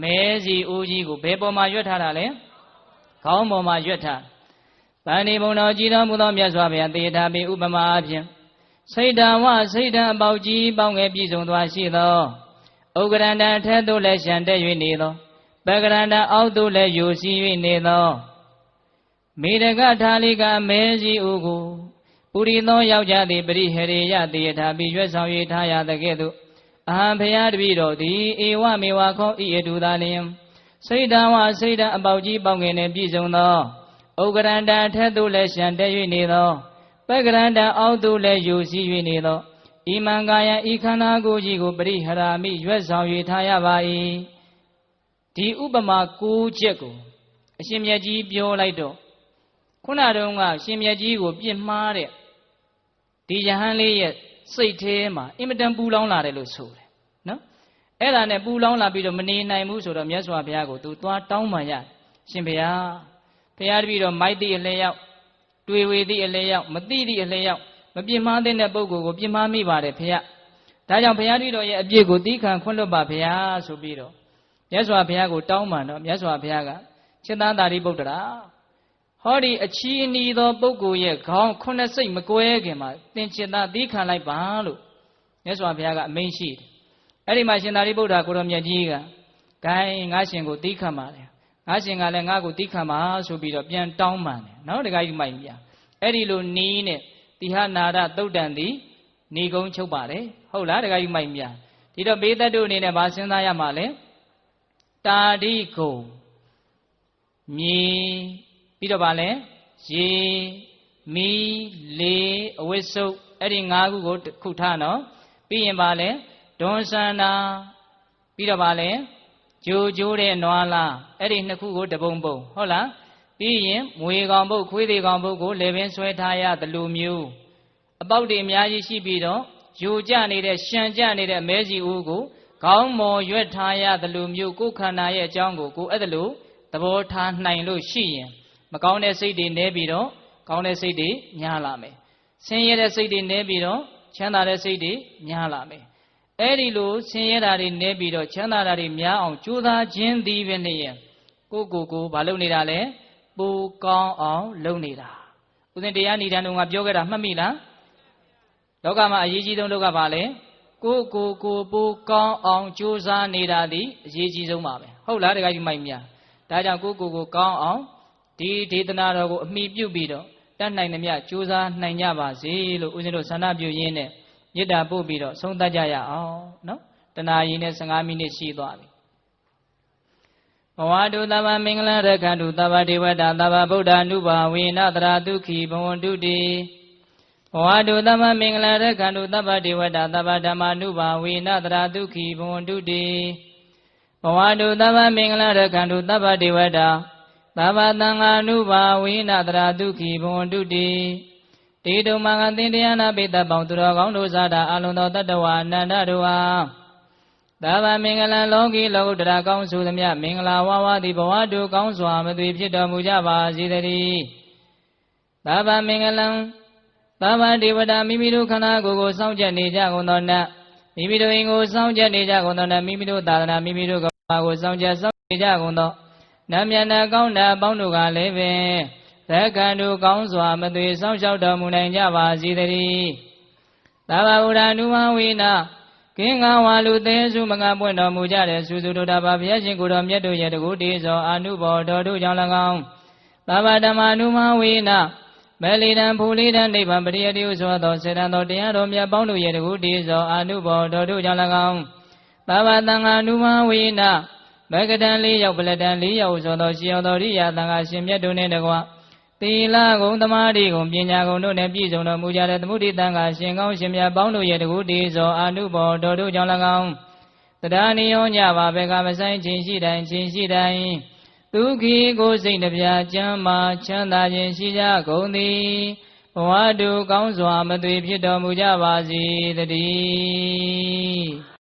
မဲစီအိုးကြီးကိုဘယ်ပေါ်မှာရွက်ထားတာလဲခေါင်းပေါ်မှာရွက်ထားဗန္ဒီဘုံတော်ကြည်တော်မူသောမြတ်စွာဘုရားသေထာပိဥပမာအဖြင့်စိတ်တံဝစိတ်တံအပေါက်ကြီးပေါင်းငယ်ပြည့်စုံသွားရှိသောဥက္ကရန္တအထက်သို့လည်းရှံတက်၍နေသောပကရန္တအောက်သို့လည်းယိုစီ၍နေသောမေတကထာလိကအမဲစီအိုးကိုပုရိသောယောက်ျားသည်ပရိဟရေယသေထာပိရွက်ဆောင်၍ထားရသကဲ့သို့အဟံဖရာတပည့်တော်သည်ဧဝမေဝခောဤအတူသာလျင်စိတ်တံဝစိတ်တံအပေါက်ကြီးပေါင်းငယ်နှင့်ပြည့်စုံသောဥက္ကရန္တအထက်သို့လည်းရှံတက်၍နေသောပကရန္တအောက်သို့လည်းယိုစီး၍နေသောဣမံကာယံဤခန္ဓာကိုယ်ကြီးကိုပရိဟရာမိရွက်ဆောင်၍ထားရပါ၏ဒီဥပမာ၉ချက်ကိုအရှင်မြတ်ကြီးပြောလိုက်တော့ခုနတုန်းကရှင်မြတ်ကြီးကိုပြစ်မှားတဲ့ဒီယဟန်လေးရဲ့စိတ်ထဲမှာအင်မတန်ပူလောင်လာတယ်လို့ဆိုတယ်နော်အဲ့ဒါနဲ့ပူလောင်လာပြီးတော့မနေနိုင်ဘူးဆိုတော့မြတ်စွာဘုရားကိုသူသွားတောင်းပန်ရရှင်ဘုရားဘုရားတပည့်တော်မိုက်တိအလျောက်တွေ့ဝေသည့်အလျောက်မသိသည့်အလျောက်မပြစ်မှားတဲ့ပုဂ္ဂိုလ်ကိုပြစ်မှားမိပါတယ်ဘုရားဒါကြောင့်ဘုရားတပည့်တော်ရဲ့အပြစ်ကိုသီးခံခွင့်လွှတ်ပါဘုရားဆိုပြီးတော့မြတ်စွာဘုရားကိုတောင်းပန်တော့မြတ်စွာဘုရားကจิตตသာရိပုတ္တရာဟောဒီအချီးအနီးသောပုဂ္ဂိုလ်ရဲ့ခေါင်းခုနှစ်စိတ်မကွဲခင်မှာသင်จิตตသီးခံလိုက်ပါလို့မြတ်စွာဘုရားကအမိန့်ရှိတယ်အဲ့ဒီမှာရှင်သာရိပုတ္တရာကိုရောမြတ်ကြီးကဂိုင်းငါရှင်ကိုသီးခံပါလေငါရှင်ကလည်းငါ့ကိုသီးခံပါဆိုပြီးတော့ပြန်တောင်းပန်တယ်နော်တခါကြီးမိုက်ပြအဲ့ဒီလိုနီးနဲ့တိဟနာရသုတ်တန်သည်ဏီကုံချုပ်ပါတယ်ဟုတ်လားတခါကြီးမိုက်ပြဒီတော့ဘေးသက်တို့အနေနဲ့ဗာစဉ်းစားရမှာလဲတာဓိကုံမြေပြီးတော့ဗာလဲရေမီလေအဝိစုပ်အဲ့ဒီ၅ခုကိုခုထားနော်ပြီးရင်ဗာလဲဒွန်ဆန္နာပြီးတော့ဗာလဲဂျိုဂျိုးတဲ့နွားလားအဲ့ဒီနှစ်ခုကိုတပုံပုံဟုတ်လားပြီးရင်မွေကောင်ပုတ်ခွေးသေးကောင်ပုတ်ကိုလေပင်ဆွဲထားရသလိုမျိုးအပေါက်တွေအများကြီးရှိပြီးတော့ယိုကျနေတဲ့ရှံကျနေတဲ့မဲစီဦးကိုခေါင်းမော်ရွက်ထားရသလိုမျိုးကိုယ်ခန္ဓာရဲ့အကြောင်းကိုအဲ့ဒါလိုသဘောထားနိုင်လို့ရှိရင်မကောင်းတဲ့စိတ်တွေနဲပြီးတော့ကောင်းတဲ့စိတ်တွေများလာမယ်ဆင်းရဲတဲ့စိတ်တွေနဲပြီးတော့ချမ်းသာတဲ့စိတ်တွေများလာမယ်အဲ့ဒီလိုဆင်းရဲတာတွေနဲပြီးတော့ချမ်းသာတာတွေများအောင်ကြိုးစားခြင်းသည်ပဲနေရင်ကိုဘာလုပ်နေတာလဲပူကောင်းအောင်လုပ်နေတာဥစဉ်တရားဏိဒံတို့ကပြောခဲ့တာမှတ်မိလားလောကမှာအရေးကြီးဆုံးလောကဘာလဲကိုပူကောင်းအောင်ကြိုးစားနေတာသည်အရေးကြီးဆုံးပါပဲဟုတ်လားတခါကြီးမိုက်မြဒါကြောင့်ကိုကောင်းအောင်ဒီဒေသနာတော်ကိုအမိပြုပြီးတော့တတ်နိုင်သမျှကြိုးစားနိုင်ကြပါစေလို့ဦးဇင်းတို့ဆန္ဒပြုရင်းနဲ့မေတ္တာပို့ပြီးတော့ဆုံးသတ်ကြရအောင်နော်တနာရီနဲ့15မိနစ်ရှိသွားပြီဘဝတုသဗ္ဗမင်္ဂလရခန္တုသဗ္ဗဒေဝတာသဗ္ဗဗုဒ္ဓ ानु ဘာဝေနတရာဒုက္ခိဘဝန္တုတိဘဝတုသဗ္ဗမင်္ဂလရခန္တုသဗ္ဗဒေဝတာသဗ္ဗဓမ္မာနုဘာဝေနတရာဒုက္ခိဘဝန္တုတိဘဝတုသဗ္ဗမင်္ဂလရခန္တုသဗ္ဗဒေဝတာသဗ္ဗသံဃာနုဘာဝေနတရာဒုက္ခိဘဝန္တုတိတေတုမငါသင်တရားနာပိတ္တပေါင်းသူတော်ကောင်းတို့စားတာအလုံးသောတတ္တဝါအနန္တတို့ဟာသဗ္ဗမင်္ဂလလောကီလောကုတ္တရာကောင်းဆိုသမျှမင်္ဂလာဝါဝသည်ဘဝတုကောင်းစွာမသွေဖြစ်တော်မူကြပါစေတည်းသဗ္ဗမင်္ဂလံသဗ္ဗဒေဝတာမိမိတို့ခန္ဓာကိုယ်ကိုစောင့်ကြနေကြကုန်သောနတ်မိမိတို့အိမ်ကိုစောင့်ကြနေကြကုန်သောနတ်မိမိတို့သာသနာမိမိတို့ကဘာကိုစောင့်ကြနေကြကုန်သောနတ်မြတ်နာကောင်းတာအပေါင်းတို့ကလည်းပင်သ ကံတို့ကောင်းစွာမသွေစောင့်ရှောက်တော်မူနိုင်ကြပါစေတည်းသာဝဥရဏုမဝိနာကင်းငါဝါလူသေးစုမကပွင့်တော်မူကြတဲ့စုစုတို့တာပါဘုရားရှင်ကိုတော်မြတ်တို့ရဲ့တကူတေဇောအာနုဘော်တော်တို့ကြောင့်၎င်းသာဝဓမ္မာနုမဝိနာမေလီတံဖူလီတံနိဗ္ဗာန်ပရိယတိဥသောသောစေတံသောတရားတော်မြတ်ပေါင်းတို့ရဲ့တကူတေဇောအာနုဘော်တော်တို့ကြောင့်၎င်းသာဝတံဃာနုမဝိနာမဂဒံ၄ယောက်ပလတံ၄ယောက်သောသောရှိအောင်သောရိယာတံဃာရှင်မြတ်တို့နှင့်တကွသီလဂုဏ်သမာဓိဂုဏ်ပညာဂုဏ်တို့နှင့်ပြည့်စုံတော်မူကြတဲ့သမုဒိတံဃာရှင်ကောင်းရှင်မြတ်ပေါင်းတို့ရဲ့တကူတေဇောအာနုဘော်တော်တို့ကြောင့်၎င်းတရားနိယောညပါဘေကမဆိုင်ခြင်းရှိတိုင်းခြင်းရှိတိုင်းဒုက္ခိကိုစိတ်နှပြချမ်းမာချမ်းသာခြင်းရှိကြကုန်သည်ဘဝတုကောင်းစွာမသွေဖြစ်တော်မူကြပါစေတည်း